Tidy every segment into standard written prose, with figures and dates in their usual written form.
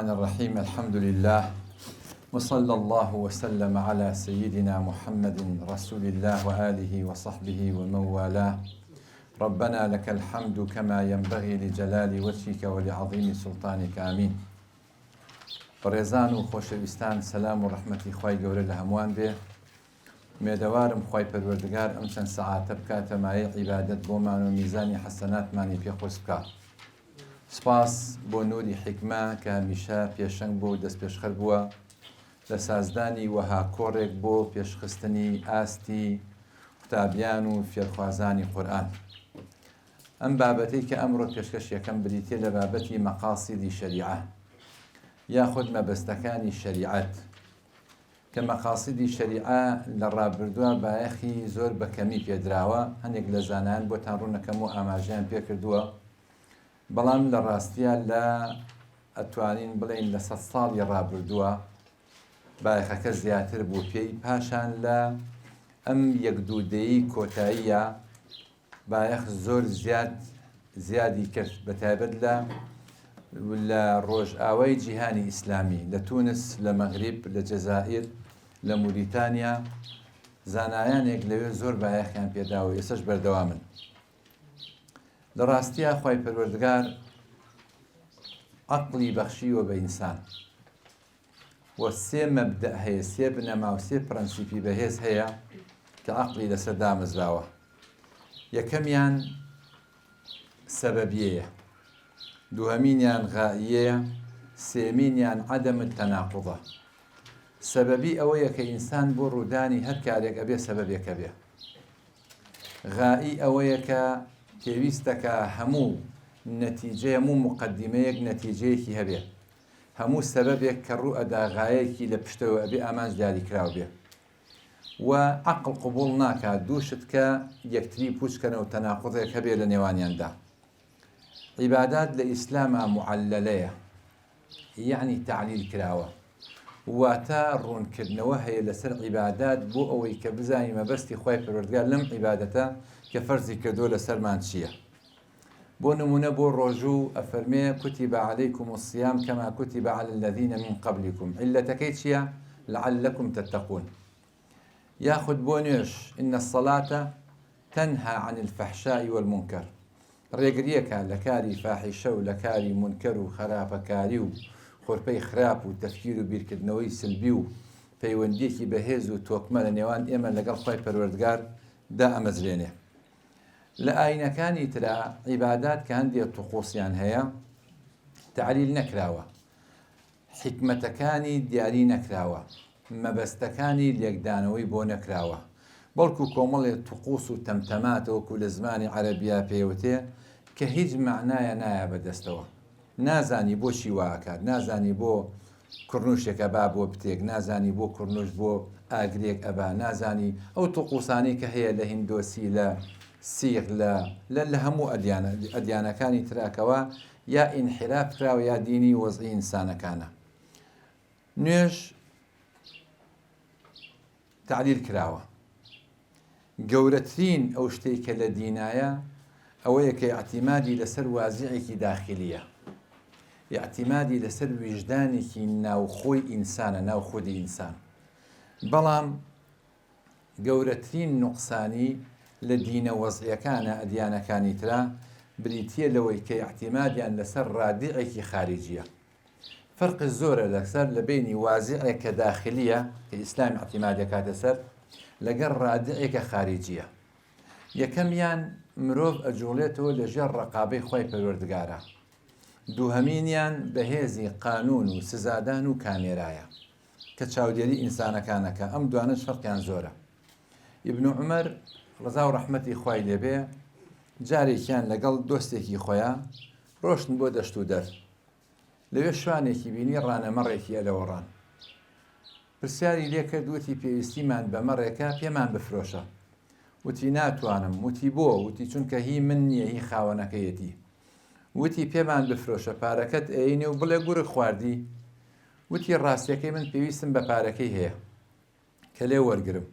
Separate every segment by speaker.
Speaker 1: الرحمن الرحيم الحمد لله وصلى الله وسلم على سيدنا محمد رسول الله وآله وصحبه ومن والاه ربنا لك الحمد كما ينبغي لجلال وجهك ولعظيم سلطانك آمين ڕێزان و خۆشەویستان سەلام و ڕەحمەتی خوای گەورە لە هەمووان بێ مێدەوارم خوای پەروەردگار ئەم چەند سەعاتە بکاتە مایە عیبادەت بۆمان و میزانی حەسەناتمانی پێخۆش بکات. سپاس بۆ نوری حیکمە کە هەمیشە پێشەنگ بوو و دەست پێشخەر بووە لە سازدانی وەها کۆڕێک بۆ پێشخستنی ئاستی قوتابیان و فێرخوازانی قورئان. ئەم بابەتەی کە ئەمڕۆ پێشکەش یەکەم بریتێ لە بابەتی مەقاسیدی شەریعە یاخود مەبەستەکانی شەریعەت کە مەقاسیدی شەریعە لە ڕابردووە بایەخی زۆر بەکەمی پێدراوە. هەندێک لە زانایان بۆتان ڕوونەکەم و ئاماژەیان پێکردووە، بەڵام لە ڕاستیە لە ئەتوانین بڵێن لە 100 ساڵی ڕابردووە بایەخەکە زیاتر بوو پێی، پاشان لە ئەم یەکدوودەیی کۆتاییە بایەخ زۆر زیادی کرد، بەتایبەت لە ڕۆژئاوای جیهانی ئیسلامی، لە تونس، لە مەغریب، لە جەزائیر، لە موریتانیا زانایانێک لەوێ زۆر بایەخیان پێداوە، ئێسش بەردەوامن. لە ڕاستیە خوای پەروەردگار عەقڵی بەخشیوە بە ئینسان و سێ مەبدە هەیە، سێ بنەما و سێ پرەنسیپی بەهێز هەیە کە عەقڵی لەسەر دامەزراوە. یەکەمیان سەبەبیەیە، دووهەمینیان غائیەیە، سێمینیان عەدەمت تەناقوضە. سەبەبی ئەوەیە کە ئینسان بۆ ڕوودانی هەر کارێک ئەبێ سەبەبێکە بێ. غائی ئەوەیە کە پێویستەکە هەموو نەتیجە، هەموو مقەدیمەیەک نەتیجەیەکی هەبێ، هەموو سەبەبێک کە ڕوو ئەدا غایەکی لە پشتەوە ئەبێ ئامانج دیاری کراو بێ. و عەقڵ قبوڵ ناکات دووشت کە یەکتری پوچکەنە و تەناقوضێک هەبێ لە نێوانیاندا. عیبادات لە ئیسلامە معەللەیە، یعنی تعلیل کراوە، واتە ڕوونکردنەوە هەیە لەسەر عیبادات بۆ ئەوەی کە بزانین مەبەستی خوای پەروەردگار لەم عیبادەتە کە فەرزی کردووە لەسەرمان چییە. بۆ نمونە بۆ ڕۆژوو ئەفەرمێ کوتیبە عەلەیکم الصیام کەما کوتیبە عەلی الەذینە من قەبلیکم. عیلەتەکەی چییە؟ لەعەلەکم تەتەقون. یاخود بۆ نوێژ ئینە الصەلاتە تەنها عن الفەحشاء والمونکەر، ڕێگریەکە لە کاری فاحیشە و لە کاری مونکەر و خراپەکاری و خۆرپەی خراپ و تەفکیر و بیرکردنەوەی سلبی و پەیوەندیەکی بەهێز و تۆکمە لە نێوان ئێمە لەگەڵ خوای پەروەردگار دا ئەمەزرێنێ. لە ئاینەکانی ترا عیبادات کە هەندێک توقوسیان هەیە تعلیل نەکراوە، حیکمەتەکانی دیاری نەکراوە، مەبەستەکانی لێکدانەوەی بۆ نەکراوە، بەڵکو کۆمەڵێک توقوس و تەمتەماتەوەکو لە زمانی عەرەبیا پێوتێ کە هیچ معنایە نایە بەدەستەوە. نازانی بۆچی واکات، نازانی بۆ کوڕنووشێکە با بۆ پتێک، نازانی بۆ کوڕنووش بۆ ئاگرێک ئەبا، نازانی ئەو توقوسانی کە هەیە لە هیندۆسی، لە سیغ، لە هەموو ئەدیانەکانی تراکەوە یا ئینحراف کراوە یا دینی وەزعی ئینسانەکانە. نوێژ تعلیل کراوە. گەورەترین ئەو شتێک کە لە دینایە ئەوەیە کە ئەعتیمادی لەسەر وازعێکی داخلیە، ئەعتیمادی لەسەر ویژدانێکی ناوخۆی ئینسانە، ناوخۆدی ئینسان. بەڵام گەورەترین نوقسانی لە دینە وەزعیەکانە ئەدیانەکانی ترا بریتیە لەوەی کە ئەعتیمادیان لەسەر ڕادعێکی خارجیە. فەرق زۆرە لەسەر لە بینی وازعێک کە داخلیە کە ئیسلام ئەعتیمادەکاتە سەر لەگەڵ ڕادعێکە خارجیە. یەکەمیان مرۆڤ ئەجوڵێتەوە لەژێر ڕقابەی خوای پەروەردگارە، دووهەمینیان بەهێزی قانون و سزادان و کامێرایە کە چاودێری ئینسانەکانەکە. ئەم دوانش فەرقیان زۆرە. ئیبن عومەر ڕەزا و ڕەحمەتی خوای لێبێ جارێکیان لەگەڵ دۆستێکی خۆیان ڕۆشتن بۆ دەشت و دەر، لەوێ شوانێکی بینی ڕانەمەڕێکی ئەلەوەڕان. پرسیاری لێ کرد، وتی پێویستیمان بەمەڕێکە پێمان بفرۆشە. وتی ناتوانم. وتی بۆ؟ وتی چونکە هی من نییە، هی خاوەنەکەیەتی. وتی پێمان بفرۆشە، پارەکەت ئەینێ و بڵێ گورە خواردی. وتی ڕاستیەکەی من پێویستم بە پارەکەی هەیە کە لێ وەرگرم،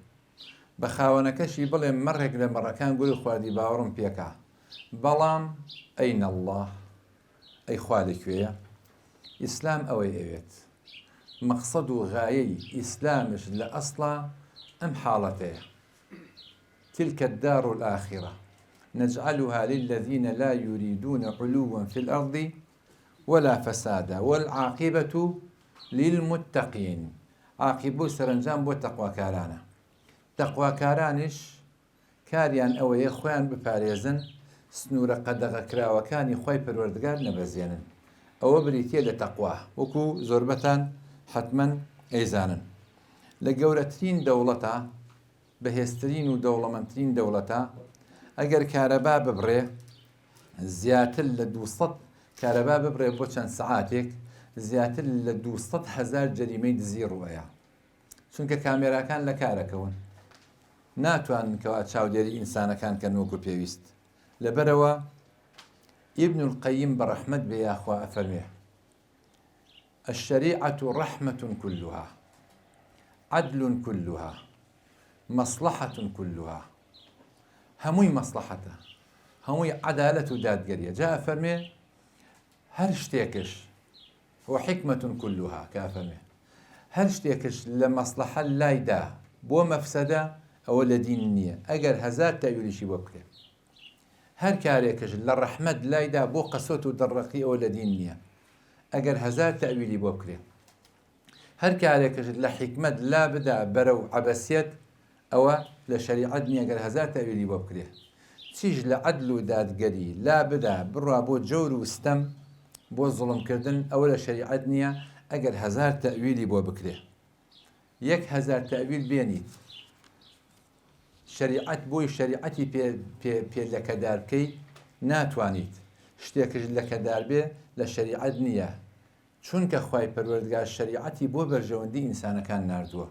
Speaker 1: بە خاوەنەکەشی بڵێ مەڕێک لە مەڕەکان گورە خواردی باوەڕم پێکا، بەڵام ئەین الله، ئەی خوا لەکوێیە؟ ئیسلام ئەوەی ئەوێت مەقسەد و غایەی ئیسلامش لە ئەسڵا ئەم حاڵەتەیە تلك الدار الآخرة نجعلها للذين لا يريدون علوا في الأرض ولا فسادا والعاقبة للمتقين عاقبة سرنجام بو تقوى كارانا تقوى كارانش كاريان أوي خوان بپارێزن سنوورە قەدەغەکراوەکانی خۆی پەروەردگار نەبەزێنن ئەوە بریتیە لە تەقوا وەکو زۆربەتان حتمەن ئەیزانن لە گەورەترین دەوڵەتە بەهێزترین و دەوڵەمەندترین دەوڵەتە ئەگەر کارەبا ببڕێ زیاتر لە 200 کارەبا ببڕێ بۆ چەند سەعاتێک زیاتر لە 200,000 جەریمەی دزی ڕوئەیە چونکە کامێراکان لە کارەکەون ناتوانن کەوا چاودێری ئینسانەکان کەن وەکو پێویست لەبەرەوە ابن القيم برحمة بيا أخوة أفرميه الشريعة رحمة كلها عدل كلها مصلحة كلها هموي مصلحته هموي عدالة دادقرية جاء فرميه هل اشتيكش وحكمة كلها كافرميه هل اشتيكش لمصلحة لايدا بو مفسدة أو لدين النية أجر هزار تأويل شي وبكري هر کارێکش لە ڕەحمەت لایدا بۆ قەسۆت و دەڕەقی ئەوە لە دین نییە ئەگەر هەزار تەویلی بۆ بکرێ هەر کارێکش لە حیکمەت لا بدا بەرە و عەبەسیەت ئەوە لە شەریعەت نییە ئەگەر هەزار تەویلی بۆ بکرێ چیش لە عەدل و دادگەری لا بدا بڕوا بۆ جەور و ستەم بۆ زوڵمکردن ئەوە لە شەریعەت نییە ئەگەر هەزار تەویلی بۆ بکرێ 1000 تەویل بێنیت شریعت بۆی شریعەتی پێ لەکەدار بکەی ناتوانیت شتێکش لەکەدار بێ لە شریعەت نییە چونکە خوای پەروەردگار شریعەتی بۆ بەرژەوەندی ئینسانەکان ناردووە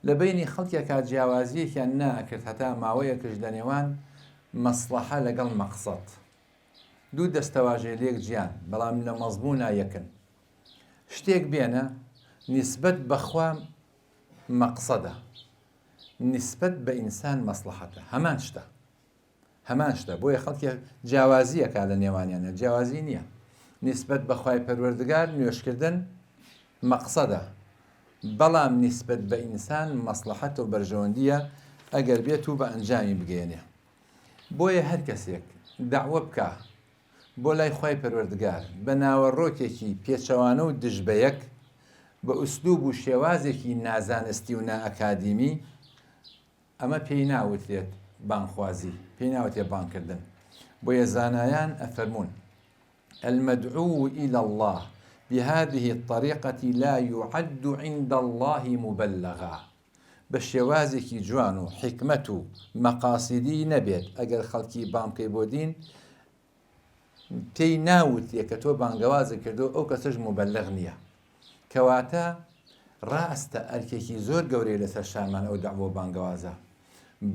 Speaker 1: لە بینی خەڵکێکا جیاوازیەکیان ناکرد هەتا ماوەیەکش لە نێوان مەسلەحە لەگەڵ مەقسەد دوو دەستەواژەی لێک گیان بەڵام لە مەزموونا یەکن شتێک بێنە نیسبەت بەخوا مەقسەدە نسبت بە ئینسان مەسلەحەتە هەمان شتە بۆیە خەڵکی جیاوازیەکە لە نێوانیانە جیاوازی نییە نسبت بە خوای پەروەردگار نوێشکردن مەقسەدە بەڵام نسبت بە ئینسان مەسلەحەت و بەرژەوەندیە ئەگەر بێت و بە ئەنجامی بگەێنێ بۆیە هەر کەسێک داوە بکە بۆ لای خوای پەروەردگار بە ناوەڕۆکێکی پێچەوانە و دژبەیەک بە ئوسلوب و شێوازێکی نازانستی و نائەکادیمی ئەمە پێی ناوترێت بانخوازی پێی ناوتێت بانکردن بۆیە زانایان ئەفەرمون المدعو إلى الله بهذه الطريقة لا يعد عند الله مبلغا بشوازك جوان حكمة مقاصدي نبيت أجر خلقي بامكي بودين تي ناوت يكتو بانقواز كردو أو كسج مبلغ نية كواتا ڕاستە ئەرکێکی زۆر گەورەی لەسەر شارمان ئەو داوە بانگەوازە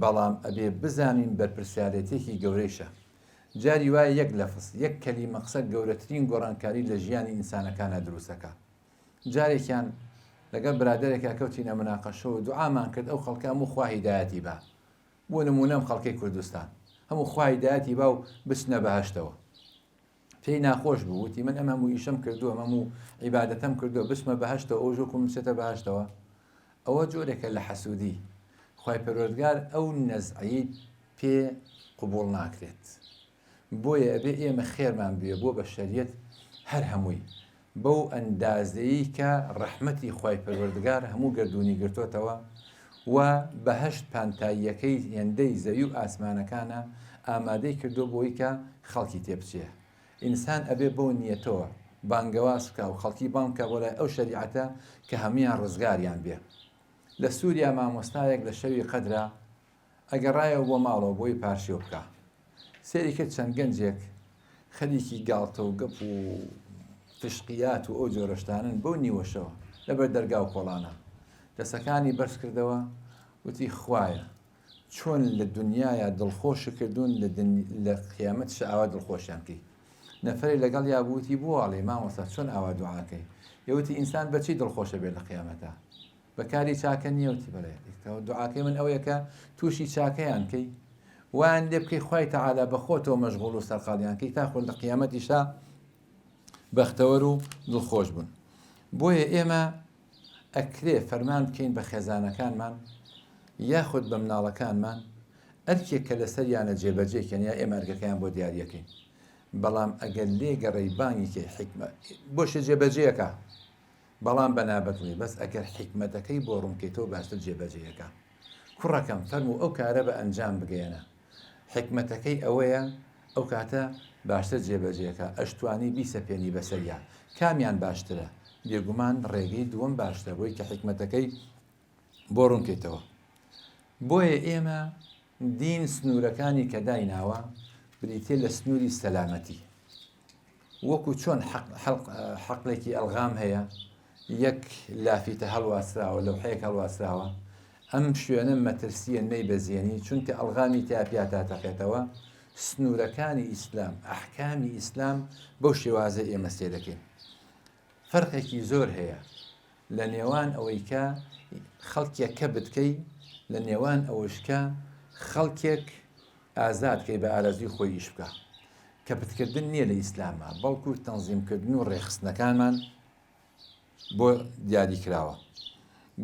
Speaker 1: بەڵام ئەبێ بزانین بەرپرسیارەتێکی گەورەیشە جاری وایە یەک لەفز یەک کەلیمە قسە گەورەترین گۆڕانکاری لە ژیانی ئینسانەکانە دروستەکە جارێکیان لەگەڵ برادەرێکا کەوتینە مناقەشە و دوعامان کرد ئەو خەڵکە هەموو خوا هیدایەتی با بۆ نمونەم خەڵکەی کوردستان هەموو خوا هیدایەتی با و بچنە بەهەشتەوە پێی ناخۆش بوو وتی من ئەم هەموو ئیشەم کردووە هەموو عیبادەتەم کردووە بچمە بەهەشتەوە ئەو ژۆکم بچێتە بەهەشتەوە ئەوە جۆرێکە لە حەسوودی خوای پەروەردگار ئەو نەزعەی پێ قبوڵ ناکرێت بۆیە ئەبێ ئێمە خێرمان بێ بۆ بەشەریەت هەر هەمووی بەو ئەندازەیی کە ڕەحمەتی خوای پەروەردگار هەموو گردوونی گرتوتەوە و بەهەشت پانتاییەکەی هێندەی زەوی و ئاسمانەکانە ئامادەی کردو بۆی کە خەڵکی تێبچێ ئینسان ئەبێ بۆ نیەتەوە بانگەواز بکە و خەڵکی بانکە بۆ لای ئەو شەریعەتە کە هەمویان ڕزگاریان بێ لە سووریا مامۆستایەک لە شەوی قەدرا ئەگەڕایەوە بۆ ماڵەوە بۆی پارشیۆ بکە سێری کرد چەند گەنجێک خەریکی گاڵتە و گەپ و فشقیات و ئەو جۆرەشتانن بەو نیوەشەوە لەبەر دەرگا و کۆڵانە دەسەکانی بەرز کردەوە وتی خوایە چۆن لە دنیاە دڵخۆش کردوون لە قیامەت ئاوا دڵخۆشیان کەی نەفەری لەگەڵ یابووتی بۆڵێ مامۆستا چۆن ئاوا دوعاکەی یەوتی ئینسان بەچی دڵخۆشە بێت لە قیامەتە بەکاری چاکە نیەوتی بڵێ دوعاکەی من ئەوەیە کە تووشی چاکەیان کەی وان لێ بکەی خوای تەعالا بە خۆتەوە مەشغوڵ و سەرقاڵیان کەی تاخۆ لە قیامەتیشا بەختەوەر و دڵخۆش بوون. بۆیە ئێمە ئەکرێ فەرمان بکەین بە خێزانەکانمان یاخود بە مناڵەکانمان ئەرکێک کە لەسەریانە جێبەجێکەن یا ئێمە ئەرگەکەیان بۆ دیاریەکەین. بەڵام ئەگەر لێگەڕی بانگێکی حکمە بۆشە جێبەجێەکە بەڵام بەنابەتڵی بەس ئەگەر حکمەتەکەی بۆ ڕوونکەیتەوە باشتر جێبەجێەکە. کوڕەکەم فەرموو ئەو کارە بە ئەنجام بگەێنە، حکمەتەکەی ئەوەیە ئەو کاتە باشتر جێبەجێەکە، ئەشتوانی بیسەپێنی بەسەریا کامیان باشترە؟ بێگومان ڕێگەی دووەم باشترە بۆی کە حکمەتەکەی بۆ ڕوونکەیتەوە. بۆیە ئێمە دین سنوورەکانی کە دایناوە بریتێ لە سنووری سەلامەتی، وەکو چۆن حەقلێکی ئەلغام هەیە یەک لافیتە هەڵواسراوە لەوحەیەک هەڵواسراوە، ئەم شوێنە مەترسیە نەی بەزیێنی چونکە ئەلغامی تاپیا تاتەقێتەوە. سنوورەکانی ئیسلام ئەحکامی ئیسلام بەو شێوازە ئێمە سێ دەکەین. فەرقێکی زۆر هەیە لە نێوان ئەوەی کە خەڵکێک کە بتکەی لە نێوان ئەوەشکە خەڵکێک ئازادکەی بە ئارەزوی خۆی ئیش بکە کە بتکردن نییە لە ئیسلامە، بەڵکو تەنزیمکردن و ڕێخستنەکانمان بۆ دیاری کراوە.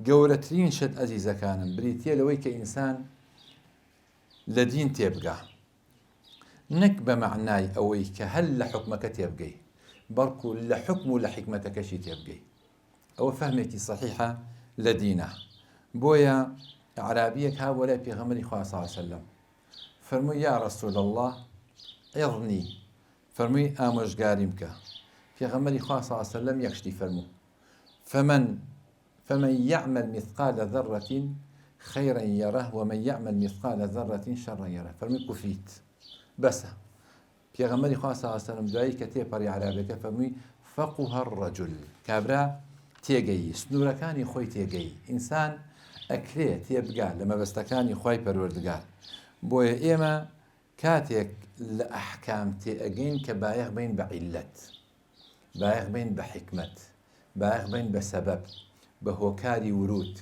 Speaker 1: گەورەترین شت ئەزیزەکانم بریتە لەوەی کە ئینسان لە دین تێبگا، نەک بە معنای ئەوەی کە هەل لە حکمەکە تێبگەی، بەڵکو لە حکم و لە حکمەتەکەشی تێبگەی. ئەوە فەهمێکی صحیحە لە دینە. بۆیە عرابیەک هاوە لای پێغەمبەری خوا صلی الله علیه وسلم فەرمووی یا رسول الله عظنی، فەرمووی ئامۆژگاریم بکە. پێغەمبەری خوا صلی الله علیه وسلم یەک شتی فەرموو فمن يعمل مثقال ذرة خيرا يره ومن يعمل مثقال ذرة شرا يره. فەرمووی کوفیت بەسە. پێغەمبەری خوا صلی الله علیه وسلم دوایی کە تێپەڕی عرابەکە فەرمووی فقه الرجل، کابرا تێگەی سنوورەکانی خۆی تێگەی. ئینسان ئەکرێ تێبگا لە مەبەستەکانی خوای پەروەردگار. بۆیە ئێمە کاتێک لە ئەحکام تێئەگەین کە بایەخ بین بە عیلەت، بایەخ بین بە حکمت، بایەخ بین بە سەبەب، بە هۆکاری ورود،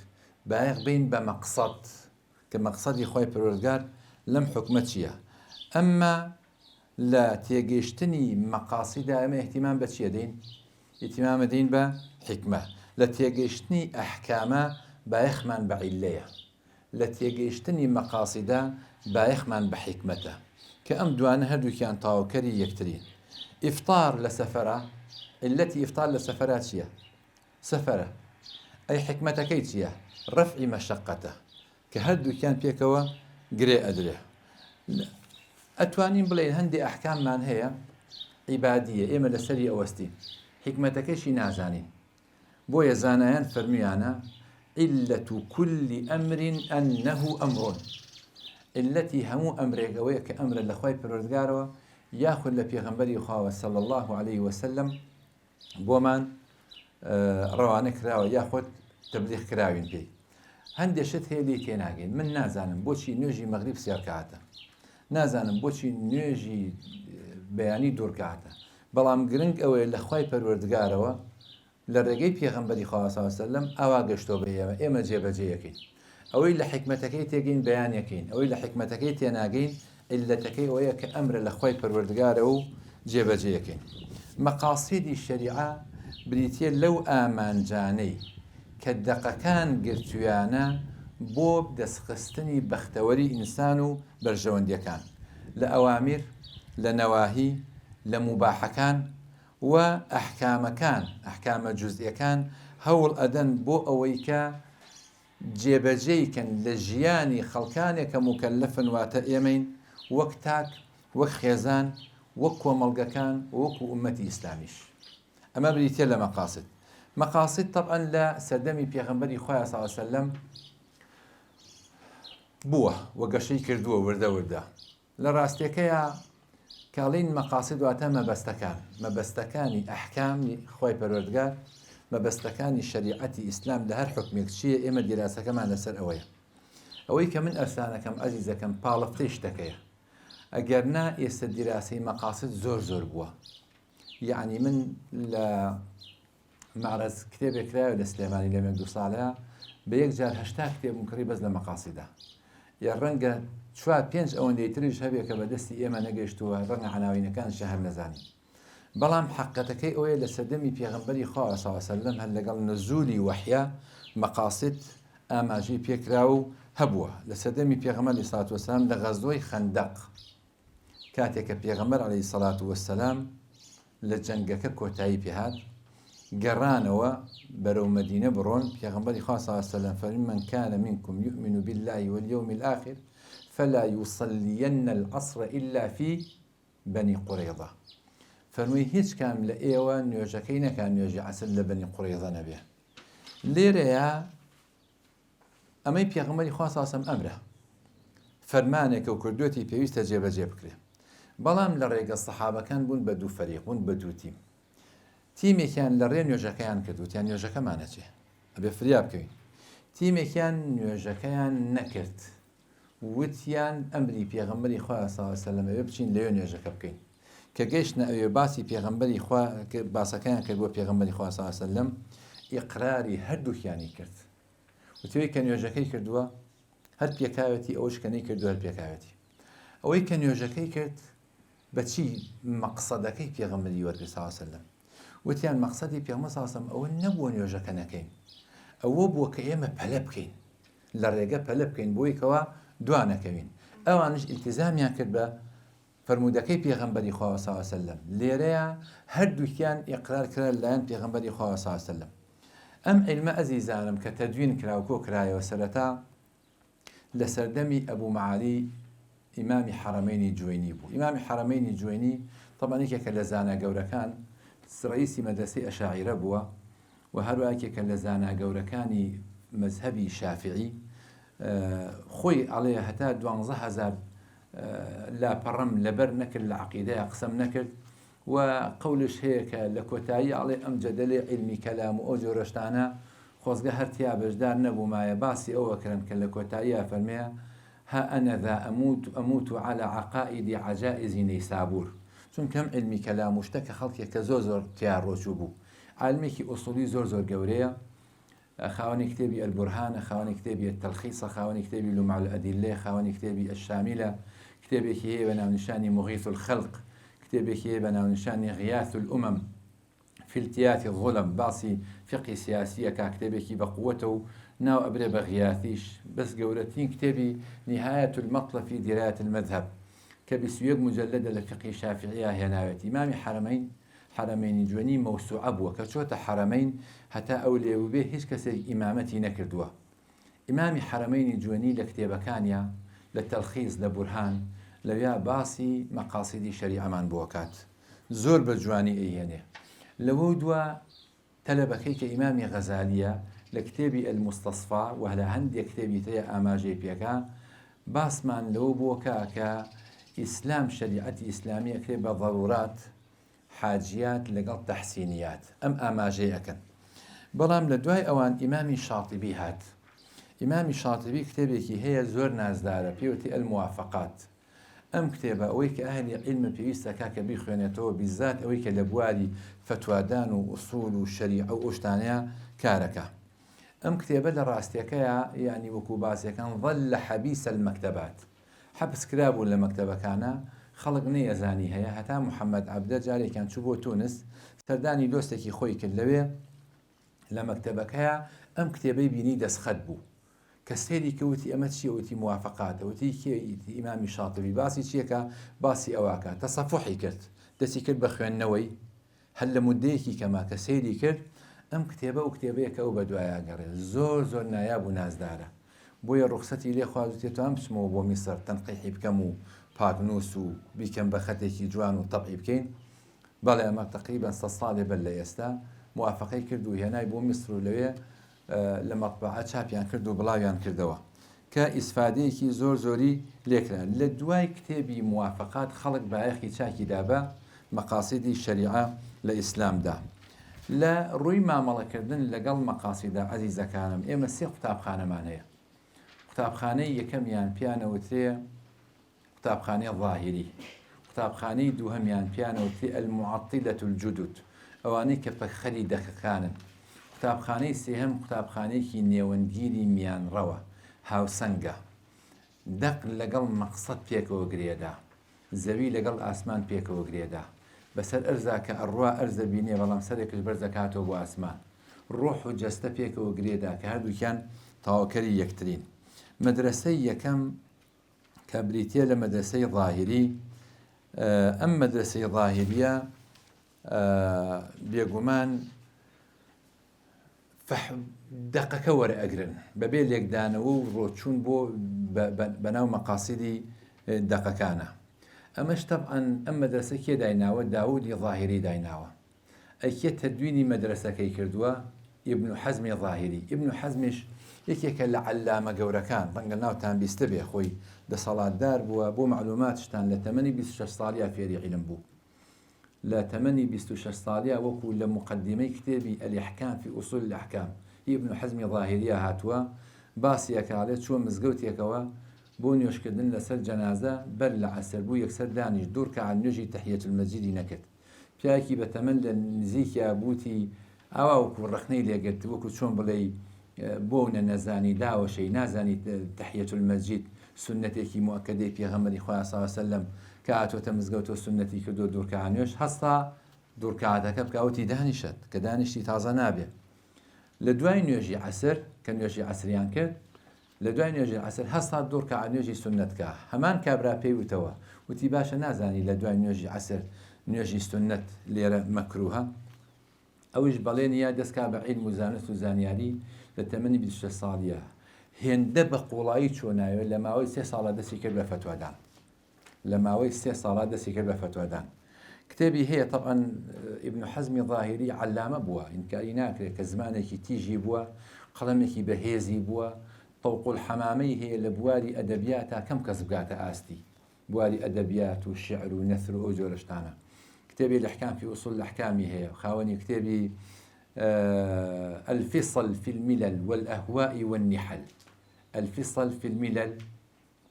Speaker 1: بایەخ بین بە مەقسەد کە مەقسەدی خوای پەروەردگار لەم حکمە چییە. ئەمما لە تێگەیشتنی مەقاسیدا ئەمە احتیمام بە چیە دەین؟ احتیمامە دەین بە حکمە. لە تێگەیشتنی ئەحکامە بایەخمان بە عیلەیە، لە تێگەیشتنی مەقاسیدا بایەخمان بە حکمەتە کە ئەم دوانە هەردووکیان تاوەکەری یەکترین. ئیفطار لە سەفەرە، علەتی ئیفطار لە سەفەرە چییە؟ سەفەرە. ئەی حکمەتەکەی چییە؟ ڕەفعی مەشەقەتە کە هەردووکیان پێکەوە گرێ ئەدرێ. ئەتوانین بڵێن هەندێک ئەحکاممان هەیە عیبادیە، ئێمە لەسەری ئەوەستین، حکمەتەکەیشی نازانین. بۆیە زانایان فەرمیانە علة كل أمر أنه أمر، علەتی هەموو ئەمرێکەوەیە کە ئەمرە لە خوای پەروەردگارەوە یاخود لە پێغەمبەری خواوە صلی الله عليه وسلم بۆمان ڕەوانە کراوە یاخود تەبلیغ کراوین پێی. هەندێک شت هەیە لێی تێناگەین. من نازانم بۆچی نوێژی مەغریب سێ کاتە، نازانم بۆچی نوێژی بەیانی دوور کاتە، بەڵام گرنگ ئەوەیە لە خوای پەروەردگارەوە لە ڕێگەی پێغەمبەری خوا صلی الله علیه وسلم ئاوا گەشتۆ بە ئێمە جێبەجێیەکەین. ئەوەی لە حکمەتەکەی تێگەین بەیانەکەین، ئەوەی لە حکمەتەکەی تێناگەین علەتەکەی ئەوەیە کە ئەمرە لە خوای پەروەردگارە و جێبەجێیەکەین. مەقاسیدی شەریعە بریتە لەو ئامانجانەی کە دەقەکان گرتویانە بۆ دەستخستنی بەختەوەری ئینسان و بەرژەوەندیەکان لە ئەوامر، لە نەواهی، لە موباحەکان و ئەحکامەکان، ئەحکامە جوزئیەکان هەوڵ ئەدەن بۆ ئەوەی کە جێبەجێیکەن لە ژیانی خەڵکانێک کە مکەلەفن واتە ئێمەین، وەک تاک، وەک خێزان، وەک کۆمەڵگەکان، وەکو ئومەتی ئیسلامیش. ئەمە بریتە لە مەقاسد. مەقاسد طبعاً لە سەردەمی پێغەمبەری خۆی صلی الله علیه وسلم بووە و گەشەی کردووە وردە وردە. لە ڕاستیەکەیە کاڵین مەقاسد واتە مەبەستەکان، مەبەستەکانی ئەحکامی خۆی پەروەردگار، مەبەستەکانی شەریعەتی ئیسلام لە هەر حکمێک چییە. ئێمە دیراسەکەمان لەسەر ئەوەیە. ئەوەی کە من ئەرسانەکەم ئەزیزەکەم پاڵفتەی شتەکەیە. ئەگەر نا ئێستا دیراسی مەقاسد زۆر بووە. یعنی من لە معرەز کتێبێک کرایە لە سلێمانی لە 2 ساڵەیە بە یەک جار 80 کتێبم کڕی بەس لە مەقاسیدا. یا ڕەنگە 4-5 ئەوەندەی تریش هەبێت کە بەدەستی ئێمە نەگەیشتووە، ڕەنگە عناوینەکان شەهر نەزانین. بەڵام حقەتەکەی ئەوەیە لە سەردەمی پێغەمبەری خوا صلی الله علیه وسلم هەر لەگەڵ نزولی وەحیا مەقاصد ئاماژەی پێکراوە و هەبووە لە سەردەمی پێغەمبەری سەڵات وەسەلام لە غەزوەی خەندەق کاتێککە پێغەمبەر عەلەیهی سەڵات وەسەلام لە جەنگەکە کۆتایی پێهات گەڕانەوە بەرەو مەدینە بڕۆن پێغەمبەری خوا صلی الله علیه وسلم فەرمی من كان منكم يؤمن بالله واليوم الآخر فلا يصلين العصر إلا في بني قريظة فەرمووی هیچ کام لە ئێوە نوێژەکەی نەکات نوێژی عەسر لە بەنی قوڕەیظە نەبێ لێرەیە ئەمەی پێغەمبەری خوا صلی الله علیه وسلم ئەمرە فەرمانێکە و کردوێتی پێویستە جێبەجێ بکرێ بەڵام لە ڕێگە سەحابەکان بوون بە دوو فەریق بوون بە دوو تیم تیمێکیان لە ڕێ نوێژەکەیان کردوتیان نوێژەکەمانە چێ ئەبێ فریا بکەوین تیمێکیان نوێژەکەیان نەکرد وتیان ئەمری پێغەمبەری خوا صلی الله علیه وسلم ئەوێ بچین لەوێ نوێژەکە بکەین کە گەیشتنە ئەوێ باسی پێغەمبەری خوا باسەکەیان کرد بۆ پێغەمبەری خوا صلی الله علیه وسلم ئیقراری هەردووکیانی کرد وتوی کە نوێژەکەی کردووە هەر پێکاوێتی ئەوش کە نەیکردو هەر پێکاوێتی ئەوەی کە نوێژەکەی کرد بەچی مەقسەدەکەی پێغەمبەری وەرگرت صلی الله علیه وسلم وتیان مەقسەدی پێغەمبەر صلی الله علیه وسلم ئەوە نەبووە نوێژەکە نەکەین ئەوە بووە کە ئێمە پەلە بکەین لە ڕێگە پەلە بکەین بۆی کەوا دوانەکەوین ئەوانش ئیلتیزامیان کرد بە فرمودەکەی پێغەمبەری خوا صلی الله علیه وسلم لێرەیە هەردووکیان ئیقرار کرا لەلایەن پێغەمبەری خوا صلی الله علیه وسلم ئەم عیلمە ئەزیزانم کە تەدوین کرا و کۆ کرایەوە سەرەتا لە سەردەمی ئەبوو مەعالی ئیمامی حەرەمەینی جوێنی بوو ئیمامی حەرەمەینی جوێنی طبعاً یەکێکە لە زانە گەورەکان ڕئیسی مەدرسەی ئەشاعیرە بووە و هەروە یەکێکە لە زانە گەورەکانی مەذهەبی شافعی خۆی ئەڵێ هەتا 12,000 لاپەڕەم لەبەر نەکرد لە عەقیدەیە قسەم نەکرد و قەولش هەیە کە لە کۆتایی ئەڵێ ئەم جەدەلێ عیلمی کەلام و ئەو جۆرە شتانە خۆزگە هەرتیا بەشدار نەبوومایە باسی ئەوە کردن کە لە کۆتاییە فەرمێ ها ئەنە ذا ئەموت على عقائد عجائز نەیسابور چونکە ئەم عیلمی کەلام و شتە کە خەڵکێکە زۆر تیا ڕۆچوو بوو عالمێکی ئوسوڵی زۆر گەورەیە خاوەنی کتێبی البورهانە خاوەنی کتێبی التەلخیصە خاوەنی کتێبی لومع الأدلة خاوەنی کتێبی الشاملە کتێبێکی هەیە بە ناونیشانی مغیث الخلق کتێبێکی هەیە بە ناونیشانی غیاث الأمم في التيات الظلم باسی فقی سیاسیەکە کتێبێکی بە قووەتە و ناو ئەبرێ بە غیاثیش بەس گەورەترین کتێبی نهایەة المطلب في دراية المذهب کە 21 مجلدە لە فقی شافعیە هێناوێت ئیمامی حەرەمەینی جوێنی مەوسوعە بووە کە چۆتە حەرەمەین هەتا ئەو لێوبێ هیچ کەسێک ئیمامەتی نەکردووە ئیمامی حەرەمەینی جوێنی لە کتێبەکانیە لە تەلخیص لە بورهان لەویا باسی مەقاصیدی شەریعەمان بۆ کات زۆر بە جوانی ئەیهێنێ لەوە دووە تەلەبەکەی کە ئیمامی غەزالیە لە کتێبی المستصفا و لە هەندێک کتێبی تەیە ئاماژەی پێکا باسمان لەوە بووە کە ئیسلام شەریعەتی ئیسلامی ئەکرێ بە ضەرورات حاجیات لەگەڵ تەحسینیات ئەم ئاماژەی ئەکەن بەڵام لە دوای ئەوان ئیمامی شاتیبی هات ئیمامی شاتیبی کتێبێکی هەیە زۆر نازدارە پێوتی الموافقات ئەم کتێبە ئەوەی کە ئەهلی عیلمە پێویستە کاکە بیخوێنێتەوە بیزات ئەوەی کە لە بواری فتوادان و ئوسوڵ و شەریعە و ئەوشتانەیە کارەکە ئەم کتێبە لە ڕاستیەکەیە یعنی وەکو باسیەکان ظل حەبیس المەکتەبات حەبس کرابوون لە مەکتەبەکانە خەڵک نەیەزانی هەیە هەتا محەممەد عەبدە جارێکیان چوو بۆ تونس سەردانی دۆستێکی خۆی کرد لەوێ لە مەکتەبەکەیە ئەم کتێبەی بینی دەستخەت بوو کە سێری کەوتی ئەمە چیە وتی موافقاتە وتی کێ ئیمامی شاتیبی باسی چیەکە باسی ئەواکە تەسەفحی کرد دەستی کرد بە خوێندنەوەی هەر لە مودەیەکی کەما کە سێری کرد ئەم کتێبە و کتێبەیە کە ئەو بە دوایە گەڕێت زۆر نایاب و نازدارە بۆیە ڕوخسەتی لێ خوازوتێتوان بچمەوە بۆ میسر تەنقیحی بکەم و پاکنووس و بیکەم بە خەتێکی جوان و تەبعی بکەین بەڵێ ئەمە تقریبا 100 ساڵێ بەر لە ئێستا موافقەی کرد و هێنای بۆ میسر و لەوێ لە مەطبعە چاپیان کرد و بڵاویان کردەوە کە ئیسفادەیەکی زۆری لێکرا لە دوای کتێبی موافقات خەڵک بایەخی چاکی دابە مەقاصیدی شەریعە لە ئیسلامدا لە ڕووی مامەڵەکردن لەگەڵ مەقاصیدا عەزیزەکانم ئێمە سێ قوتابخانەمان هەیە قوتابخانەی یەکەمیان پیانەوترێ قوتابخانەی ظاهری قوتابخانەی دووهەمیان پیانەوترێ المعەطیلەة الجودود ئەوانەی کە پەکخەری دەکەکانن قوتابخانەی سێهەم قوتابخانەیەکی نێوەندگیری میانڕەوە هاوسەنگە دەق لەگەڵ مەقسەد پێکەوە گرێدا زەوی لەگەڵ ئاسمان پێکەوە گرێدا بەسەر ئەرزا کە ئەڕوا ئەرزە بینێ بەڵام سەرێکش بەرزەکاتەوە بۆ ئاسمان ڕۆح و جەستە پێکەوە گرێدا کە هەردووکیان تاواکەری یەکترین مەدرسەی یەکەم کە بریتە لە مەدرسەی ظاهری ئەم مەدرسەی ظاهریە بێگومان دەقەکە وەرئەگرن بەبێ لێکدانەوە و ڕۆچوون بۆ بەناو مەقاسیدی دەقەکانە ئەمەش تەبعەن ئەم مەدرسە کێ دایناوە داودی ظاهری دایناوە ئەیکێ تەدوینی مەدرسەکەی کردووە ئیبن حەزمی ظاهری ئیبن حەزمیش یەکێکە لە عەلامە گەورەکان ڕەنگە ناوتان بیستە بێ خۆی دەسەڵاتدار بووە بۆ معلوماتشتان لە تەمەنی 26 ساڵیا فێری عیلم بوو لە تەمەنی 26 ساڵیا وەکو لە مقدمەی کتێبی الإحكام في أصول الأحكام ئیبن حەزمی ظاهریە هاتووە باسی ئەکاڵێت چووە مزگەوتێکەوە بۆ نوێشکردن لەسەر جەنازە بەر لە عەسر بوو یەکسەر دانیش دوور کە نوێژی تەحیەت المەسجیدی نەکرد پیاکی بە تەمەن لە نزیکیا بوتی ئاوا وەکو ڕەخنەی لێگرت وەکو چۆن بڵێ بۆ نەزانی داوەشەی نازانی تەحیەت المەسجید سنەتێکی مؤکدەی پێغەمبەری خوا صلی الله علیه و سلم کە هاتوۆتە مزگەوت و سنەتی کردو دوورکە نوێژ هەستا دوورکەکە بکەوتی دانیشت کە دانیشتی تازە نابێ لە دوای نوێژی عەسر کە نوێژی عەسریان کرد لە دوای نوێژی عەسر هەستا دوورکە نوێژی سنەتکە هەمان کابرا پێی وتەوە وتی باشە نازانی لە دوای نوێژی عەسر نوێژی سنەت لێرە مەکروهە ئەویش بەڵێن یا دەستکا بە عیلم و زانست و زانیاری لە تەمەنی 26 ساڵیە هێندە بە قوڵایی چۆناوێت لە ماوەی 3 ساڵە دەستی کرد بە فتوادان لە ماوەی 3 ساڵە دەستی کرد بە فتوادان کتێبی هەیە طبعاً ئیبن حەزمی ظاهری عەلامە بووە ئینکاری ناکرێت کە زمانێکی تیژی بووە قەڵەمێکی بەهێزی بووە طوق الحەمامەی هەیە لە بواری ئەدەبیاتە کەم کەس بگاتە ئاستی بواری ئەدەبیات و شعر و نەثر و ئەو جۆرە شتانە کتێبی الإحكام في أصول الأحكام هەیە خاوەنی کتێبی الفصل في الملل والأهواء والنحل الفصل في الملل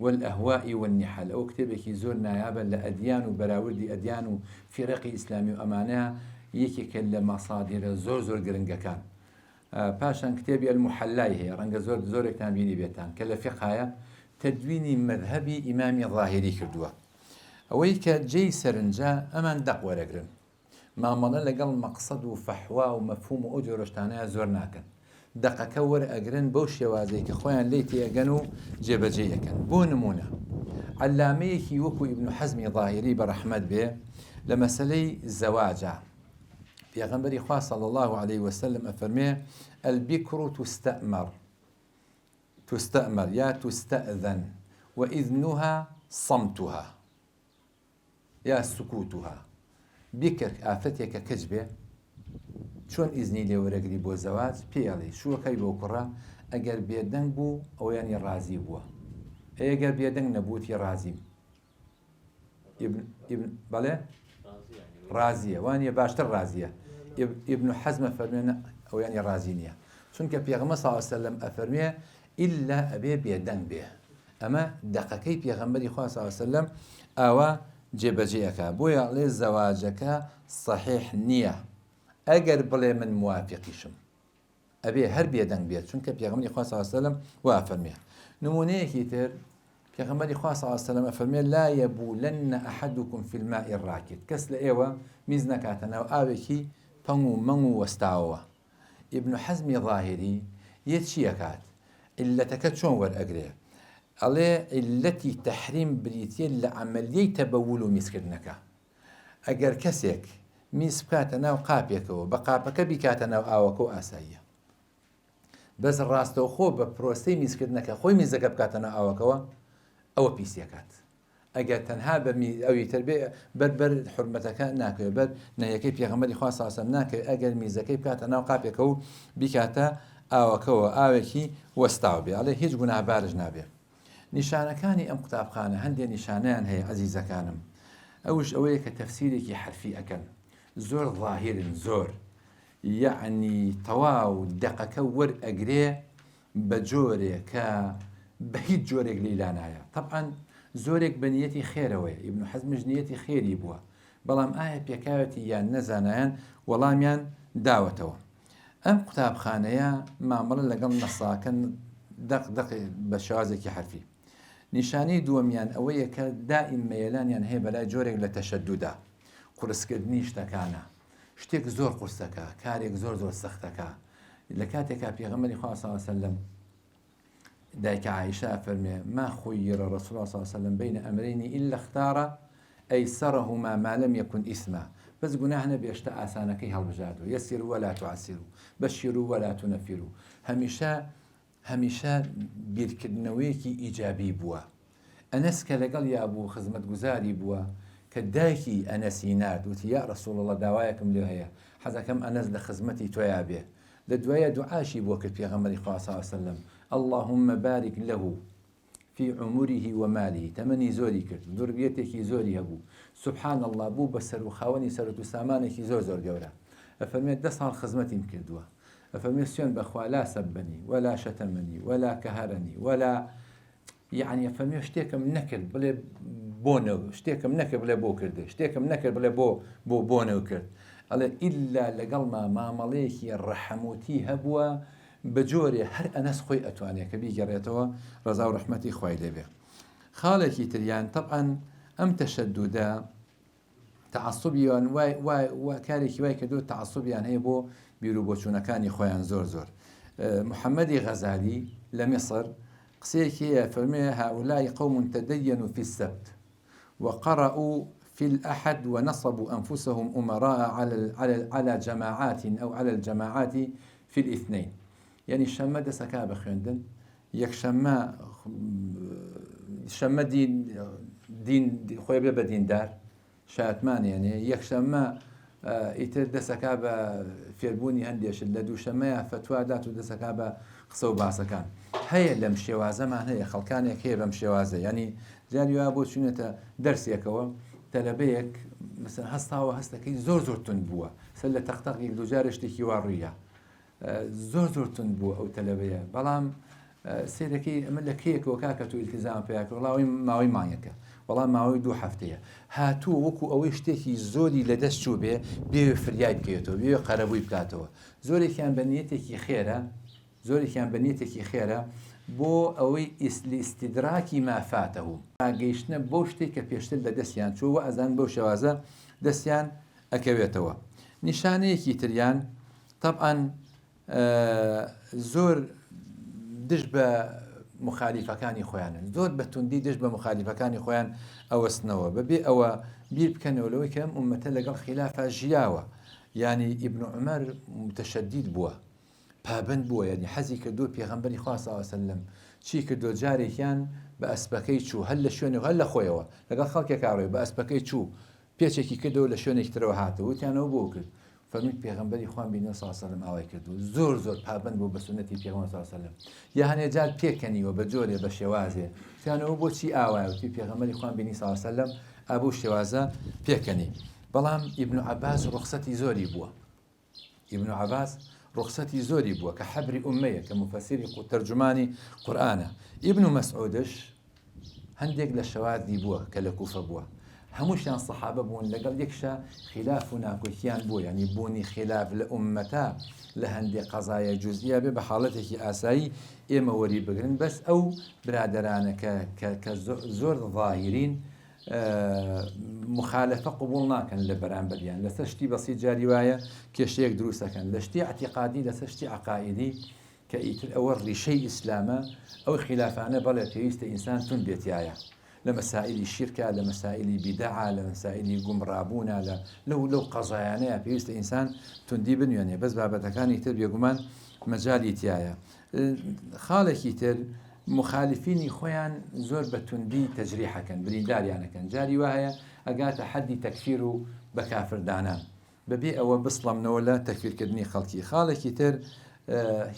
Speaker 1: والأهواء والنحل أو كتابك زور نایابە لە ئەدیان و بەراوردی ئەدیان و فیرەقی ئیسلامی و ئەمانەیە یەکێکە لە مەسادیرە زۆر گرنگەکان پاشان کتێبی المحلای هەیە ڕەنگە زۆرێکتان بینی بێتان کە لە فقهایە تەدوینی مەذهبی ئیمامی ظاهری کردووە ئەوەی کە جێی سەرنجە ئەمان دەق وەرەگرن مامەڵە لەگەڵ مەقسەد و فەحوا و مەفهوم و ئەو جۆرە شتانەیە زۆر ناکەن دەقەکە وەرئەگرن بەو شێوازەی کە خۆیان لێی تێگەن و جێبەجێ یەکەن بۆ نمونە عەلامەیەکی وەکو ئیبن حەزمی ظاهری بەڕەحمەت بێ لە مەسەلەی زەواجە پێغەمبەری خوا صلی الله عليه وسلم ئەفەرمێ البکر تستأمر یا تستأذن وإذنها صمتها یا سکوتها بکر ئافرەتێکە کەچ بێ چۆن ئیزنی لێوەرەگری بۆ زەواج پێڵێ شووەکەی بۆ کوڕە ئەگەر بێدەنگ بوو ئەویانی ڕازی بووە ئەگەر بێدەنگ نەبووتی ڕازیم بەڵێ ڕازیە وانە باشتر ڕازیە ئیبن حەزمە فەرمێنە ئەویانی ڕازی نییە چونکە پێغەمبەر صلی الله علیه وسلم ئەفەرمێ ئیلا ئەبێ بێدەنگ بێ ئەمە دەقەکەی پێغەمبەری خوا صلی الله علیه وسلم ئاوا جێبەجێەکە بۆیە ئەڵێ زەواجەکە صەحیح نییە ئەگەر بڵێ من موافقیشم ئەبێ هەر بێدەنگ بێت چونکە پێغەمبەری خوا صلی الله علیه وسلم وا فەرمێ نمونەیەکی تر پێغەمبەری خوا صلی الله علیه وسلم ئەفەرمێ لا يبولن أحدكم في الماء الراكد کەس لە ئێوە میز نەکاتە ناو ئاوێکی پەنگ و مەنگ و وەستاوەوە ئیبن حەزمی ظاهری یە چیەکات عیلەتەکە چۆن وەرئەگرێ ئەڵێ عیلەتی تەحریم بریتیە لە عەمەلیەی تەبەول و میزکردنەکە ئەگەر کەسێک میز بکاتە ناو قاپێکەوە بە قاپەکە بیکاتە ناو ئاوەکە و ئاساییە بەس ڕاستەوخۆ بە پرۆسەی میزکردنەکە خۆی میزەکە بکاتە ناو ئاوەکەوە ئەوە پیسیەکات ئەگەر تەنها بە ئەوی تر بێ بەر حورمەتەکە ناکەوێت بەر نەیەکەی پێغەمبەری خوا صلی الله علیه وسلم ناکەوێت ئەگەر میزەکەی بکاتە ناو قاپێکە و بیکاتە ئاوەکەوە ئاوێکی وەستاو بێ ئەڵێ هیچ گوناهبارش نابێ نیشانەکانی ئەم قوتابخانە هەندێک نیشانەیان هەیە عەزیزەکانم ئەوش ئەوەیە کە تەفسیرێکی حرفی ئەکەن زۆر ظاهرن زۆر یعنی تەواو دەقەکە وەرئەگرێ بە جۆرێک کە بە هیچ جۆرێک لێلا نایە طبعاً زۆرێک بە نیەتی خێرەوەی ئیبن حەزمیش نیەتی خێری بووە بەڵام ئایا پێکاوەتی یان نەزانایان وەڵامیان داوەتەوە ئەم قوتابخانەیە مامەڵە لەگەڵ نەساکەن دەق بە شێوازێکی حرفی نیشانەی دووەمیان ئەوەیە کە دائیم مەیلانیان هەیە بەلای جۆرێک لە تەشەدودا قورسکردنی شتەکانە شتێک زۆر قورسەکە کارێک زۆر زۆر سەختەکە لە کاتێکا پێغەمبەری خوا صلی الله علیه وسلم دایکە عایشە فەرمێ ما خير رسول الله صلى الله عليه وسلم بين أمرين إلا اختار أيسرهما ما لم يكن إثما بس گوناه نەبێ شتە ئاسانەکەی هەڵبژاردووە یەسیروا ولا تعسیروا بەشیروا ولا تنەفیروا هەمیشە بیرکردنەوەیەکی ئیجابی بووە. ئەنەس کە لەگەڵ یابوو خزمەتگوزاری بووە کە دایکی ئەنەسی نرد وتی یا ڕەسوڵ الله داوایەکم لێ هەیە حەزەکەم ئەنەس لە خزمەتی تۆیا بێ لە دوایە دوعاشی بووە کرد پێغەمبەری خوا صلی الله علیه وسلم اللهم بارك له في عمره وماله تەمەنی زۆری کرد ذوريەتێکی زۆری هەبوو سبحان الله بوو بە سەر و خاوەنی سەرەت و سامانێکی زۆر زۆر گەورە ئەفەرمێت 10 ساڵ خزمەتیم کردووە ئەفەرمێت سوێن بەخوا لا سەبنی ولا شەتەمەنی ولا کەهەرەنی ولا یعنی ئەفەرمێت شتێکم نەکرد بڵێ بۆ نەو شتێکم نەکرد بڵێ بۆ کردێ شتێکم نەکرد بڵێ بۆ نەو کرد ئەڵێ ئیلا لەگەڵما مامەڵەیەکی ڕەحەموتی هەبووە بە جۆرێ هەر ئەنەس خۆی ئەتوانێت کە بیگەڕێتەوە ڕەزا و ڕەحمەتی خوای لێبێ. خاڵێکی تریان طبعا ئەم تەشەدودە تەعەسسوبیان کارێکی وای کردو تەعەسسوبیان هەیە بۆ بیرروبۆچوونەکانی خۆیان زۆر زۆر. محەممەدی غەزالی لە میسر قسەیەکی هەیە فەرمێ هؤلاء قوم تدينوا في السبت وقرأوا في الأحد ونصبوا أنفسهم أمراء على جماعات أو على الجماعات في الاثنين. يعني شەمە دەسەکا بەخوێندن شەمە دین خۆی بێ بە دیندار شاتمان یعنی یەکشەمە ئیتر دەسەکا بە فێربوونی هەندێشت لە دووشەمەیە فتوادات و دەسەکا بە قسە و باسەکان هەیە لەم شێوازەمان هەیە خەڵکانێک هەیە بەم شێوازە ینی جاری وایە بۆ چونێتە دەرسێکەوە تەلەبەیەک مثلا هەستاوە هەستەکەی زۆر زۆر تون بووە سەر لە تەختەقێک دووجارە شتێکی واڕوویە زۆر زۆر تون بووە ئەو تەلەبەیە بەڵام سێرەکەی ئەمە لە کەیەکەوە کاکە تو ئیلتیزام پێیاکە وڵاوی ماوەی مانگەکە وەڵام ماوەی 2 هەفتەیە هاتووە وەکو ئەوەی شتێکی زۆری لە دەست چوو بێ بێ فریای بکەوێتەوە بێ قەرەبووی بکاتەوە زۆرێکیان بە نیەتێکی خێرە بۆ ئەوەی ئیستیدراکی مافاتەوە ئاگەیشتنە بۆ شتێک کە پێشتر لە دەستیان چوو و ئەزان بەو شێوازە دەستیان ئەکەوێتەوە. نیشانەیەکی تریان طبعا زۆر دش بە مخالیفەکانی خۆیانن زۆر بە توندی دش بە مخالیفەکانی خۆیان ئەوەستنەوە بەبێ ئەوە بیر بکەنەوە لەوەی کەم ئومەتە لەگەڵ خلافە ژیاوە ینی ئیبن عومەر متەشەدید بووە پابند بووە ینی حەزی کردو پێغەمبەری خوا صلی الله علیه وسلم چی کردو جارێکیان بە ئەسپەکەی چوو هەل لە شوێنێک هەل لە خۆیەوە لەگەڵ خەڵکێک کاڕۆی بە ئەسپەکەی چوو پێچێکی کردەوە لە شوێنێکی ترەوە هاتەوە وتیانەوە بۆ کرد فەرمووی پێغەمبەری خوان بینی صلی الله علیه وسلم ئاوای کردو زۆر پابند بوو بە سنەتی پێغەمبەر صلی الله علیه وسلم یا هەنێ جار پێکەنیوە بە جۆرێ بە شێوازێ وتیانەوە بۆچی ئاوایە وتی پێغەمبەری خوان بینی صلی الله علیه وسلم ئابوو شێوازە پێکەنی. بەڵام ئیبن عەباس ڕوخسەتی زۆری بووە ئیبن عەباس ڕوخسەتی زۆری بووە کە حەبری ئومەیە کە مفەسیری تەرجمانی قورئانە. ئیبن مەسعودش هەندێک لە شەوازی بووە کە لە کوفە بووە هەمووشیان سەحابە بوون لەگەڵ یەکشە خلاف و ناکۆکیان بوو ینی بوونی خلاف لە ئومەتە لە هەندێک قەزایە جوزئیە بێ بە حاڵەتێکی ئاسایی ئێمە وەری بگرن بەس ئەو برادەرانە کە زۆر ظاهرین مخالفە قبول ناکەن لە بەرامبەریان لەسەر شتی بەسیط جاری وایە کێشەیەک دروستەکەن لە شتی اعتیقادی لەسەر شتی عەقائیدی کە ئیتر ئەوە ڕیشەی ئیسلامە ئەو خلافانە بەڵێ پێویستە ئینسان تون بێتایە لە مەسائلی شیرکە لە مەسائلی بیدعە لە مەسائلی گومڕابوونە لەو قەزایانەیە پێویستە ئینسان توندی بنوێنێ بەس بابەتەکانی تر بێگومان مەجالی تایە. خاڵێکی تر مخالفینی خۆیان زۆر بە توندی تەجریحەکەن برینداریانەکەن جاری وایە ئەگاتە حەدی تەکفیر و بە کافردانان بەبێ ئەوە بسڵەمنەوە لە تەکفیرکردنی خەڵکی. خاڵێکی تر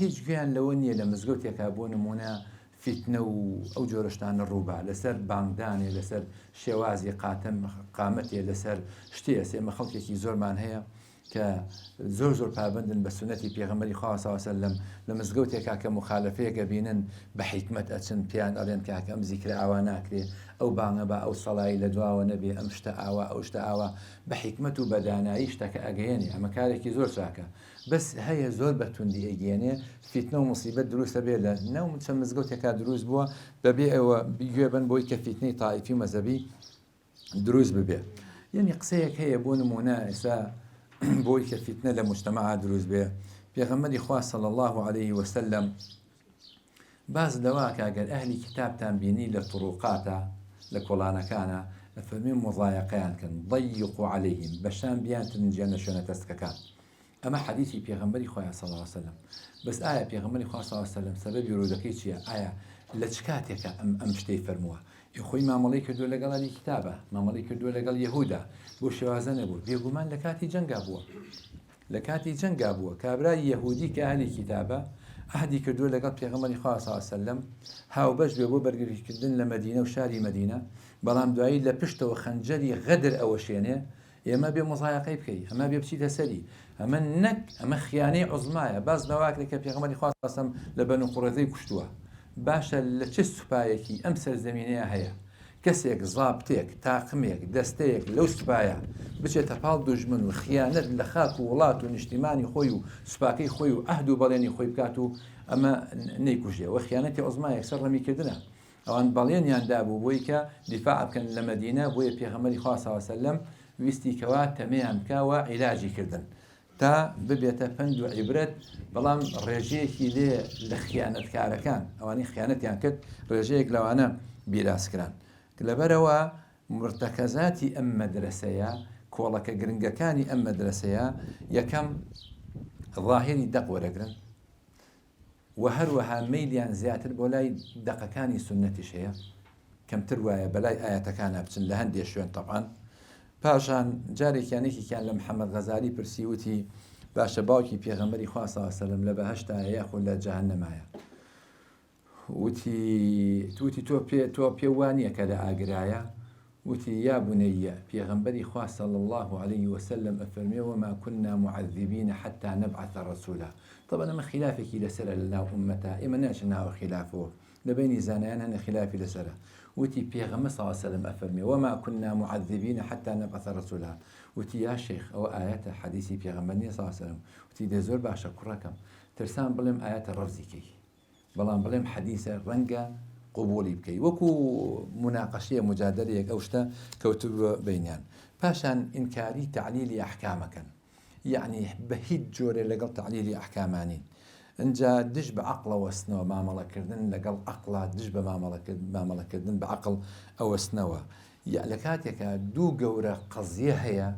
Speaker 1: هیچ گویان لەوە نییە لە مزگەوتێکا بۆ نمونە فیتنە و ئەو جۆرەشتانە ڕووبا لەسەر بانگدانێ لەسەر شێوازی قامەتێ لەسەر شتێ ئێمە خەڵکێکی زۆرمان هەیە کە زۆر پابندن بە سنەتی پێغەمبەری خوا صلی الله علیه وسلم لە مزگەوتێکا کە مخالفەیەکە بینن بە حیکمەت ئەچن پیان ئەڵێن کاکە ئەم زیکرە ئاوا ناکرێ ئەو بانگە بە ئەو سەڵایی لە دواوە نەبێ ئەم شتە ئاوا ئەو شتە ئاوا بە حیکمەت و بەدانایی شتەکە ئەگەیەنێ ئەمە کارێکی زۆر چاکە بەس هەیە زۆر بە توندی ئەگەیەنێ فیتنە و مصیبەت دروستە بێ لە نەو چەند مزگەوتێکا دروست بووە بەبێ ئەوە گوێ بن بۆی کە فیتنەی تائیفی مەذهبی دروست ببێ. يعني قسەیەک هەیە بۆ نمونە ئێستا بۆی کە فیتنە لە مجتەمەعا دروست بێ پێغەمبەری خوا صلی الله عليه وسلم باز لەوە کاگەر ئەهلی کتابتان بینی لە طروقاتە لە کۆڵانەکانە ئەفەرمێ مضایقەیان کەن ضيقوا عليهم بەشان بیان تنجیان لە شوێنە تەستەکان ئەمە حەدیثی پێغەمبەری خوا صلی الله عليه وسلم بەس ئایا پێغەمبەری خوا صلی الله عليه وسلم سەبەبی ڕوودەکەی چییە ئایا لە چ کاتێکە ئەم شتەی فەرمووە خۆی مامەڵەی کردووە لەگەڵ ئەهلی کتابە مامەڵەی کردووە لەگەڵ یەهودا بۆ شێوازە نەبوو بێگومان لە کاتی جەنگا بووە لە کاتی جەنگا بووە کابرای یەهودی کە ئەهلی کتابە عهدی کردووە لەگەڵ پێغەمبەری خوا صلی الله عليه وسلم هاوبەش بێ بۆ بەرگریکردن لە مەدینە و شاری مەدینە بەڵام دوایی لە پشتەوە خەنجەری غەدر ئەوە شوێنێ ئێمە بێ مزایقەی بکەی ئەمە بێ بچیتە سەری ئەمە نەک ئەمە خیانەی عوزمایە باز لەواکرێک کە پێغەمبەری خوا صلی الله عليه وسلم لە بەنو قوڕەیزەی کوشتووە باشە لە چه سوپایەکی ئەم سەرزەمینەیە هەیە کەسێک زابتێک تاقمێک دەستەیەک لەو سوپایە بچێتە پاڵ دوژمن و خیانەت لە خاک و وڵات و نیشتیمانی خۆی و سوپاکەی خۆی و ئەهد و بەڵێنی خۆی بکات و ئەمە نەیکوژێ و خیانەتی عوزمایەک سەر ڕەمیکردنە ئەوان بەڵێنیاندا بوو بۆی کە دیفاع بکەن لە مەدینە بۆیە پێغەمبەری خوا صلی الله عليه وسلم ویستی کەوا تەمەیان بکاوە عیلاجی کردن تا ببێتە پند و عیبرەت بەڵام ڕێژەیەکی لێ لە خیانەتکارەکان ئەوانی خیانەتیان کرد ڕێژەیەک لەوانە بیراسکران لەبەرەوە مرتەکەزاتی ئەم مەدرسەیە کۆڵەکە گرنگەکانی ئەم مەدرسەیە یەکەم ظاهری دەق وەرەگرن و هەروەها مەیلیان زیاتر بۆ لای دەقەکانی سونەتیش هەیە کەمتر وایە بەلای ئاەتەکانە بچن لە هەندێک شوێن تەبعاً پاشان جارێکیانێکیان لە محەممەد غەزالی پرسی وتی باشە باوکی پێغەمبەری خوا صلی الله عليه وسلم لە بەهەشتایە یاخود لە جەهەنەمایە وتی تۆ پێ وانییە کە لە ئاگرایە وتی یا بنەیە پێغەمبەری خوا صلی الله عليه وسلم ئەفەرمێ وما كنا معذبين حتى نبعث رسولا طبعا ئەمە خلافێکی لەسرە لەناو ئومەتە ئێمە ناچن ناوە خلافەوە لەبینی زانایان هەنە خلافی لەسرە وتی پێغەمبەر صلی الله عليه وسلم ئەفەرمێ وما كنا معذبين حتى نبعث رسولا وتی یا شیخ ئەوە ئاەتە حەدیثی پێغەمبەر نیە صلی الله عليه وسلم وتی دێ زۆر باشە کوڕەکەم ترسان بڵێم ئاەتە ڕەفزیکەی بەڵام بڵێم حەدیثە ڕەنگە قبولی بکەی وەکو مناقەشەیە مجادلەیەک ئەو شتە کەوتووە بینیان پاشان ئینکاری تعلیلی ئەحکامەکەن یعنی بە هیچ جۆرێ لەگەڵ تعلیلی ئەحکامانین ئەجا دش بە عەقڵ وەستنەوە مامەڵەکردن لەگەڵ عەقڵا دش بە مامەڵەکردن بە عەقڵ ئەوەستنەوە لە کاتێکە دوو گەورە قەزیە هەیە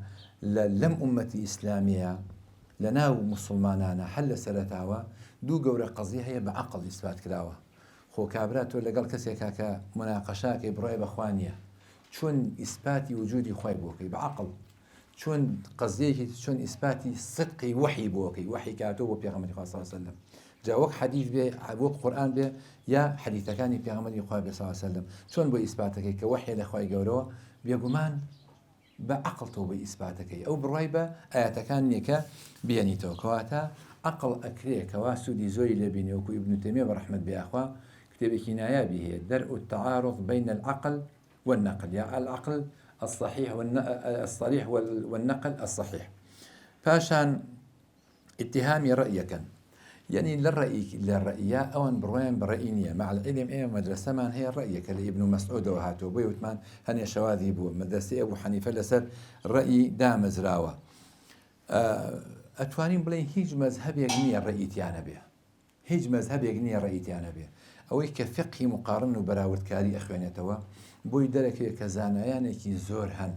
Speaker 1: لەم ئومەتی ئیسلامیە لە ناو موسڵمانانە هەر لە سەرەتاوە دوو گەورە قەزیە هەیە بە عەقڵ ئیسبات کراوە خۆ کابرا تۆ لەگەڵ کەسێکا کە مناقەشاکەی بڕۆی بەخوانیە چۆن ئیسپاتی وجودی خۆی بۆکەی بە عەقڵ چۆن قەزیەکی چۆن ئیسپاتی صدقی وحی بۆکەی وحی کاتۆ بۆ پێغەمبەری خوا صلی الله عليه وسلم جا وەک حەدیث بێ وەک قورئان بێ یا حەدیثەکانی پێغەمبەری خوا بێ صلی الله عليه وسلم چۆن بۆ ئیسپاتەکەی کە وحی لە خوای گەورەوە بێگومان بە عەقڵ تۆ بۆ ئیسپاتەکەی ئەو بڕوای بە ئاەتەکان نییە بێنیتەوە کەواتە عەقڵ ئەکرێ کەوا سوودی زۆری لێبینێ وەکو ئیبن تەیمیە بەڕەحمەت بێ كتابي نایابی هەیە درء التعارض بين العقل والنقل يا العقل الصحيح الصريح والنقل الصحيح باشان اتهامي رأيك يعني للرأي أوان بروين برأينية مع العلم مدرسة من هي رأيك لابن مسعود وهاتو بي وثمان هني شواذي بو مدرسة أبو حنيفة لسر رأي دامز راوة أتوانين بلين هيج مذهب يغني الرأي تيانا به هیچ مەذهبێک نییە ڕەئیتیانە بێ ئەوەی کە فقهی مقارن و بەراوردکاری ئەخوێنێتەوە بۆی دەرەکەوێت کە زانایانێکی زۆر هەن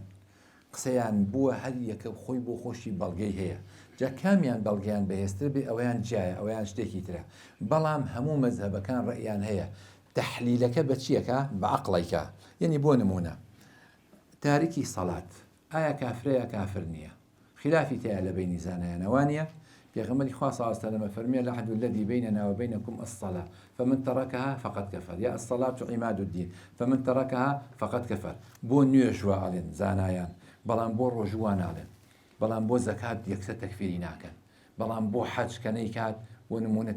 Speaker 1: قسەیان بووە هەر یەکە خۆی بۆ خۆشی بەڵگەی هەیە جا کامیان بەڵگەیان بەهێزتر بێ ئەویان جایە ئەویان شتێکی ترە بەڵام هەموو مەذهبەکان ڕەئیان هەیە تەحلیلەکە بە چیەکە بە عەقڵیکە یعنی بۆ نمونە تاریکی سەڵات ئایا کافرەیە کافر نییە خلافی تەیە لە بینی زانایانەوانە پیغمبر خوا صلی الله علیه و سلم فرمی العهد الذي بيننا وبينكم الصلاة فمن تركها فقد كفر يا الصلاة عماد الدين فمن تركها فقد كفر بو نيوجوا علين زانایان بلان بو رجوان علين بلان بو زكاة يكسى تكفيري ناكن بلان بو حج كنيكات ونمونة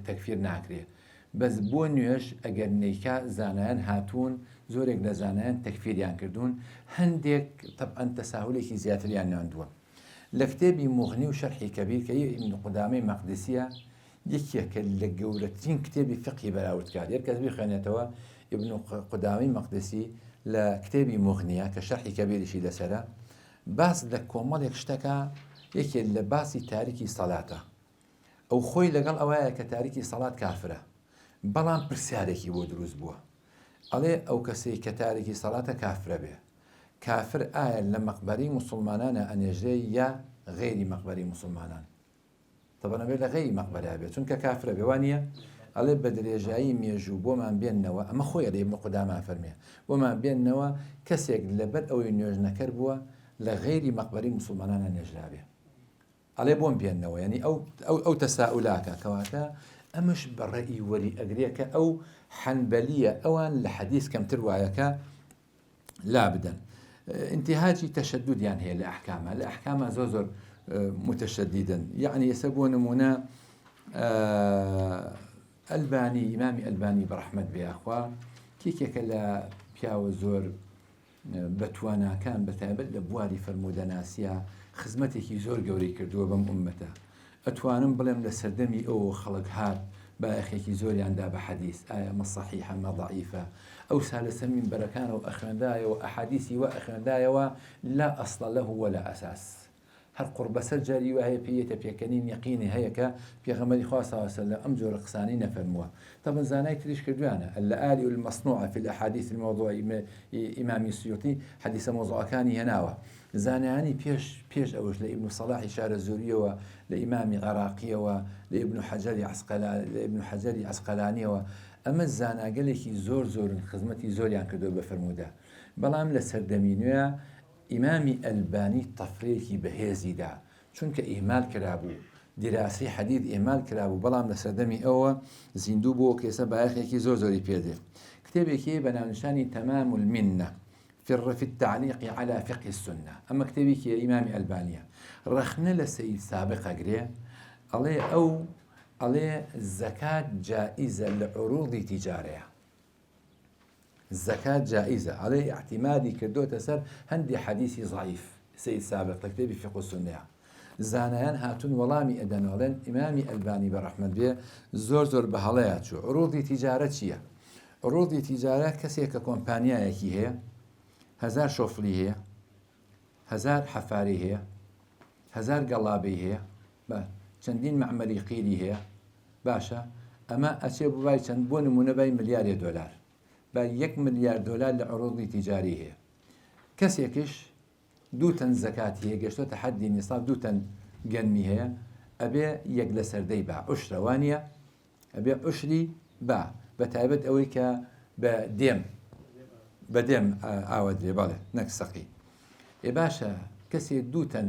Speaker 1: تكفير ناكري بس بو نيوش اگر نيكا زانایان هاتون زورك لزانایان تكفيريان كردون هنديك طبعا تساهلي زياتريان عندهم لكتابي مغني وشرحي كبير كي ابن قدامي مقدسية يكيك لجورتين كتابي فقهي براوتكار يركز بي خانتوا ابن قدامي مقدسي لكتابي مغنية كشرحي كبير شي لسرا باس لە کۆمەڵێک شتەکە یەکێک لە باسی تاریکی سەڵاتە ئەو خۆی لەگەڵ ئەوەیە کە تاریکی سەڵات کافرە بەڵام پرسیارێکی بۆ دروست بووە ئەڵێ ئەو کەسەی کە تاریکی سەڵاتە کافرە بێ کافر ئایا لە مەقبەری موسڵمانانە ئەنێژرێ یا غێری مەقبەری موسڵمانان تەبەنەبێت لە غێری مەقبەرا بێت چونکە کافرە بێ وانە ئەڵێ بە درێژایی مێژوو بۆمان بێننەوە ئەمە خۆی لە ئیبن قوداما فەرمێ بۆمان بێننەوە کەسێک لەبەر ئەوەی نوێژنەکەر بووە لە غێری مەقبەری موسڵمانانە نێژرا بێ ئەڵێ بۆم بێننەوە ینی ئەو تەساؤلاکە کەواتە ئەمش بەڕێی وەری ئەگرێکە ئەو حەنبەلیە ئەوان لە حەدیث کەمتر وایەکە لا بدەن انتهاجی تەشەدودیان هەیە لە ئەحکامە لە ئەحکامە زۆر متشددن يعني يسبون منا ئەلبانی ئیمامی ئەلبانی بەڕەحمەت بێ ئەخوا کێکێکە لە پیاوە زۆر بەتواناکان بەتایبەت لە بواری فەرموودەناسیە خزمەتێکی زۆر گەورەی کردووە بەم ئومەتە ئەتوانم بڵێم لە سەردەمی ئەو خەڵک هات باەخێکی زۆریاندا بە حەدیث ئایا مە صەحیحە مە ضەعیفە ئەو سالە سەمین بەرەکانەوە ئەخوێندایەوە ئەحادیثی وە ئەخوێندایەوە لا ئەسڵە لەه ولا ئەساس هەر قوربەسەر جاری وایە پێیەتە پێکەنین یەقینی هەیە کە پێغەمبەری خوا صلی الله علیه و سلم ئەم جۆرە قسانەی نەفەرمووە طبعا زانای تریش کردوانە الآلي المصنوعة في الأحاديث الموضوعة ئیمامی سیوطی حەدیثە مۆزوعەکانی هێناوە زانایانی پێش ئەوش لە ئیبن سەلاحی شارە زوریەوە لە ئیمامی عراقیەوە لە ئیبن حەجەری عەسقەلانیەوە ئەمە زاناگەلێکی زۆرن خزمەتی زۆریان کردو بە فەرموودە بەڵام لە سەردەمی نوێ ئیمامی ئەلبانی تەفرێکی بەهێزیدا چونکە ئیهمال کرابوو دیراسی حەدیث ئیهمال کرابوو بەڵام لە سەردەمی ئەوە زیندوو بۆ کێسە بایەخێکی زۆری پێدێ کتێبێکی بە ناونیشانی تەمام المنة في التعليق على فقه السنة أما كتابك يا إمام ألبانيا رخنا لسيد سابق أجري عليه الزكاة جائزة لعروض تجارية الزكاة جائزة عليه اعتمادي كدو تسر هندي حديثي ضعيف سيد سابق كتابي فقه السنة زانيان هاتون ولامي أدنولن إمامي ألباني برحمة بيه زور بهاليات شو عروض تجارة شيء عروض تجارة كسيك كومبانيا يكي هي 1000 شۆفلی هەیە 1000 حەفاری هەیە 1000 گەڵابەی هەیە بە چەندین مەعمەری قیری هەیە باشە ئەمە ئەچێ بوای چەند بۆ نمونە بای ملیاری دۆلار بە 1 ملیار دۆلار لە عروضی تیجاری هەیە کەسێکیش 2 تەن زەکاتی هەیە گەشتۆتە حەدی نیساب 2 تەن گەنمی هەیە ئەبێ 1 لە سەردەی با عوشرەوانیە ئەبێ عوشری با بە تایبەت ئەوەی کە بە بەدێم ئاوەدرێ بەڵێ نەک سەقی باشە کەسێک 2 تەن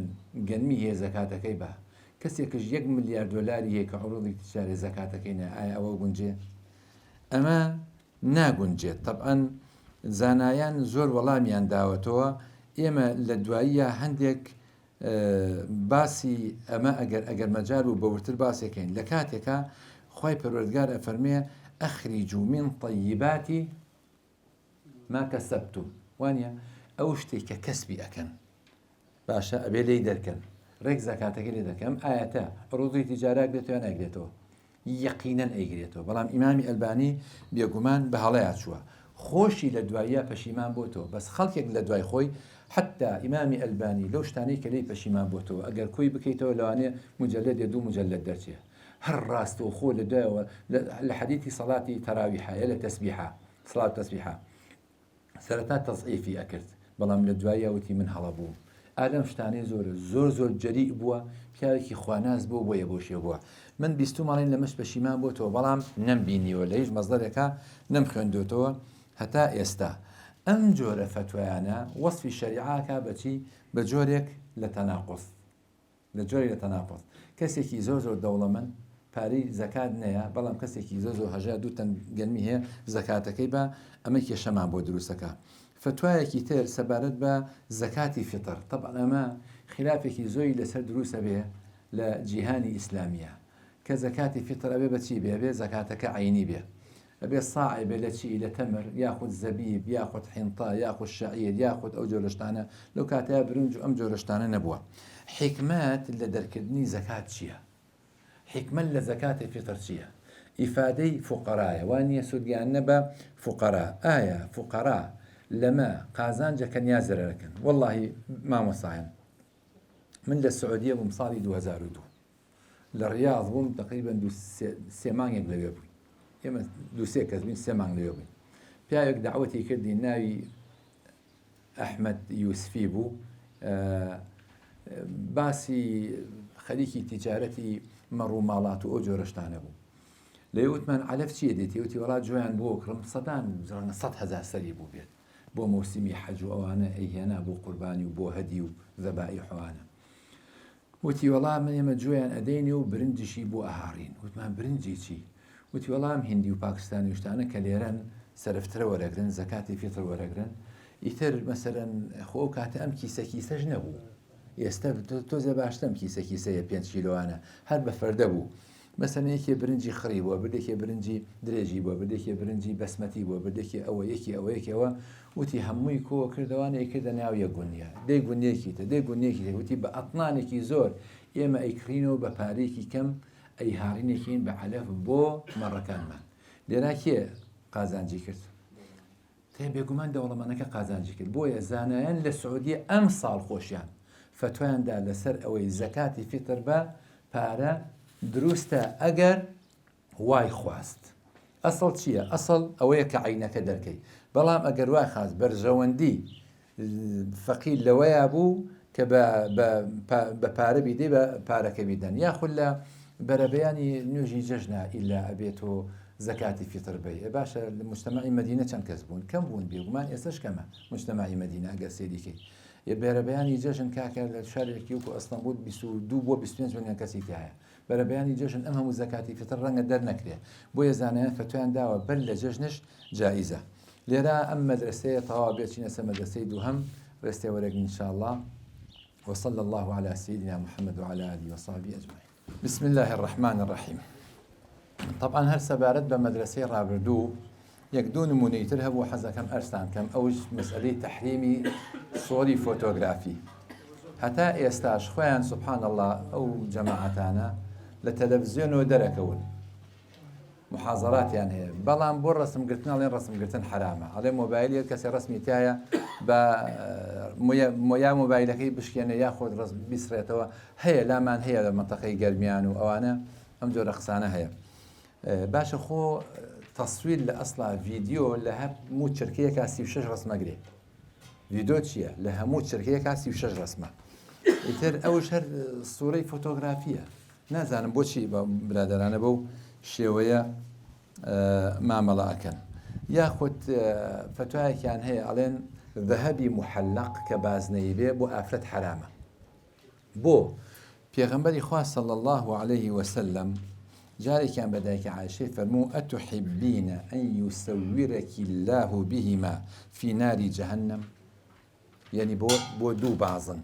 Speaker 1: گەنمی هەیە زەکاتەکەی بە کەسێکش 1 ملیار دۆلاری هەیە کە عروضی تیجاری زەکاتەکەینە ئایا ئەوە گونجێ ئەمە ناگونجێت طبعاً زانایان زۆر وەڵامیان داوەتەوە ئێمە لە دواییە هەندێک باسی ئەمە ئەگەر مەجال و بەورتر باسێکین لە کاتێکە خوای پەروەردگار ئەفەرمێ ئەخریجوا من طیبات ما کەسەبتم وانە ئەو شتێک کە کەسبی ئەکەن باشە ئەبێ لێی دەرکەن ڕێک زەکاتەکە لێ دەکەم ئاەتە عروضی تیجارە ئەگرێتەوە ناگرێتەوە یەقینەن ئەیگرێتەوە بەڵام ئیمامی ئەلبانی بێگومان بە هەڵەیە چووە خۆشی لە دواییە پەشیمان بۆتەوە بەس خەڵکێک لە دوای خۆی حتا ئیمامی ئەلبانی لەو شتانەی کە لی پەشیمان بۆتەوە ئەگەر کوی بکەیتەوە لەوانێ مجەلەدێ 2 مجەلەد دەرچێ هەر ڕاستە و خۆ لە دوایەوە لە حەدیثی سەڵاتی تەراویحە لە تەسبیحە سەڵات تەسبیحە سەرەتا تەضعیفی ئەکرد بەڵام لە دواییە وتی من هەڵە بوو ئادەم شتانەی زۆر جەریء بووە پیاوێکی خواناز بوو بۆیە بۆشیە بووە من بیستوماڵین لەمەش پەشیمان بۆتەوە بەڵام نەمبینیوە لە هیچ مەزدەرێکە نەم خوێندوتەوە هەتا ئێستا ئەم جۆرە فتوایانە وەصفی شەریعاکە بەچی بە جۆرێک لە تەناقض لە جۆرێک لە تەناقض کەسێکی زۆر دەوڵەمەند پارەی زەکات نەیە بەڵام کەسێکی زۆر هەژا 2 تەن گەنمی هەیە زەکاتەکەی بە ئەمە کێشەمان بۆ دروستەکە فتوایەکی تر سەبارەت بە زەکاتی فیتر طبعا ئەمە خلافێکی زۆری لەسەر دروستە بێ لە جیهانی ئیسلامیە کە زەکاتی فیتر ئەبێ بەچی بێ زەکاتەکە عینی بێ ئەبێ ساعی بێ لە چی لە تەمر یاخود زەبیب یاخود حینتا یاخود شەعیر یاخود ئەو جۆرەشتانە لەو کاتەیە برنج و ئەم جۆرەشتانە نەبووە حکمت لە دەرکردنی زەکات چییە حکمت لە زەکاتی فیتر چییە ئیفادەی فوقەرایە وانە سودیان نەبە فوقەرا ئایا فوقەرا لەمە قازانجەکە نیازەرەکەن واللهی مامۆسایەن من لە سعودیە بووم ساڵی 2002 لە ڕیاض بووم تقریبا سێ مانگێک لەوێ بووین ئێمە دووسێ کەس بووین سێ مانگ لەوێ بووین پیاوێک دعوەتی کردی ناوی ئەحمەد یوسفی بوو باسی خەریکی تیجارەتی مەڕوو ماڵات و ئەو جۆرەشتانە بوو لە وتمان علەف چیە دێتی وتی وڵات جویان بۆ کڕم سەدان 100,000 سەری بوو بێت بۆ مۆسیمی حەج و ئەوانە ئەیهێنا بۆ قوربانی و بۆ هەدی و زەبائی حوانە وتی وەڵام ئێمە جویان ئەدەینێ و برنجشی بۆ ئاهاڕین وتمان برنجی چی وتی وەڵام هندی و پاکستانی شتانە کە لێرەن سەرفترە وەرەگرن زەکاتی فیتر وەرەگرن ئیتر مەسەرەن خۆ کاتە ئەم کیسەش نەبوو ئێستا تۆزە باشتەم کیسەیە 5 کیلۆوانە هەر بە فەردە بوو مەسەن یەکێ برنجی خڕی بووە بردێکێ برنجی درێژی بووە بردێکێ برنجی بەسمەتی بووە بردێکی ئەوە یەکەوە وتی هەمووی کۆ کردوانە یەکردە ناو یە گونیە دەی گونیەکیتە دەی گونیەکی وتی بە ئەتنانێکی زۆر ئێمە ئەیکڕینەوە بە پارێکی کەم ئەی هاڕینێکین بە عەلەف بۆ مەڕەکانمان لێرا کێ قازانجی کرد تێ بێگومان دەوڵەمەندەکە قازانجی کرد بۆیە زانایان لە سعودیە ئەم ساڵ خۆشیان فتوایاندا لەسەر ئەوەی زەکاتی فیتر بە پارە دروستە ئەگەر وای خواست ئەسڵ چییە؟ ئەسڵ ئەوەیە کە عینەکە دەرکەی بەڵام ئەگەر وای خواست بەرژەوەندی فەقیر لەوەیە بوو کە بە پارە بیدەی بە پارەکە بیدەن یاخود لە بەرەبەیانی نوێژی جەژنا ئیلا ئەبێت و زەکاتی فیتر بێ باشە لە مجتەمەعی مەدینە چەند کەس بوون کەم بوون بێگومان ئێستاش کەمە مجتەمەعی مەدینە ئەگەر سێریکەی بەرەبەیانی جەژن کاکە لە شارێکی وکو ئەستەمبول 22 بۆ 25 ملیۆن کەسی تایە بەرەبەیانی جەژن ئەم هەموو زەکاتی فیتر ڕەنگە دەرنەکرێ بۆیە زانایان فتویان داوە بەر لە جەژنش جائیزە لێرە ئەم مەدرسەیە تەواو بێچینە سەر مەدرسەی دووهەم ڕێستێ وەرەگرین انشاءالله وصلى الله على سيدنا محمد وعلى آله وصحبه أجمعين بسم الله الرحمن الرحيم طبعا هەر سەبارەت بە مەدرسەی ڕابردوو یەک دوو نمونەیتر هەبوو حەزەکەم ئەرسان کەم ئەوش مەسئلەی تەحریمی سۆری فۆتۆگرافی هەتا ئێستاش خۆیان سبحان الله ئەو جەماعەتانە لە تەلەڤیزیۆنەوە دەرەکەون محاضراتیان هەیە بەڵام بۆ ڕسمگرتن ئەڵێن ڕسمگرتن حرامە ئەڵێ مۆبایل کەسی ڕسمی تایە بە یا مۆبایلەکەی بشکێنە یاخۆ بیسرێتەوە هەیە لامان هەیە لە مەنتەقەی گەرمیان و ئەوانە ئەم جۆرە قسانە هەیە باشە خۆ تەسویر لە ئەسڵا ڤیدیۆ لە هەموو چرکەیەکا 36 ڕسمەگرێ ڤیدیۆ چییە؟ لە هەموو چرکەیەکا 36 ڕسمە ئیتر ئەوش هەر سوورەی فۆتۆگرافیە نازانم بۆچی بە برادەرانە بەو شێوەیە مامەڵەکەن یاخود فتوایەکیان هەیە ئەڵێن ذهبی محەلق کە بازنەی بێ بۆ ئافرەت حرامە بۆ پێغەمبەری خوا صلی الله عليه وسلم جارێکیان بە دایکی عایشەی فەرموو ئەتوحبینە ئەن یوسەویرەکی الله بهما في ناری جەهەنەم یعنی بۆ دوو بازن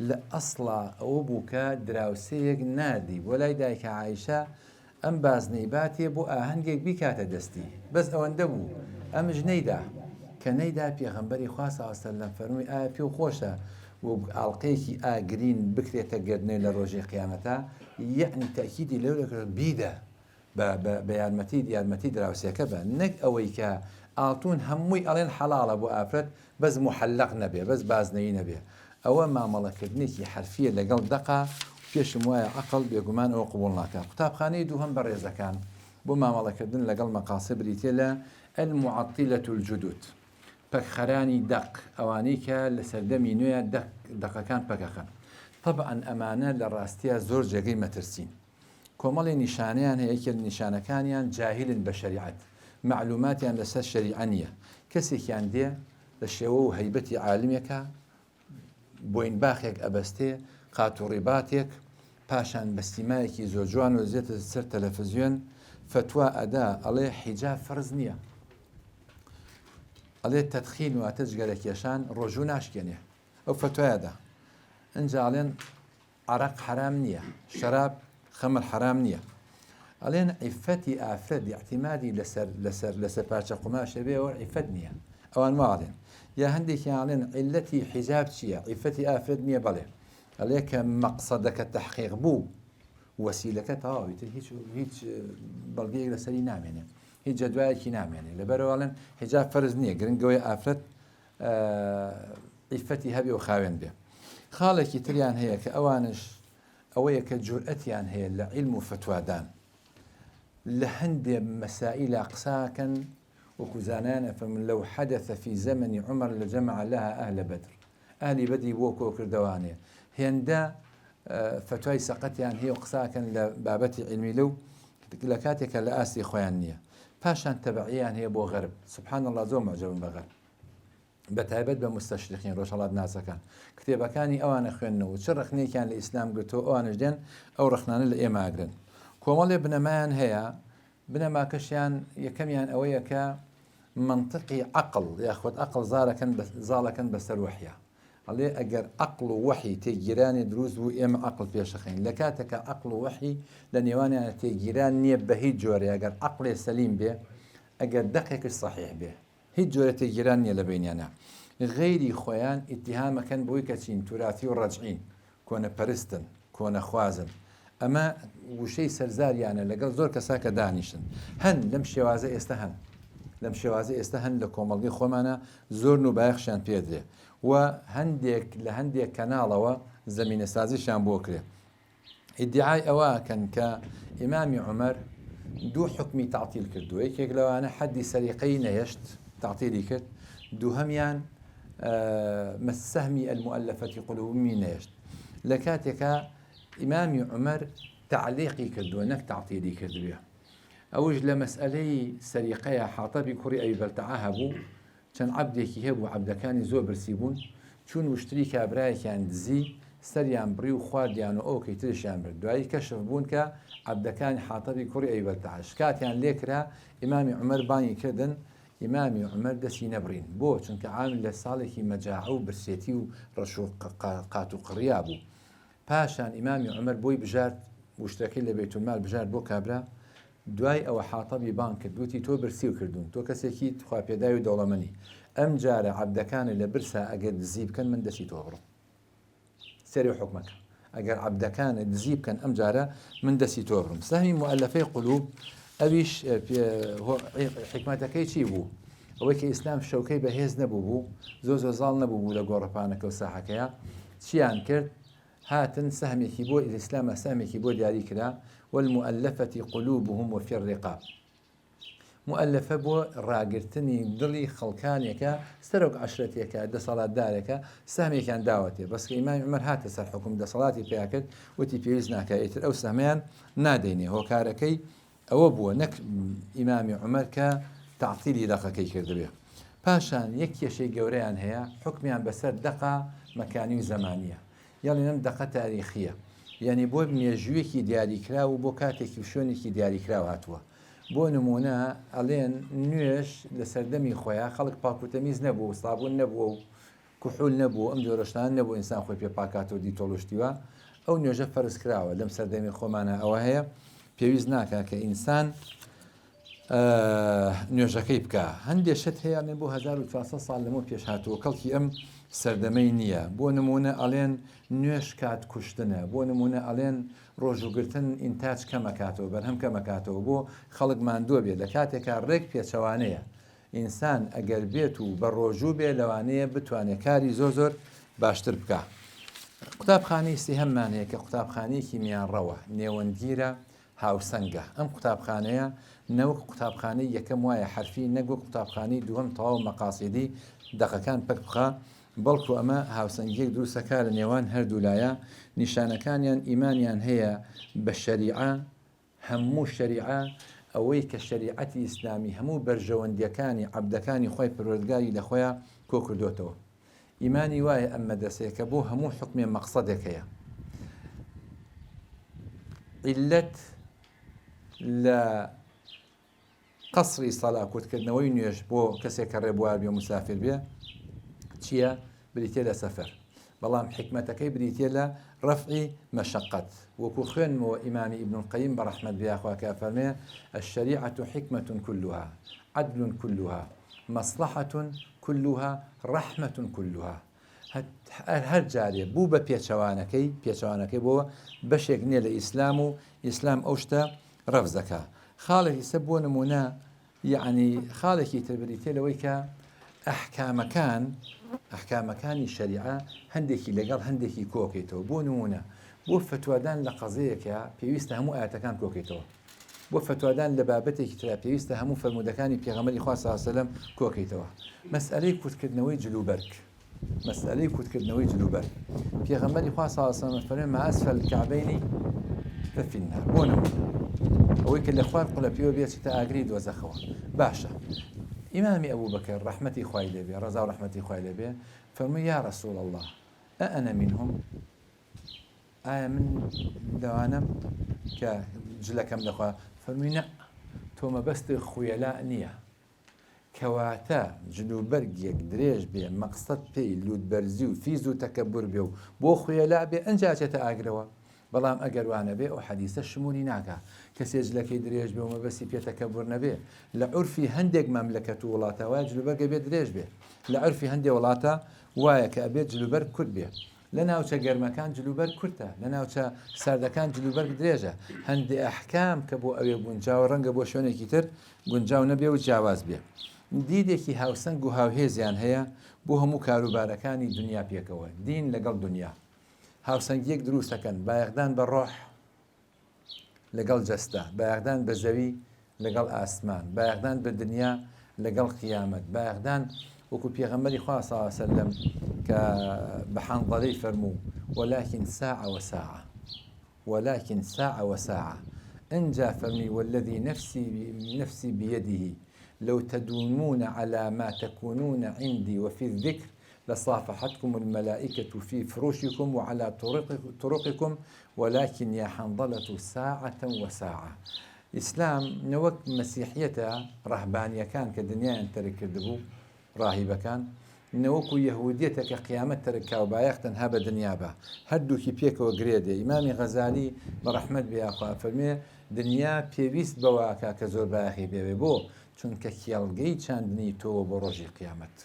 Speaker 1: لە ئەسڵا ئەوە بوو کە دراوسەیەک نادی بۆ لای دایکە عایشە ئەم بازنەی باتێ بۆ ئاهەنگێک بیکاتە دەستی بەس ئەوەندە بوو ئەمش نەیدا کە نەیدا پێغەمبەری خوا صلی الله علیه وسلم فەرمووی ئایا پێ خۆشە و ئاڵقەیەکی ئاگرین بکرێتە گردنێ لە ڕۆژی قیامەتە یعنی تاکیدی لەو دەکرێت بیدە بە یارمەتی دراوسەکە بە نەک ئەوەی کە ئاڵتون هەمووی ئەڵێن حەڵاڵە بۆ ئافرەت بەس محەلق نەبێ بەس بازنەیی نەبێ ئەوە مامەڵەکردنێکی حرفیە لەگەڵ دەقا پێشم وایە عەقڵ بێگومان ئەوە قبوڵ ناکات قوتابخانەی دووهەم بە ڕێزەکان بۆ مامەڵەکردن لەگەڵ مەقاسە بریتێ لە المعطلة الجدود پەکخەرانی دەق ئەوانەی کە لە سەردەمی نوێە دەقەکان پەکەخەن طبعا ئەمانە لە ڕاستیە زۆر جێگەی مەترسین کۆمەڵی نیشانەیان هەیە یەکێ لە نیشانەکانیان جاهلن بە شەریعەت معلوماتیان لەسەر شەریعە نییە کەسێکیان دێ لە شێوە و هەیبەتی عالمێکە بۆین باخێک ئەبەستێ قاتوڕیباتێک پاشان بەستیمایەکی زۆر جوان و زێتە سەر تەلەڤیزیۆن فتوا ئەدا ئەڵێ حیجاب فەرز نییە ئەڵێ تەدخین واتە جگەرەکێشان ڕۆژوو ناشکێنێ ئەو فتوایەدا ئەنجاڵێن عەرەق حرام نییە شەراب خەمر حرام نییە ئەڵێن عیفەتی ئافرەت اعتیمادی لەسەر پارچە قوماشە بێەوە عیفەت نییە ئەوان واڵێن یا هەندێکیان ئاڵێن عیلەتی حیجاب چییە عیفەتی ئافرەت نییە بەڵێ ئەڵێ کە مەقسەدەکە تەحقیق بوو وەسیلەکە تەواویتر هیچ بەڵگەیەک لەسەری نامێنێ هیچ جەدوایەکی نامێنێ لەبەرەوەڵێن حیجاب فەرز نییە گرنگەوەی ئافرەت عیفەتی هەبێ و خاوێن بێ. خاڵێکی تریان هەیە کە ئەوانش ئەوەیە کە جورئەتیان هەیە لە عیلم و فتوادان لە هەندێ مەسائیلا قساکەن وەکو زانایان ئەفەرمون لەو حەدەثە فی زەمەنی عومەر لەجەمع لەها ئەهلە بەدر ئەهلی بەدری بۆ کۆ کردەوانێ هێندە فتوای سەقەتیان هەیە و قساکەن لە بابەتی عیلمی لەو لە کاتێکە لە ئاستی خۆیان نییە پاشان تەبعیان هەیە بۆ غەرب سبحان الله زۆر معجەبم بە غەرب بەتایبەت بە مستەشرقین ڕۆژهەڵات ناسەکان کتێبەکانی ئەوانە خوێندنەوە چ ڕخنێکیان لە ئیسلام گرتەوە ئەوانش دێن ئەو ڕخنانە لە ئێمە ئاگرن کۆمەڵێ بنەمایان هەیە بنەماکەشیان یەکەمیان ئەوەیە کە منطقی عقل یاخود عقل زاڵەکەن بەسەر وحیە ئەڵێ ئەگەر عقل و وحی تێگیرانی دروست بوو ئێمە عقل پێشەخین لە کاتێکە عقل و وحی لە نێوانیانە تێگیران نییە بە هیچ جۆرە ئەگەر عقلێ سەلیم بێ ئەگەر دقێکش صحیح بێ هیچ جۆرە تێگیران نییە لە بینیانە غەیری خۆیان ئیتیهامەکەن بۆی کە چین توراتی و ڕەجعین کۆنە پەرستن کۆنە خوازن ئەمە وشەی سەرزاریانە لەگەڵ زۆر کەسا کە دانیشن هەن لەم شێوازە ئێستا هەن لەم شێوازە ئێستا هەن لە کۆمەڵگەی خۆمانە زۆر و بایەخشیان پێدرێ و هەندێک لە هەندێک کەناڵەوە زەمینە سازیشان بۆ کرێ ئیدعای ئەوەکەن کە ئیمامی عومەر دوو حکمی تعتیل کردووە یەکێک لەوانە حەدی سەریقەی نەهێشت تعتیلی کرد دووهەمیان سەهمی المؤلفەتی قولوبهمی نەهێشت لە کاتێکە ئیمامی عومەر تعلیقی کردووە نەک تعتیلی کردووە ئەوش لە مەسئلەی سەریقەیە حاتەبی کوڕی ئەوی بەلتەعا هەبوو چەند عەبدێکی هەبوو عەبدەکانی زۆر برسی بوون چون وشتری کابرایەکیان دزی سەریان بڕی و خواردیان و ئەوکەی ترشیان برد دوایی کەشف بوون کە عەبدەکانی حاتەبی کوڕی ئەوی بەلتەعا شکاتیان لێکرا ئیمامی عومەر بانگی کردن ئیمامی عومەر دەستی نەبڕین بۆ چونکە عامل لە ساڵێکی مەجاعە و برسێتی و ڕەش و قات و قڕیا بوو پاشان ئیمامی عومەر بۆی بژارد وشتەکەی لە بەیتولمال بژارد بۆ کابرا دوای ئەوە حاتەبی بان کرد وتی تۆ برسی و کردوون تۆ کەسێکی خواپێداوی و دەوڵەمەنی ئەم جارە عەبدەکانت لە برسا ئەگەر دزی بکەن من دەستی تۆ بڕم سەری حکمەکە ئەگەر عەبدەکانت دزی بکەن ئەم جارە من دەستی تۆ بڕم سەهمی مؤلفەی قولوب ئەویش حکمەتەکەی چی بوو ئەوەی کە ئیسلام شەوکەی بەهێز نەبوو بوو زۆ زاڵ نەبوو لە گۆڕەپانەکە و ساحەکەیە چیان کرد هاتن سەهمێکی بۆ ئیسلامە سەهمێکی بۆ دیاری کرا والمؤلفة قلوبهم وفي الرقاب مؤلفە بۆ ڕاگررتنی دڵی خەڵکانێکە سەرۆک عەشرەتێکە دەسەڵاتدارێکە سەهمێکیان داوەتێ بەسکە ئیمامی عومەر هاتە سەر حکم دەسەڵاتی پێیا کرد وتی پێویست ناکایێتر ئەو سەهمیان نادەینێ هۆکارەکەی ئەوە بووە نەک ئیمامی عومەر کە تعتیلی دەقەکەی کردبێ پاشان یەک کێشەی گەورەیان هەیە حکمیان بەسەر دەقا مەکانی و زەمانیە یاڵی نەم دەقە تاریخیە یعنی بۆ مێژوویەکی دیاریکرا و بۆ کاتێکی و شوێنێکی دیاریکراوە هاتووە بۆ نمونە ئەڵێن نوێش لە سەردەمی خۆیان خەڵک پاکوتەمیز نەبوو سابوون نەبووە و کوحول نەبوو ئەم جۆرەشتان نەبوو ئینسان خۆی پێ پاکاتەوە دیتۆڵشتیوە ئەو نوێژە فەرز کراوە لەم سەردەمی خۆمانە ئەوە هەیە پێویست ناکە کە ئینسان نوێژەکەی بکە هەندێک شت هەیە بۆ 1400 ساڵ لەمە پێش هاتووە کەڵکی ئەم سەردەمەی نییە بۆ نمونە ئەڵێن نوێش کات کوشتنە بۆ نمونە ئەڵێن ڕۆژوگرتن ئینتاج کەمەکاتەوە بەرهەم کەمەکاتەوە بۆ خەڵک ماندووە بێت لە کاتێکا ڕێک پێچەوانەیە ئینسان ئەگەر بێت و بە ڕۆژوو بێ لەوانەیە بتوانێت کاری زۆر باشتر بکە قوتابخانەی سێهەممان هەیە کە قوتابخانەیەکی میانڕەوە نێوەندگیرە هاوسەنگە ئەم قوتابخانەیە نەوەک قوتابخانەی یەکەم وایە حرفی نەگوە قوتابخانەی دووەم تەواو مەقاسیدی دەقەکان پەک بخە بەڵکو ئەمە هاوسەنگیەک دروستەکە لە نێوان هەردوو لایە نیشانەکانیان ئیمانیان هەیە بە شەریعە هەموو شەریعە ئەوەی کە شەریعەتی ئیسلامی هەموو بەرژەوەندیەکانی عەبدەکانی خۆی پەروەردگاری لە خۆیان کۆ کردوتەوە ئیمانی وایە ئەم مەدرسەیە کە بۆ هەموو حکمێ مەقسەدێک هەیە عیلەت لە قەسری سەڵا کورتکردنەوەی نوێژ بۆ کەسێک کە ڕێبوار بێ مسافر بێ چییە؟ بریتێ لە سەفەر بەڵام حکمەتەکەی بریتێ لە ڕەفعی مەشەقەت وەکو خوێنمەوە ئیمامی ئیبن القەیم بەڕەحمەت بیاخواکە فەرمێ الشەریعەة حکمة كلها عدل كلها مصلحة كلها رحمة كلها هەر جارێ بوو بە پێچەوانەکەی بۆ بەشێک نییە لە ئیسلام و ئیسلام ئەو شتە ڕەفز دەکا خاڵێکی سە بۆ نمونە یعنی خاڵێکی تر بریتێ لەوەی کە ئەحکامەکانی شەریعە هەندێکی لەگەڵ هەندێکی کۆکەیتەوە. بۆ نمونە بۆ فتوادان لە قەزەیەکە پێویستە هەموو ئاەتەکان کۆکەیتەوە. بۆ فتوادان لە بابەتێکی ترا پێویستە هەموو فەرمودەکانی پێغەمبەری خوا صلی الله علیه و سلم کۆکەیتەوە. مەسئلەی کورتکردنەوەی جلوبەرگ، مەسئلەی کورتکردنەوەی جلوبەرگ، پێغەمبەری خوا صلی الله علیه و سلم فەرمێ ما ئەسفل الکعبەینی ففی النار. بۆ نمونە ئەوەی کە لە خوار قوڵەپیەوە بێچێتە ئاگری دۆزەخەوە. باشە. ئیمامی ئەبوو بەکر ڕەحمەتی خوای لێبێ، ڕەزا و ڕەحمەتی خوای لێبێ، فەرمووی یا رەسوڵ الله ئەئەنە منهم، ئایا من لەوانەم کە جلەکەم دەخوا؟ فەرمووی نە، تۆ مەبەستی خوێلا نییە. کەواتە جلوبەرگێک درێژ بێ، مەقسەد پێی لوودبەرزی و فیز و تەکەبور بێ و بۆ خوێلا بێ ئەنجا چێتە ئاگرەوە. بەڵام ئەگەر وانە بێ ئەو حەدیسە شمولی ناکە. کەسێ جلەکەی درێژ بێ و مەبەستی پێ تەکەبور نەبێ. لە عورفی هەندێک مەملەکەت و وڵاتە وایە جلوبەرگە بێ درێژ بێ. لە عورفی هەندێک وڵاتە وایە کە ئەبێت جلوبەرگ کورت بێ. لە ناوچە گەرمەکان جلوبەرگ کورتە، لە ناوچە ساردەکان جلوبەرگ درێژە. هەندێک ئەحکام کە بۆ ئەوێ گونجاو ڕەنگە بۆ شوێنێکی تر گونجاو نەبێ و جیاواز بێ. دیدێکی هاوسەنگ و هاوهێزیان هەیە بۆ هەموو کاروبارەکانی دنیا پێکەوە. دین لەگەڵ دنیا هاوسەنگیەک دروستەکەن، بایەخدان بە ڕۆح لەگەڵ جەستە، بایەخدان بە زەوی لەگەڵ ئاسمان، بایەخدان بە دنیا لەگەڵ قیامەت، بایەخدان وەکو پێغەمبەری خوا صلی الله علیه و سلم کە بە حەنظەلەی فەرموو ولكن ساعة وساعة، ولكن ساعة وساعة. انجا فەرمی والذي نفسي بيده لو تدومون على ما تكونون عندي وفي الذكر لصافحتكم الملائكة في فروشكم وعلى طرقكم ولكن يا حنظلة ساعة وساعة. إسلام نوك مسيحية رهبانية كان كدنيا ترك كردبو راهبة كان نوكو يهودية كقيامة تركا وبايختن هابا دنيا با هدو كي بيك وقريدة. إمامي غزالي برحمة بياخوا فرمي دنيا بيويست بواكا كزور باخي بيبو چونکە کێڵگەی چاندنی تۆ بۆ ڕۆژی قیامەت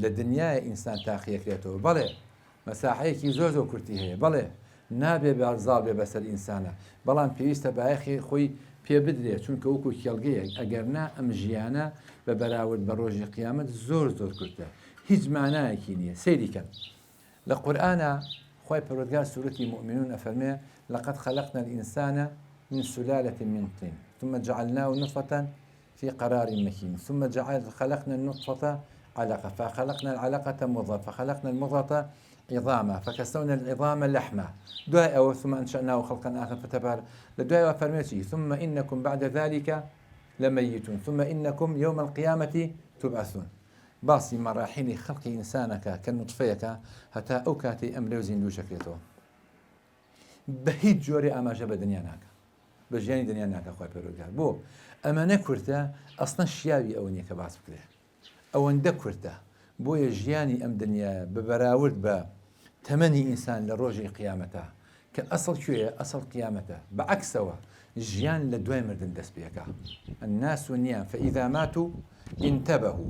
Speaker 1: لە دنیای ئینسان تاقیەکرێتەوە. بەڵێ مەساحەیەکی زۆر زۆر کورتی هەیە، بەڵێ نابێ بەزاڵ بێ بەسەر ئینسانە، بەڵام پێویستە بایەخی خۆی پێ بدرێت چونکە وەکو کێڵگەیە ئەگەرنا ئەم ژیانە بە بەراورد بە ڕۆژی قیامەت زۆر زۆر کورتە، هیچ مانایەکی نییە. سەیریکەن لە قورئانە خوای پەروەردگار سوورەتی مؤمنون ئەفەرمێ لقد خلقنا الإنسان من سلالة من طين ثم جعلناه نطفة في قرار مكين ثم خلقنا النطفة علقة فخلقنا العلقة مضغة فخلقنا المضغة عظاما فكسونا العظام لحما دعاء ثم أنشأناه خلقا آخر فتبارك لدعاء وفرميتي ثم إنكم بعد ذلك لميتون ثم إنكم يوم القيامة تبعثون. باسی مەراحیلی خەڵقی ئینسانەکە کە نوتفەیەکە هەتا ئەو کاتەی ئەمرێ و زیندوو شەکرێتەوە بە هیچ جۆرێ ئاماژە بە دنیا ناکە، بە ژیانی دنیا ناکە. خوای پەروەردگار بۆ ئەمانە کورتە ئەسڵەن شیاوی ئەوە نییە کە باس بکرێ، ئەوەندە کورتە بۆیە ژیانی ئەم دنیاە بە بەراورد بە تەمەنی ئینسان لە ڕۆژی قیامەتە کە ئەسڵ کوێیە؟ ئەسڵ قیامەتە. بەعەکسەوە ژیان لە دوای مردن دەست پێەکە. الناس والنيام فإذا ماتوا انتبهوا.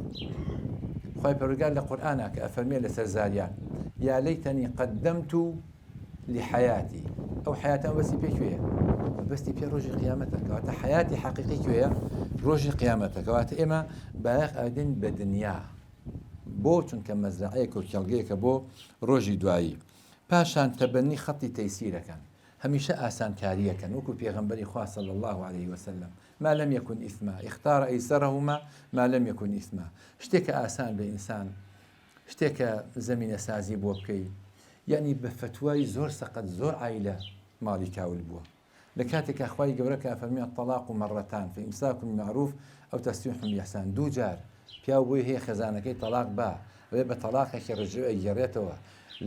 Speaker 1: خوای پەروەردگار لە قورئانە کە ئەفەرمێ لەسەر زاریان یا لەیتەنی قەدەمت لحياتي ئەو حیاتە بەستی پێ کوێیە؟ بەستی پێ ڕۆژی قیامەتە. کەواتە حیاتی حەقیقی کوێیە؟ ڕۆژی قیامەتە. کەواتە ئێمە بایەخ ئەدەین بە دنیا بۆ چونکە مەزرعەیەک و کێڵگەیەکە بۆ ڕۆژی دوایی. پاشان تەبەنی خەتی تەیسیرەکەن، هەمیشە ئاسانکاریەکەن وەکو پێغەمبەری خوا صلی الله عليه وسلم ما لم يكن إثما اختار أيسرهما ما لم يكن إثما. شتێکە ئاسان بە ئینسان، شتێکە زەمینە سازی بۆ بکەی، یعنی بە فتوای زۆر سەقەت زۆر عایلە ماڵی کاول بووە. لە کاتێکە خوای گەورەکە ئەفەرمێ الطلاق مرتان فإمساك بمعروف أو تسريح بإحسان. دوو جار پیاو بۆی هەیە خێزانەکەی تەلاق با ئەوێ بە تەلاقێکی ڕژێ ئەگەڕێتەوە،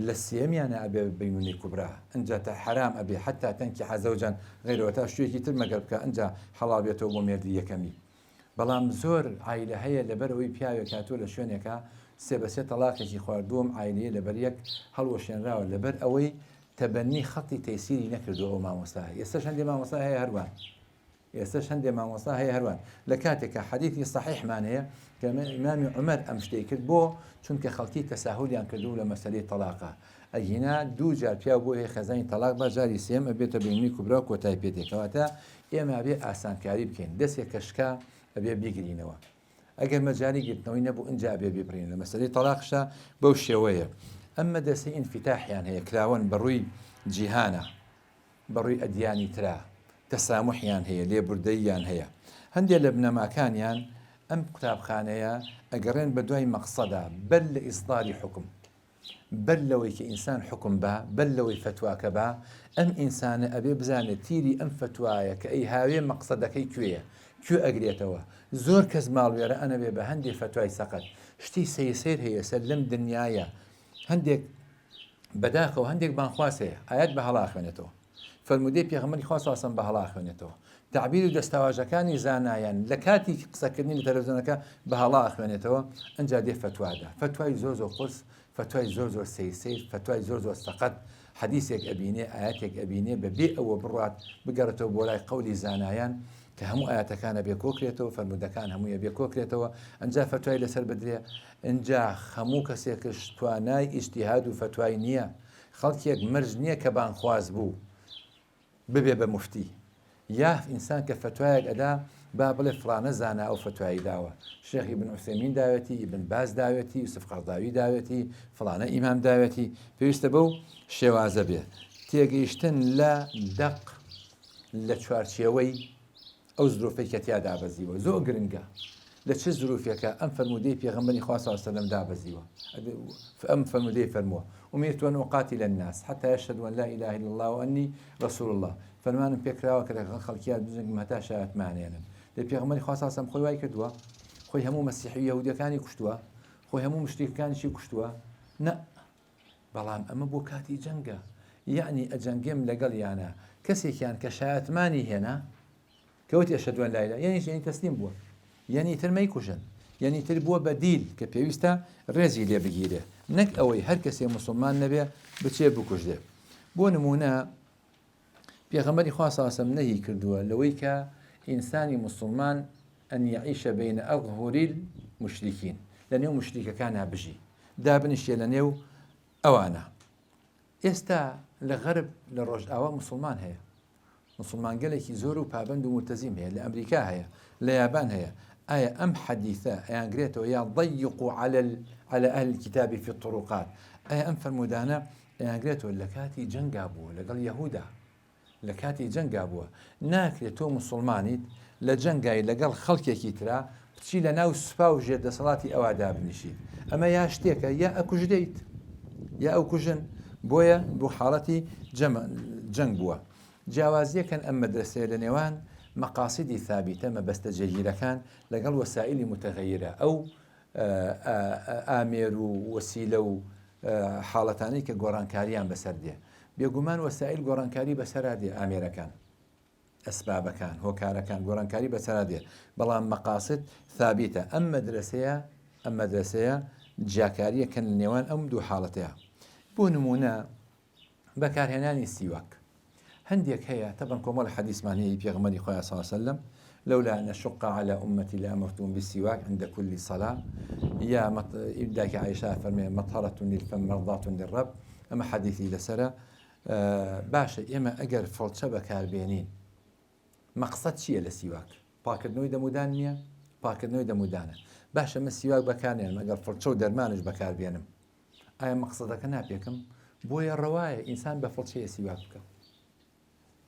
Speaker 1: لە سێمیانە ئەبێ بینونی کوبرا ئەنجا تا حرام ئەبێ حتا تەنکی حەزەوجان غیرەوە تا شتێکی تر مەگەر بکە ئەنجا حەڵال بێتەوە بۆ مێردی یەکەمی. بەڵام زۆر عایلە هەیە لەبەرەوەی پیاوێک هاتووە لە شوێنێکە سێ بە سێ تەلاقێکی خواردووەم عایلەیە لەبەر یەک هەڵوەشێنراوە لەبەر ئەوەی تەبەنی خەتی تەیسیری نەکردووە ئەو مامۆستایە. ئێستاش هەندێک مامۆستا هەیە هەروان، ئێستاش هەندێک مامۆستا هەیە هەروان. لە کاتێکە حەدیثی صحیحمان هەیە کە ئیمامی عومەر ئەم شتەی کرد بۆ چونکە خەڵکی تەساهولیان کردو لە مەسەلەی تەلاقە. ئەگینا دوو جار پیاو بۆ هەیە خەزانی تەلاق با جاری سێم ئەبێتە بینونی کوبرا و کۆتای پێتێکەوەتە ئێمە ئەبێ ئاسانکاری بکەین، دەستێک کەشکا ئەبێ بیگرینەوە. ئەگەر مەجاری گرتنەوەی نەبوو ئەنجا بێ ببڕین لە مەسەلەی تەلاقشە بەو شێوەیە. ئەم مەدرسەی ئینفتاحیان هەیە کراوەن بەڕووی جیهانە، بەڕووی ئەدیانی ترا، تەسامحیان هەیە، لێبوردەییان هەیە. هەندێک لە بنەماکانیان ئەم قوتابخانەیە ئەگەڕێن بە دوای مەقسەدا بەر لە ئیصداری حکم، بەر لەوەی کە ئینسان حکم بە، بەر لەوەی فتواکە بە، ئەم ئینسانە ئەبێ بزانێت تیری ئەم فتوایە کە ئەی هاوێ مەقسەدەکەی کوێیە، کوێ ئەگرێتەوە. زۆر کەس ماڵوێرە ئەنەبێ بە هەندێک فتوای سەقەت شتی سەیسیر هەیە سەر لەم دنیاە، هەندێک بەداخەوە هەندێک بانخواس هەیە ئاەت بە هەڵا خوێنێتەوە، فەرمودەی پێغەمبەری خوا صلی الله علیه و سەلەم بە هەڵا خوێنێتەوە، تعبیر و دەستەواژەکانی زانایان لە کاتی قسەکردنی لە تەلەڤیزیۆنەکە بە هەڵا خوێنێتەوە، ئەنجا دێ فتوادا، فتوای زۆر قورس، فتوای زۆر سەیسیر، فتوای زۆر سەقەت، حەدیثێک ئەبینێ ئاەتێک ئەبینێ بەبێ ئەوە بڕات بگەڕێتەوە بۆ لای قەولی زانایان کە هەموو ئاەتەکانە بێ کۆکرێتەوە، فەرمودەکان هەموویە بێ کۆکرێتەوە، ئەنجا فتوای لەسەر بدرێ. ئەنجا هەموو کەسێکش توانای ئیجتیهاد و فتوای نییە، خەڵکێک مرج نییە کە بانخواز بوو ببێ بە موفتی، یا ئینسان کە فتوایەک ئەدا با بڵێ فڵانە زانا ئەو فتوایی داوە، شێخی ئیبن عوسەیمین داوێتی، ئیبن باز داوێتی، یوسف قەرضاوی داوێتی، فڵانە ئیمام داوێتی. پێویستە بەو شێوازە بێ تێگەیشتن لە دەق لە چوارچێوەی ئەو زروفەی کە تیا دابەزیوە زۆر گرنگە. لە چه زروفێکە ئەم فەرمودەی پێغەمبەری خوا صلی الله علیه و سەلەم دابەزیوە، ئەم فەرمودەی فەرمووە أمرت أن أقاتل الناس حتى يشهدوا أن لا إله إلا الله وأني رسول الله. فەرمانم پێکراوە کە لەگەڵ خەڵکیان بجنگم هەتا شایەتمانێنن. لە پێغەمبەری خوا صلی الله علیه و سەلەم خۆی وای کردووە، خۆی هەموو مەسیحی یەهودیەکانی کوشتووە، خۆی هەموو مشریکەکانیشی کوشتووە؟ نە، بەڵام ئەمە بۆ کاتی جەنگە، یعنی ئەجەنگێم لەگەڵ یانە کەسێکیان کە شایەتمانی هێنا کەوتی ئەشهەدو ئەن لا ئیلاها، یعنی تەسلیم بووە، یعنی تر مەیکوژن، یعنی تر بووە بەدیل کە پێویستە ڕێزی لێ بگیرێ، نەک ئەوەی هەر کەسێ موسڵمان نەبێ بچێ بکوژدێ. بۆ نمونە پێغەمبەری خوا صلی الله علیه و سەلەم نەهی کردووە لەوەی کە ئینسانی موسڵمان ئەن یعیشە بین ئەظهوری المشریکین، لە نێو مشریکەکانە بژی، دابنیشێ لە نێو ئەوانە. ئێستا لە غەرب لە ڕۆژئاوا موسڵمان هەیە، مسلمان گەلێکی زۆر و پابند و مرتەزیم هەیە، لە ئەمریکا هەیە، لە یابان هەیە. ئایا ئەم حەدیثە ئەیانگرێتەوە یا ضيقوا على أهل الكتاب في الطرقات، ئایا ئەم فەرمودانە ئەیانگرێتەوە لە کاتی جەنگا بووە لەگەڵ یەهودا، لە کاتی جەنگا بووە، ناکرێت تۆ موسڵمانیت لە جەنگای لەگەڵ خەڵکێکی ترا بچی لە ناو سوپا و ژێردەسەڵاتی ئەوا دابنیشی، ئەمە یا شتێکە یا ئەکوژدەیت یا ئەو کوژن. بۆیە بۆ حاڵەتی جەنگ بووە. جیاوازیەکەن ئەم مەدرسەیە لە نێوان مەقاسیدی ثابتە مەبەستە جەگیرەکان لەگەڵ وەسائلی متغەیرە، ئەو ئامێر و وەسیلە و حاڵەتانەی کە گۆڕانکاریان بەسەر دێ. بێگومان وەسائل گۆڕانکاری بەسەرا دێ، ئامێرەکان، ئەسبابەکان، هۆکارەکان گۆڕانکاری بەسەرا دێ، بەڵام مەقاسد ثابتە. ئەم مەدرسەیە جیاکاریەکەن لە نێوان ئەم دوو حاڵەتەیە. بۆ نمونە بەکارهێنانی سیواک هەندێک هەیە، تەبەن کۆمەڵ حەدیثمان هەیە پێغەمبەری خۆی صلی الله علیه و سەلەم لولا أن أشق على أمتي لأمرتهم بالسواك عند كل صلاة، يا إبداك عائشة فرمي مطهرة للفم مرضاة للرب. أما حديثي لسرة باشا إما أجر فرشة بكاربينين مقصد شيء للسواك باكرنوي دمودان نية باكرنوي دمودانة باشا من السواك بكارنين أجر فرشة ودرمانش بكاربينم ئایا مەقسەدەکە ناپێکم بۆیە ڕەوایە ئینسان بە فڵچەیە سیواک بکە،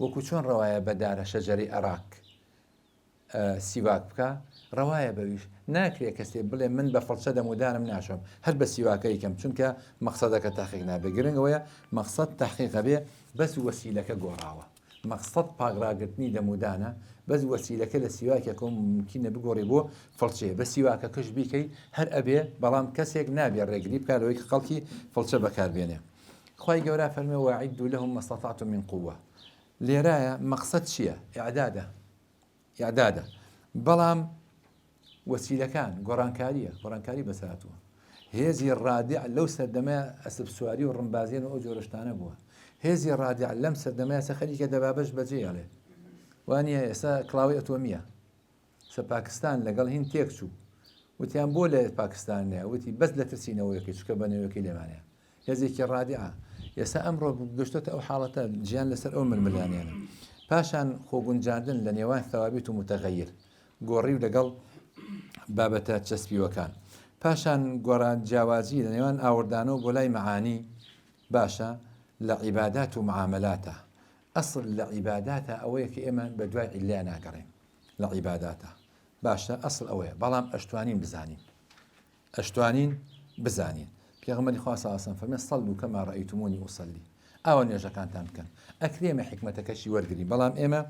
Speaker 1: وەکو چۆن ڕەوایە بەدارە شەجەری عێراق سیواک بکە، ڕەوایە بەویش ناکرێت کەسێ بڵێ من بە فڵچە دەمودانم ناشۆم هەر بە سیواکە یکەم، چونکە مەقسەدەکە تاقیق نابێ. گرنگەوەیە مەقسەد تاقیقە بێ، بەس وەسیلەکە گۆڕاوە. مەقسەد پاگراگرتنی دەمودانە، بەس وەسیلەکە لە سیواکێکە ممکنە بگۆڕی بۆ فڵچەیە، بە سیواکە کەش بیکەی هەر ئەبێ، بەڵام کەسێک نابێ ڕێگری بکارەوەی کە خەڵکی فڵچە بەکاربێنێ. خوای گەورە فەرمێ وأعدوا لهم ما استطعتم من قوة. لێرایە مەقسەد چییە؟ ئیعدادە، بەڵام وەسیلەکان گۆڕانکاری بەساتووە. هێزی ڕادع لەو سەردەمەیە ئەسب سواری و ڕمبازیێن و ئەو جۆرەشتانە بووە. هێزی ڕادع لەم سەردەمەیە سە خەریکە دەبابەش بەجێڵێ وانە ئێستا کڵاوی ئەتۆمیە. سە پاکستان لەگەڵ هین تێک چوو، وتیان بۆ لە پاکستانەیە، وتی بەس لە ترسینەوەیەکی چکە بەنەوەیەکی لێمانەیە، هێزێکی ڕادعە. ئێستا ئەمڕۆ گەشتۆتە ئەو حاڵەتە جیان لەسەر ئەو ململانیانە. پاشان خۆگونجاندن لە نێوان ثەوابت و متەغەیر، گۆڕی و لەگەڵ بابەتە چەسپیوەکان. پاشان گۆڕان جیاوازی لە نێوان ئاوردانەوە بۆ لای معانی باشە لە عیبادات و معاملاتە. ئەسڵ لە عیباداتە ئەوەیە کە ئێمە بە دوای عیللا ناگەڕێن لە عیباداتە باشە ئەسڵ ئەوەیە، بەڵام ئەشتوانین بزانین، ئەشتوانین بزانین. پێغەمبەری خوا صلی الله علیه و سلم فەرمێ صەلوا کەما ڕەئیتمونی ئوصەلی، ئاوا نوێژەکانتان بکەن. ئەکرێمە حکمەتەکەشی وەرگری، بەڵام ئێمە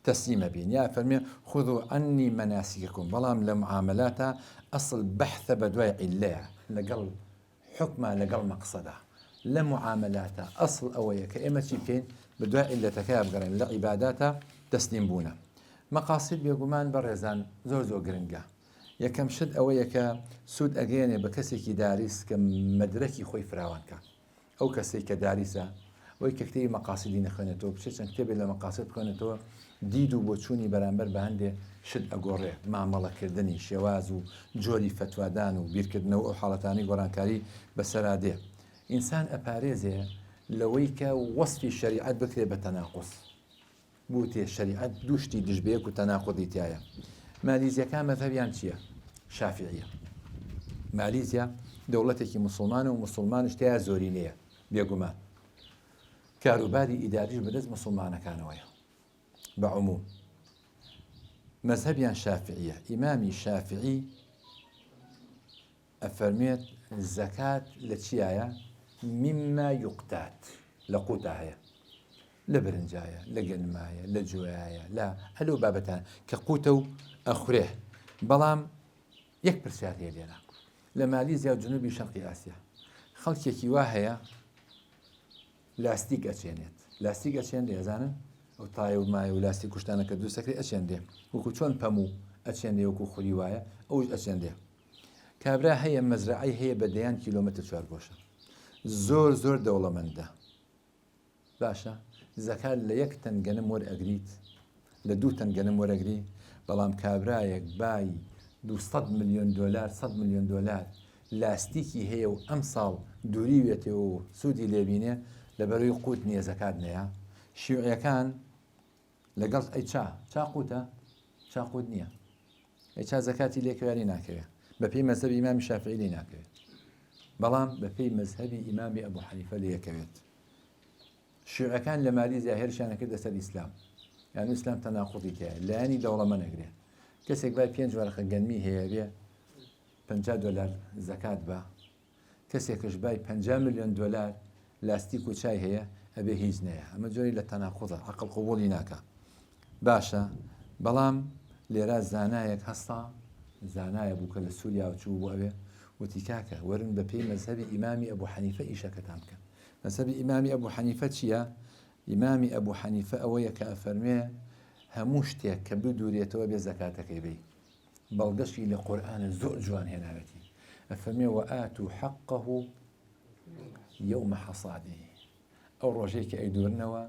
Speaker 1: تەسلیمە بین. یا فەرمێ خذوا عنی مناسککم، بەڵام لە معاملاتە ئەسڵ بەحثە بە دوای عیللەیە، لەگەڵ حکمە لەگەڵ مەقسەدە. لە معاملاتە ئەسڵ ئەوەیە کە ئێمە چی بکەین بە دوای عیلەتەکە بگەڕێن، لە عیباداتە تەسلیم بوونە. مەقاصد بێگومان بەڕێزان زۆر گرنگە. یەکەم شت ئەوەیە کە سوود ئەگەێنێ بە کەسێکی داریس کە مەدرەکی خۆی فراوانکە. ئەو کەسێک کە داریسە ئەوەی کە کتێبی مەقاصدی نەخوێنێتەوە، بچێت چەند کتێبێک لە مەقاصد بخوێنێتەوە، دید و بۆچوونی بەرامبەر بە هەندێ شت ئەگۆڕێ، مامەڵەکردنی شێواز و جۆری فتوادان و بیرکردنەوە ئەو حاڵەتانی گۆڕانکاری بەسەرادێ. ئینسان ئەپارێزێ لەوەی کە وەسفی شەریعەت بکرێ بە تەناقوس. بوتێ شەریعەت دووشتی دژبەیەک و تەناقوضی تایە. مالیزیەکان مەذهەبیان چییە؟ شافعیە. مالیزیا دەوڵەتێکی موسڵمانە و موسڵمانش تیا زۆرینەیە بێگومان. کاروباری ئیداریش بەدەست موسڵمانەکانەوەیە بە عموم. مەذهەبیان شافعیە. ئیمامی شافعی ئەفەرمێت زەکات لە چیایە؟ مما یوقتات، لە قوتا هەیە، لە برنجایە، لە گەنمایە، لە جوایە، لە هەلو بابەتان کە قوتە و ئەخورێ. بەڵام یەک پرسیار هەیە لێرە لە مالیزیا و جنوبی شەرقی ئاسیا، خەڵکێکی وا هەیە لاستیک ئەچێنێت. لاستیک ئەچێن دێزانن ئەو تایە و مایە و لاستیک کوشتانەکە دوو سەکری ئەچێندێ، وەکو چۆن پەموو ئەچێندێ، وەکو خوری وایە ئەوش ئەچێندێ. کابرا هەیە مەزرعی هەیە بە دەیان کیلۆمەتر چوار گۆشە، زۆر دەوڵەمەندە. باشە زەکات لە 1 تەن گەنم وەرئەگریت، لە 2 تەن گەنم وەرەگری، بەڵام کابرایەک بای 200 ملیۆن دۆلار 100 ملیۆن دۆلار لاستیکی هەیە و ئەم ساڵ دووری وێتەوە و سوودی لێبینێ لەبەروی قوت نییە، زەکات نەیە. شیوعیەکان لەگەڵ ئەی چا قوتە؟ چا قوت نییە، ئەی چا زەکاتی لێکوێری ناکەوێت، بە پێی مەذهەبی ئیمامی شافعی لێ ناکەوێت، بەڵام بە پێی مەذهەبی ئیمامی ئەبوو حەنیفە لێکەوێت. شیوعەکان لە مالیزیا هێرشیانە کردە سەر ئیسلام، یان ئیسلام تەناقوضی تایە، لایەنی دەوڵەمە نەگرێت. کەسێک بای 5 وەرەقە گەنمی هەیە بێ 50 دلار زەکات بە، کەسێکش بای 50 ملیۆن دلار لاستیک و چای هەیە ئەبێ هیچ نەیە. ئەمە جۆری لە تەناقوضە، عەقڵ قبوڵی ناکە. باشە بەڵام لێرە زانایەک هەستا، زانایە بوو کە لە سووریا و چوو بۆ ئەوێ وتی کاکە وەرن بە پێی مەذهەبی ئیمامی ئەبوو حەنیفە ئیشەکەتان بکەن. مەذهەبی ئیمامی ئەبوو حەنیفە چییە؟ ئیمامی ئەبوو حەنیفە ئەوەیە کە ئەفەرمێ هەموو شتێک کە بدوورێتەوە بێ زەکاتەکەی بێ. بەڵگەشی لە قورئانە زۆر جوان هێناوێتی، ئەفەرمێ وئاتوا حەقەه یەومە حەصادیه، ئەو ڕۆژەی کە ئەیدوورنەوە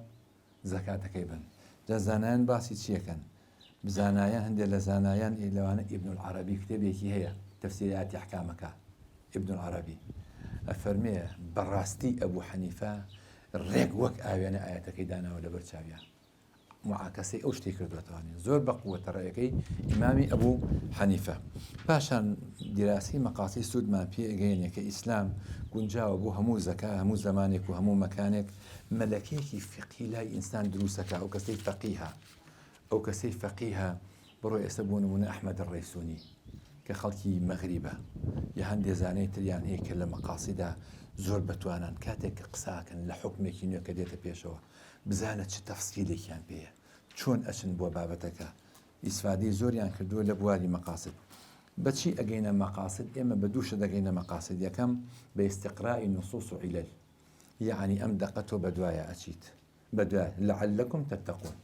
Speaker 1: زەکاتەکەی بن. جا زانایان باسی چیەکەن؟ بزانایان هەندێک لە زانایان لەوانە ئیبن العەرەبی کتێبێکی هەیە تەفسیری ئاەتی ئەحکامەکە، ئیبن العەرەبی ئەفەرمێ بەڕاستی ئەبوو حەنیفە ڕێک وەک ئاوێنە ئاەتەکەی داناوە لەبەر چاویان، معاکەسەی ئەو شتێک کردوێتەوەنی زۆر بە قووەتە ڕێیەکەی ئیمامی ئەبوو حەنیفە. پاشان دیراسی مەقاسی سوودمان پێ ئەگەیەنێ کە ئیسلام گونجاوە بۆ هەموو زەکا، هەموو زەمانێک و هەموو مەکانێک مەلەکەیەکی فقهی لای ئینسان دروستەکە. ئەو کەسەی فەقیهە، ئەو کەسەی فەقیهە، بڕۆ ئێستا بۆ نمونە ئەحمەد الڕەیسوونی کە خەڵکی مەغریبە، یا هەندێک زانەی تریان هەیە کە لە مەقاسیدا زۆر بەتوانن کاتێک کە قساکەن لە حکمێکی نوێ کە دێتە پێشەوە بزانە چ تەفسیلێکیان پێیە، چۆن ئەچن بۆ بابەتەکە. ئیسفادەی زۆریان کردووە لە بواری مەقاسد. بەچی ئەگەینە مەقاسد؟ ئێمە بە دووشە دەگەینە مەقاسد. یەکەم بە ئیستیقرائی نصوص و عیلەل، یعنی ئەم دەقەتۆ بەدوایە ئەچیت، بەدوای لەعەلەکم تەتەقون.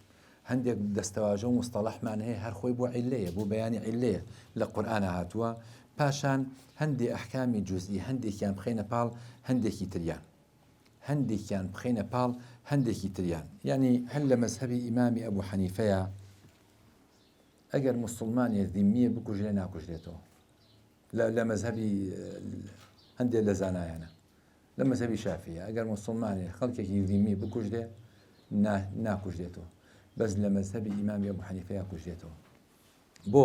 Speaker 1: هەندێک دەستەواژە و مستەڵەحمان هەیە هەر خۆی بۆ عیلەیە، بۆ بەیانی عیلەیە لە قورئانە هاتووە. پاشان هەندێک ئەحکامی جوزئی هەندێکیان بخەینە پاڵ هەندێکی تریان، هەندێکیان بخەینە پاڵ هەندێکی تریان. یعنی هەر لە مەذهەبی ئیمامی ئەبوو حەنیفەیە ئەگەر موسڵمانێک دیمیە بکوژرێ ناکوژرێتەوە، لە مەذهەبی هەندێک لە زانایانە. لە مەذهەبی شافعیە ئەگەر موسڵمانێک خەڵکێکی دیمی بکوژرێ ناکوژرێتەوە، بەس لە مەذهەبی ئیمامی ئەبوو حەنیفەیە کوژرێتەوە. بۆ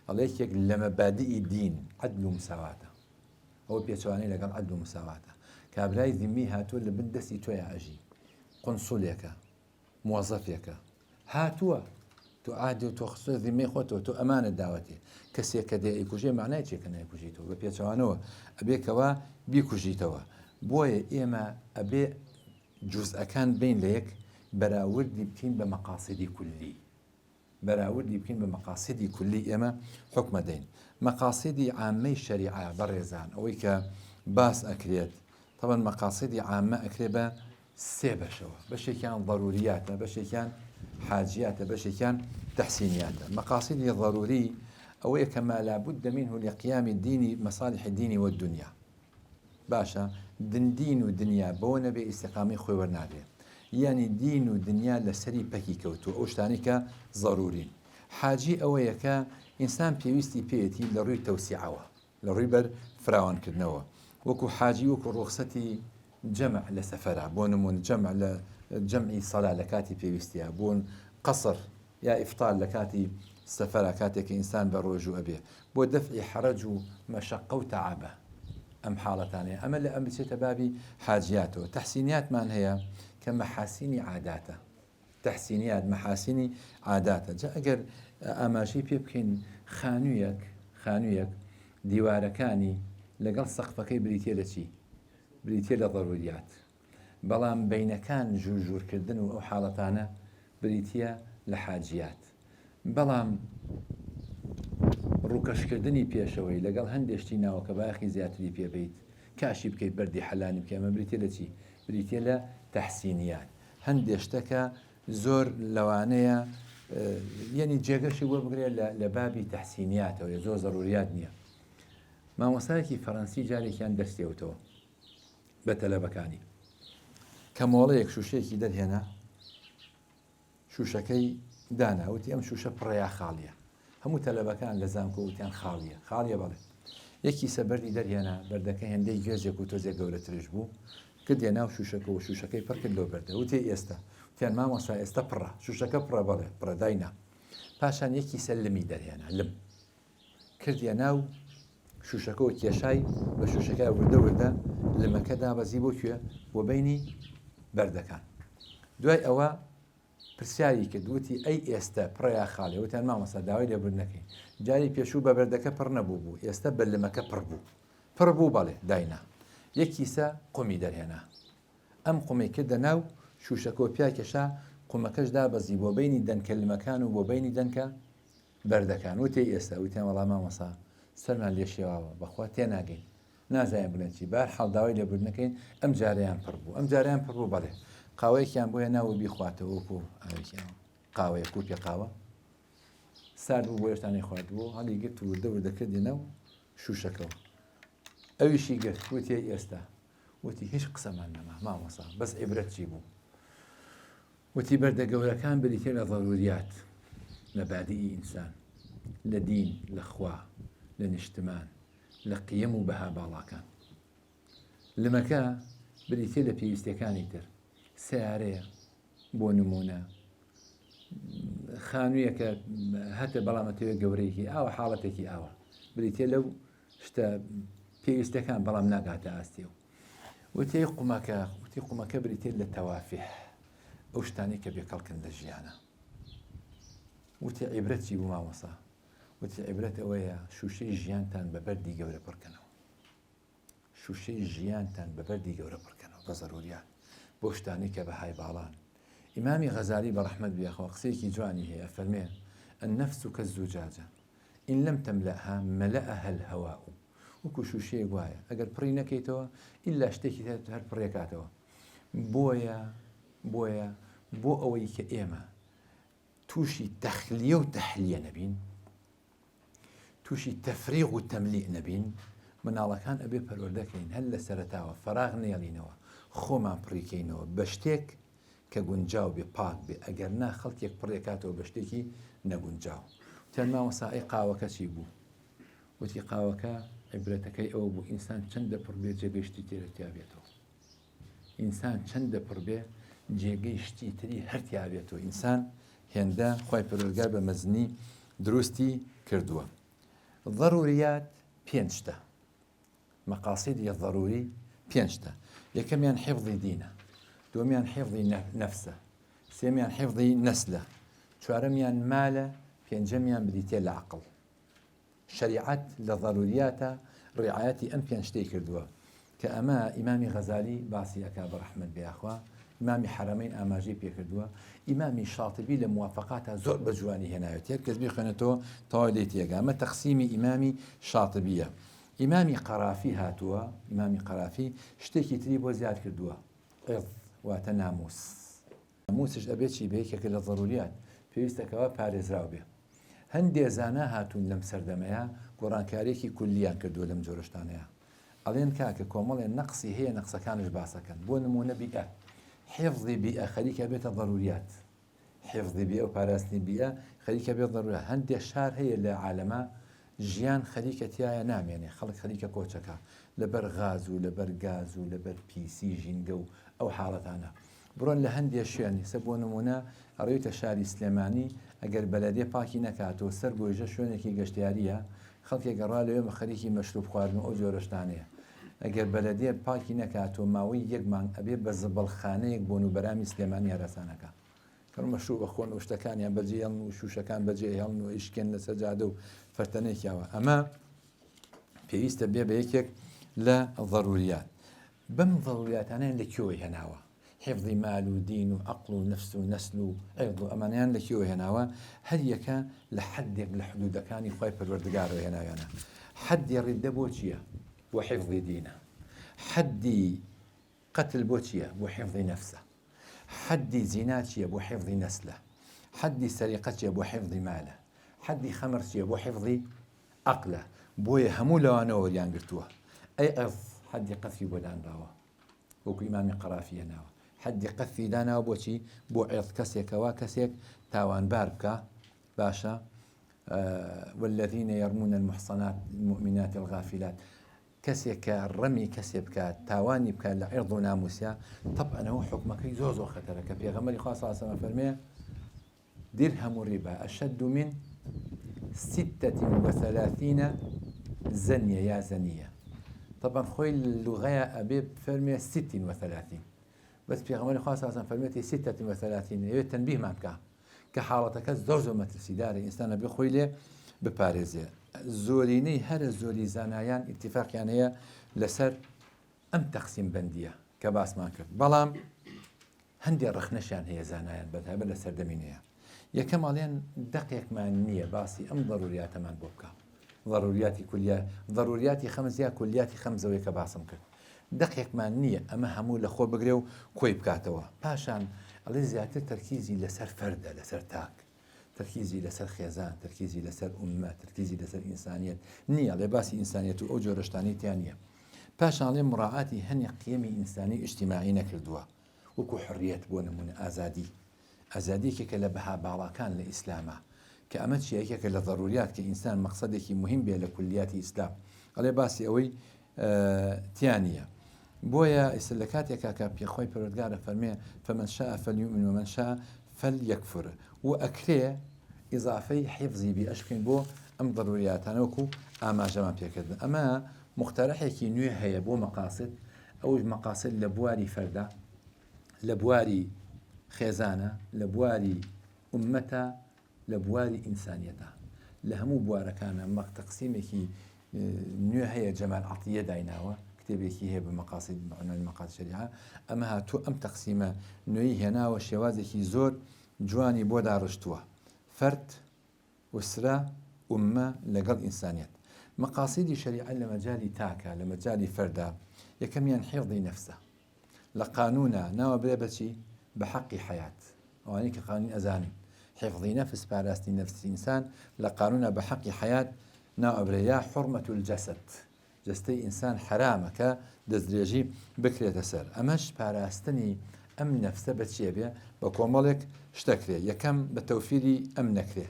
Speaker 1: ئەڵێ یەکێک لە مەبادئی دین عەدل و مساواتە، ئەوە پێچوانەی لەگەڵ عەدل و مساواتە. کابرای ذیمی هاتووە لە بن دەستی تۆیە ئەژی، قونسوولێکە، موەزەفێکە، هاتووە تۆ عادی و تۆ خستۆ ذیمەی خۆتەوە، تۆ ئەمانە داوەتێ، کەسێک کە دێ ئەیکوژێ معنای چێکە نایکوژیتەوە، بە پێچەوانەوە ئەبێکەوە بیکوژیتەوە. بۆیە ئێمە ئەبێ جوزئەکان بین لە یەک بەراوردی بکەین بە مەقاسیدی کولی، بەراوردی بکەین بە مەقاسیدی کولی. ئێمە حکمە دەین مەقاسیدی عامەی شەریعە بەڕێزان ئەوەی کە باس ئەکرێت. طبعا مەقاسیدی عامە ئەکرێ بە سێ بەشەوە، بەشێکیان ضروریاتە، بەشێکیان حاجیاتە، بەشێکیان تەحسینیاتە. مەقاسیدی ضروری ئەوەیە کە ما لابد منه لقيام الدين مصالح الدين والدنيا. باشە دین و دنیا بەوە نەبێ ئیستیقامی خۆی وەرنابێ، یعنی دین و دنیا لەسەری پەکی کەوتووە، ئەو شتانی کە ضرورین. حاجی ئەوەیە کە ئینسان پێویستی پێێتی لە ڕووی تەوسیعەوە، لە ڕووی بەر فراوانکردنەوە، وەکو حاجی وەکو ڕوخسەتی جەمع لە سەفەرە، بۆ نمون جەمع لە جەمعی سەلا لە کاتی پێویستیە، بوون قەسر یا ئیفطار لە کاتی سەفەرە کاتێکی ئینسان بە ڕۆژوو ئەبێ، بۆ دەفعی حەرەج و مەشەقە و تەعابە. ئەم حاڵەتانەیە ئەمە لە ئەم بچێتە بابی حاجیاتەوە. تەحسینیاتمان هەیە کە مەحاسینی عاداتە، تەحسینیات مەحاسینی عاداتە. جا ئەگەر ئاماژەی پێ بکەین خانوویەک دیوارەکانی لەگەڵ سەقفەکەی بریتێ لە چی؟ بریتێ لە ضروریات، بەڵام بینەکان ژوورکردن و ئەو حاڵەتانە بریتە لە حاجیات. بەڵام ڕووکەشکردنی پێشەوەی لەگەڵ هەندێشتی ناوە کە باخی زیاتری پێبیت، کاشی بکەیت بەردی حەلانی بکە، ئەمە بریتێ لە چی؟ بریتێ لە تەحسینیات. هەندێشتەکە زۆر لەوانەیە یعنی جێگەشی بۆ بگرێ لە بابی تەحسینیاتەوە، زۆر ضروریات نییە. مامۆستایەکی فەڕەنسی جارێکیان دەستێوتەوە بە تەلەبەکانی کە مۆڵەیەک شوشەیەکی دەرهێنا، شوشەکەی داناوتی ئەم شوشە پڕەیە خاڵیە، هەموو تەلەبەکان لە زانکۆوتیان خاڵیە بەڵێ. یەکی سەبەردی دەرهێنا، بەردەکە هێندەی گوێژێک و تۆزێک گەورەترش بوو، کردێ ناو شوشەکە و شوشەکەی پڕ کرد لەو بەردە، وتێ ئێستا وتیان مامۆستا ئێستا پڕە، شوشەکە پڕە، بەڵێ پڕە داینا. پاشان یەکی سەلمی دەرهێنا، لم کردیە ناو شوشەکە و کێشای بە شوشەکە وردە لمەکە دابەزی بۆ کوێ؟ بۆ بینی بەردەکان. دوای ئەوە پرسیاری کرد، وتی ئەی ئێستا پڕەیە خاڵێ، وتیان مامۆستا داوای لێبوردنەکەی. جاری پێشوو بە بەردەکە پڕ نەبوو، ئێستا بە لمەکە پڕ بوو بەڵێ داینا. یەکیسە قومی دەرهێنا، ئەم قومی کردە ناو شوشەکە و پیا کێشا، قومەکەش دابەزی بۆ بینی دەنکە لمەکان و بۆ بینی دەنکە بەردەکان. وتی ئێستا وتیان وەڵام مامۆستا سەرمان لێ شێواوە، بەخوا تێناگەین، نازانین بڵێن چی. بەرحاڵ داوای لێبوردنەکەین، ئەم جارەیان پڕ بوو، بەڵێ قاوەیەکیان بۆیە ناوە بیخواتەوە، وەکو قاوەیە کوپێ قاوە سارد بوو بۆ هێشتانەی خواردبوو، هەڵی گرت و وردەکردی نەو شوشەکەەوە. ئەویشی گرت، وتی ئێستا وتی هیچ قسەمان نەما مامۆستا، بەس عیبرەت چی بوو؟ وتی بەردە گەورەکان بریتێ لە ضروریات، مەبادئی ئینسان، لە دین، لە خوا، لە نیشتمان، لە قیەم و بەها باڵاکان. لمەکە بریتێ لە پێویستەکانی تر، سیارەیە بۆ نمونە، خانوویەکە هەتە بەڵامەتەوێت گەورەیەکی ئاوە حاڵەتێکی ئاوە، بریتێ لەو شتە پێویستەکان بەڵام ناگاتە ئاستێ. وتی قومەکە بریتێ لە تەوافیح، ئەو شتانی کە بێکەڵکن لە ژیانە. وتی عیبرەت چی بوو مامۆستا؟ وتی عیبرەت ئەوەیە شوشەی ژیانتان بە بەردی گەورە پڕکەنەوە، شوشەی ژیانتان بە بەردی گەورە پڕکەنەوە بە ضروریات، بۆ شتانی کە بەهای باڵان. ئیمامی غەزالی بە ڕەحمەت بێخەوە قسەیەکی جوانی هەیە، فەرمێ النەفس کەالزوجاجە ئین لەم تەملەها مەلەئەها الهەواء. وەکو شوشەیەک وایە، ئەگەر پڕی نەکەیتەوە ئیلا شتێکی هەر پڕێکاتەوە. بۆیە بۆ ئەوەی کە ئێمە تووشی تەخلیە و تەحلیە نەبین، تووشی تەفریغ و تەملیع نەبین، مناڵەکان ئەبێ پەروەردەکەین، هەر لە سەرەتاوە فەراغ نێڵینەوە، خۆمان پڕیکەینەوە بە شتێک کە گونجاو بێ، پاک بێ. ئەگەر نا خەڵکێک پڕێکاتەوە بە شتێکی نەگونجاو. وتیان مامۆستا ئەی قاوەکە چی بوو؟ وتی قاوەکە عیبرەتەکەی ئەوە بوو ئینسان چەندە پڕ بێ جێگەی شتی تێرەتیا بێتەوە، ئینسان چەندە پڕ بێ جێگەی شتی تری هەرتیا بێتەوە. ئینسان هێندە خۆی پەروەردگار بە مەزنی دروستی کردووە. ضروريات پێنجتە مەقاسیدی ضروری پێنجتە یەکەمیان حفظی دینە دومیان حفظی نەفسە سێمیان حفظی نەسلە چوارەمیان مالە پێنجەمیان بریتێ لە عەقڵ شریعەت لە ضرورياتە ڕعایەتی ئەم پێنج شتەی کردووە کە ئەمە ئیمامی غەزالی باسی ئەکا بە ڕەحمەت بێخوا ئیمامی حرەمەین ئاماژەی پێکردووە ئیمامی شاتبی لە موافقاتە زۆر بە جوانی هێناوێت یەک کەس بخوێنێتەوە تەواوی لێی تێگا ئەمە تەقسیمی ئیمامی شاتبیە ئیمامی قەرافی هاتووە ئیمامی قەرافی شتێکی تری بۆ زیاد کردووە عێرض واتە ناموس ناموسش ئەبێت چی بەیەکێکە لە ضروريات پێویستەکەوە پارێزراو بێ هەندێ زانا هاتوون لەم سەردەمەیە گۆڕانکاریەکی کولیان کردووە لەم جۆرەشتانەیە ئەڵێن کاکە کۆمەڵێن نەقسی هەیە نەقسەکانش باسەکەن بۆ نمونە بیئە حفظی بیئە خەریکە بێتە ضروريات حفظی بیئە و پاراستنی بیئە خەریکە بێت ضروريات هەندێ شار هەیە لە عالەمە ژیان خەریکە تایە نامێنێ خەڵک خەریکە کۆچەکە لەبەر غاز و لەبەر گاز و لەبەر پیسی ژینگە و ئەو حاڵەتانە بڕۆن لە هەندێ شوێنی سە بۆ نمونە ئەڕێتە شاری سلێمانی ئەگەر بەلەدێ پاکی نەکاتەوە سەر بۆژە شوێنێکی گەشتیاریە خەڵکێک گەڕا لەوێ مە خەریکی مەشروب خواردن ئەو جۆرەشتانەیە ئەگەر بەلەدێ پاکی نەکاتەوە ماوەی یەک مانگ ئەبێ بە زبەڵخانەیەک بۆن و بەرامی سلێمانی هەراسانەکە کەڕ مەشروب بەخۆن و شتەکانیان بەجێ هێڵن و شوشەکان بەجێ هێڵن و ئیشکێن لە سەجادە و فەرتەنێکیاوە ئەمە پێویستە بێ بە یەکێک لە ضروريات بەم ضرورياتانیان لەکوێوەی هێناوە حفظی مال و دین و عەقڵ و نەفس و نەسل و عێرض و ئەمانیان لەکوێوە هێناوە هەر یەکە لە حەدێک لە حدودەکانی خوای پەروەردگارەوە هێناویانە حەدی ڕیددە بۆ چییە بۆ حفظی دینە حەدی قەتل بۆ چییە بۆ حفظی نەفسە حەدی زینا چییە بۆ حفظی نەسلە حەدی سەریقە چییە بۆ حفظی مالە حەدی خەمر چییە بۆ حفظی عەقلە بۆیە هەموو لەوانەوە وەریان گرتووە ئەی عێرض حەدی قەذفی بۆ دانراوە وەکو ئیمامی قەرافی هێناوە حەدی قەذفی داناوە بۆچی بۆ عێرض کەسێکەوە کەسێک تاوانبار بکە باشە والذين يرمون المحصنات المؤمنات الغافلات کەسێک کە ڕەمی کەسێ بکات تاوانی بکات لە عێرض و ناموسیا طبعا ئەوە حکمەکەی زۆر خەتەرە کە پێغەمبەری خوا صلی الله علیه و سلم فەرمێ درهم الربا أشد من 36 زنية يا زنية طبعا خوي اللغة أبي فرمي 36 بس في غمار خاصة أصلا فرميتي 36 يبي تنبيه معك كحالتك زوج مترسي داري إنسان أبي خوي له بباريزيا زوريني هر زوري زانايان اتفاق يعني هي لسر أم تقسيم بندية كباس ما كرت بلام هندي رخنشان هي زانايان بدها بلا سر دمينية يا كمالين دقيق ما النية باسي أم ضروريات من بوكا ضرورياتي كليات ضرورياتي خمسة كلياتي خمسة ويك باسم كرت دقيق ما النية أما همو لخو بقريو كوي بكاتوا باشان الله زيادة تركيزي لسر فردة لسر تاك تركيزي لسر خيزان تركيزي لسر أمة تركيزي لسر إنسانية نية لباسي إنسانية أوجو رشتاني تانية باشان لي مراعاتي هني قيمي إنساني اجتماعي نكردوا وكو حرية بونمون ئازادی کە لە بەها باڵاکان لە ئیسلامە کە ئەمە چیەکێکە لە ضروريات کە ئینسان مەقسەدێکی مهم بێ لە کولیاتی ئیسلام ئەڵێ باسی ئەوەی تیانە بۆیە ئێستا لە کاتێکا کە پێخۆی پەروەردگارە فەرمێ فمن شاء فليؤمن ومن شاء فليكفر و ئەکرێ ئیضافەی حیفزی بی ئەشکین بۆ ئەم ضرورياتانەوەکو ئاماژەمان پێکردن ئەمە مختەرەحێکی نوێ هەیە بۆ مەقاصد ئەوش مەقاصد لە بواری فەردە لە بواری خێزانە لە بواری ئومەتە لە بواری ئینسانیەتە لە هەموو بوارەکانە تەقسیمێکی نوێ هەیە جەمال عەتیە دایناوە کتێبێکی هەیە بە مەقاصد بەعنوانی مەقاصد شەریعە ئەمە هاتووە ئەم تەقسیمە نوێی هێناوە شێوازێکی زۆر جوانی بۆ داڕشتووە فەرد وسرە ئومە لەگەڵ ئینسانیەت مەقاصیدی شەریعە لە مەجالی تاکە لە مەجالی فەردە یەکەمیان حیفظی نەفسە لە قانونە ناوە برێ بەچی بحق حياة واني كقانون أذان حفظ نفس باراستي نفس إنسان لقانون بحق حياة ناوبريا حرمة الجسد جستي إنسان حرامك دزريجي بكري تسر أمش باراستني أم نفسه بتشيبه بكمالك اشتكري يكم بتوفيري أم نكري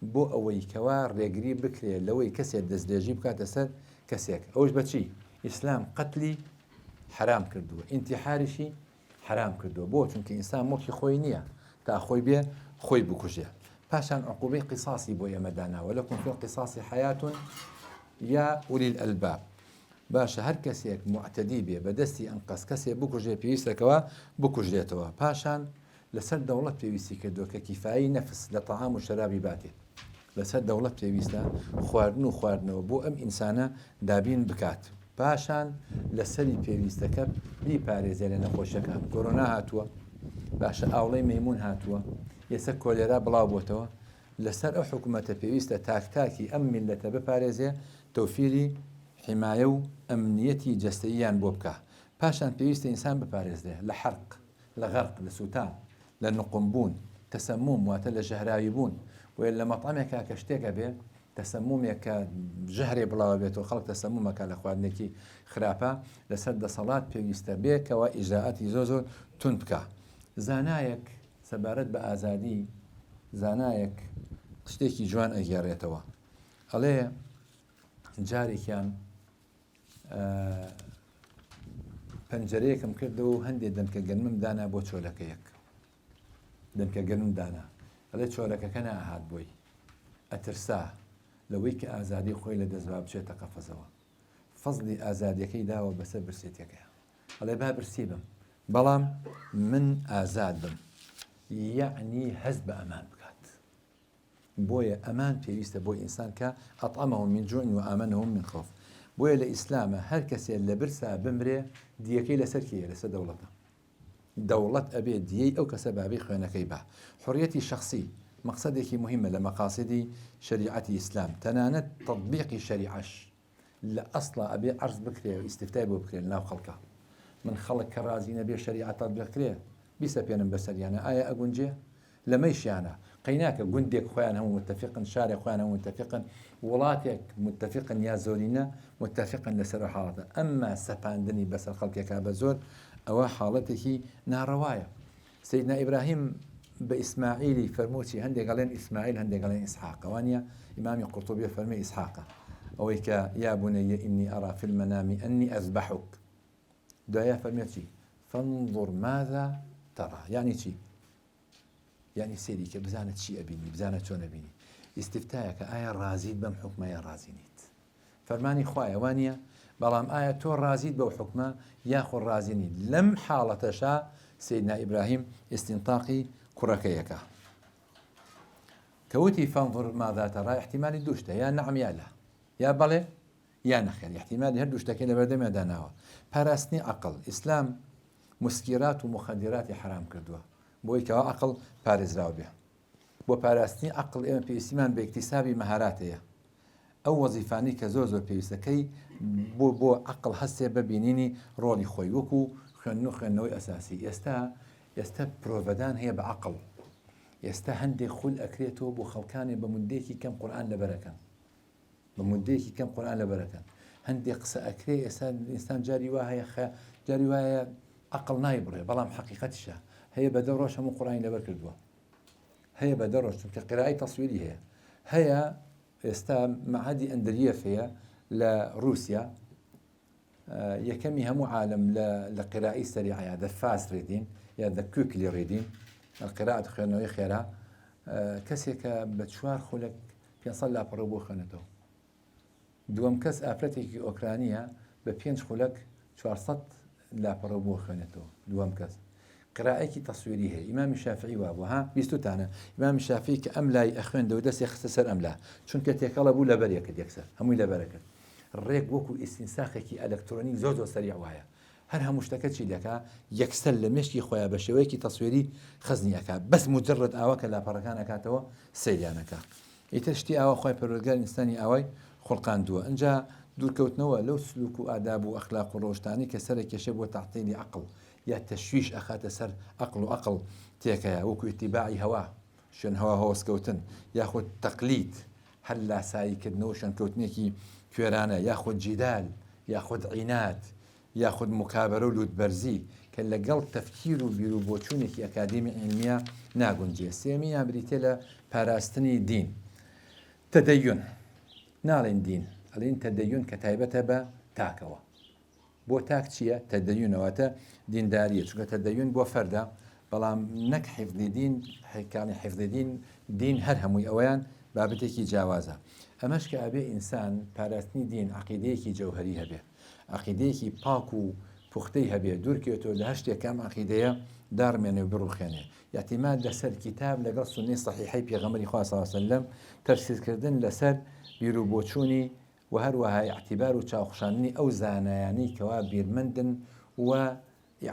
Speaker 1: بو أوي كوار رجري بكري لوي كسر دزريجي بكاتسر كسيك أوش بتشي إسلام قتلي حرام كردوه انتحاري شي حرام کردو بۆ چونکە ئینسان مڵکی خۆی نییە تا خۆی بێ خۆی بکوژێ پاشان عقوبەی قیساسی بۆ ئێمە داناوە لەکم فی القیساسی حیاتون یا ئولی الألباب. باشە هەر کەسێک معتەدی بێ بەدەستی ئەنقەس کەسێک بکوژێ پێویستەکەوە بکوژێتەوە. پاشان لەسەر دەوڵەت پێویستی کردو کە کیفایی نەفس لە تەعام و شەرابی باتێت. لەسەر دەوڵەت پێویستە خواردن و خواردنەوە بۆ ئەم ئینسانە دابین بکات. پاشان لەسەری پێویستەکە بیپارێزێ لە نەخۆشەکان. کۆرۆنا هاتووە، باشە ئاوڵەی مەیمون هاتووە، ئێستا کۆلێرا بڵاو بۆتەوە. لەسەر ئەو حکوومەتە پێویستە تاکتاکی ئەم میلەتە بپارێزێ، تەوفیری حیمایە و ئەمنیەتی جەستەییان بۆ بکە. پاشان پێویستە ئینسان بپارێزێ لە حەرق، لە غەرق، لە سووتان، لە نقمبوون، تەسەموم واتە لە ژەهراوی بوون. وێ لە مەطعمێکا کە شتێکە بێ تەسەمومێک کە ژەهرێ بڵاوە بێتەوە خەڵک تەسەمومەکە لە خواردنێکی خراپە لەسەر دەسەڵات پێویستە بێکەوە ئیجراءاتی زۆر تون بکە. زانایەک سەبارەت بە ئازادی زانایەک شتێکی جوان ئەگێڕێتەوە. ئەڵێ جارێکیان پەنجەرەیەکم کردەوە و هەندێک دەمکە گەنمم دانا بۆ چۆلەکەیەک. دەمکە گەنم دانا. ئەڵێ چۆلەکەکە نەهات بۆی. ئەترسا لەوەی کە ئازادی خۆی لە دەستوا بچێتە قەفەزەوە. فەزلی ئازادیەکەی داوە بەسەر برسێتەکەیە. ئەڵێ با برسی بم، بەڵام من ئازاد بم. یعنی هەز بە ئەمان بکات. بۆیە ئەمان پێویستە بۆ ئینسان کە ئەطعەمەهم من جوع وئامەنەهم من خەوف. بۆیە لە ئیسلامە هەر کەسێک لە برسا بمرێ دیەکەی لەسەر کێیە؟ لەسەر دەوڵەتە. دەوڵەت ئەبێ دیەی ئەو کەسە بابی خوێنەکەی بە. حڕیەتی شەخصی مەقسەدێکی مهمە لە مەقاسیدی شریعەتی ئیسلام. تەنانەت تەطبیقی شریعەش لە ئەسڵا ئەبێ عەرز بکرێ و ئیستیفتای بۆ بکرێن ناو خەڵکە. من خەڵک کە ڕازی نەبێ شریعەت تەطبیق کرێ بیسەپێنن بەسەریانە. ئایا ئەگونجێ؟ لەمەیشیانە قەیناکە گوندێک خۆیان هەموو متفقن، شارێک خۆیان هەموو متفقن، وڵاتێک متفقن یا زۆرینە متفقن لەسەر حاڵەتە. ئەمما سەپاندنی بەسەر خەڵکێکا بە زۆر ئەوە حاڵەتێکی ناڕەوایە. سەیدنا ئیبراهیم بە ئیسماعیلی فەرمووچی هەندێک گەڵێن ئیسماعیل هەندێک گەڵێن ئیسحاق. ئەوانە ئیمامی قورطوبی فەرمێ ئیسحاقە، ئەوەی کە یا بونەیە ئینی ئەرا فی المەنامی ئەنی ئەذبحوک. دوایە فەرمێ چی؟ فانظر ماذا ترى. یعنی چی؟ یعنی سێری کە بزانە چی ئەبینی، بزانە چۆن ئەبینی. ئیستیفتایەکە ئایا ڕازیت بەم حکمەیە ڕازی نیت؟ فەرمانی خوایە وانە، بەڵام ئایا تۆ ڕازیت بەو حکمە یاخۆ ڕازی نیت؟ لەم حاڵەتەشا سەیدنا ئیبراهیم ئیستینتاقی کوڕەکەیەکە. کەوتی فانظر ماذا ترى احتیمالی دوو شتە، یا نەعەم یا لا، یا بەڵێ یا نەخێر. احتیمالی هەردوو شتەکەی لە بەردەمیان داناوە. پاراستنی عەقڵ. ئیسلام مسکیرات و مخەدیراتی حرام کردووە بۆی کەوا عەقڵ پارێزراو بێ. بۆ پاراستنی عەقڵ ئێمە پێویستیمان بە ئیکتیسابی مەهاراتەیە. ئەو وەزیفانەی کە زۆر پێویستەکەی بۆ عەقڵ هەستێ ببینینی ڕۆڵی خۆی وەکو خوێندنەوەی ئەساسی. ئێستا پرۆڤەدان هەیە بە عەقڵ. ئێستا هەندێک خول ئەکرێتەوە بۆ خەڵکانی بە مودەیەکی کەم قورئان لەبەرەکەن. بە مودەیەکی کەم قورئان لەبەرەکەن. هەندێک قسە ئەکرێ ئێستا ئینسان جاری وا هەیە جاری وایە عەقڵ نایبڕێ، بەڵام حەقیقەتیشە هەیە بە 10 ڕۆژ هەموو قورئانی لەبەر کردووە. هەیە بە 10 ڕۆژ چونکە قیرائی تەسویری هەیە. ئێستا مەعهەدی ئەندریەف هەیە لە رووسیا، یەکەمی هەموو عالم لە قیرائی سەریعەیە، the fast reading یا the quickly reading، القراءة خوێندنەوەی خێرا. کەسێکە بە 4 خولەک 500 لاپەڕە بۆ خوێنێتەوە. دووەم کەس ئافرەتێکی ئۆکرانیە بە 5 خولەک 400 لاپەڕە بۆ خوێنێتەوە. دووەم کەس قراءەیەکی تەسویری هەیە. ئیمامی شافعی وابووە، ها 20تانە. ئیمامی شافعی کە ئەم لای ئەخوێندەوە دەستی خستە سەر ئەم لا، چونکە تێکەڵە بوو لەبەرێکرد یەکسەر هەمووی لەبەرەکرد. ڕێک وەکو ئیستینساخێکی ئەلەکترۆنیک زۆر سەریع وایە. هەر هەموو شتەکە چی دەکا؟ یەکسەر لە مێشکی خۆیان بە شێوەیەکی تەسویری خزنی ئەکا. بەس مجرد ئاوا کە لاپەڕەکان ئەکاتەوە سەیریانەکە. ئیتر شتی ئاوا خۆی پەروەردگار ئینسانی ئاوای خوڵقاندووە. ئەنجا دوورکەوتنەوە لەو سلوک و ئاداب و ئەخلاق و ڕۆژتانی کە سەرێکێشە بۆ تەعتیلی عەقڵ یا تەشویش ئەخاتە سەر عەقڵ و عەقڵ تێکەیە، وەکو ئیتیباعی هەوا، شوێن هەوا هەوەسکەوتن، یاخود تەقلید، هەر لاساییکردنەوە شوێنکەوتنێکی کوێرانە، یاخود جیدال، یاخود عینات، یاخود مکابرە و لوتبەرزی کە لەگەڵ تەفکیر و بیر و بۆچوونێکی ئەکادیمی عیلمیە ناگونجێ. سێمیان بریتێ لە پاراستنی دین. تەدەیون ناڵێن دین، ئەڵێن تەدەیون کە تایبەتە بە تاکەوە. بۆ تاک چییە؟ تەدەیونەوەتە دینداریە، چونکە تەدەیون بۆ فەردە بەڵام نەک حیفظی دین حیکانی حیفظی دین هەر هەمووی ئەویان بابەتێکی جیاوازە. ئەمەش کە ئەبێ ئینسان پاراستنی دین عەقیدەیەکی جەوهەری هەبێ، عەقیدەیەکی پاک و پوختەی هەبێ، دوورکێتەوە لە هەر شتێکام عەقیدەیە دارمێنێ و بڕوخێنێ. یاعتیماد لەسەر کتاب لەگەڵ سوننەی صەحیحەی پێغەمبەری خوا صلی الله علیه وسلم، تەفسیرکردن لەسەر بیر و بۆچوونی و هەروەها اعتیبار و چاوخشاندنی ئەو زانایانەی کەوا بیرمەندن و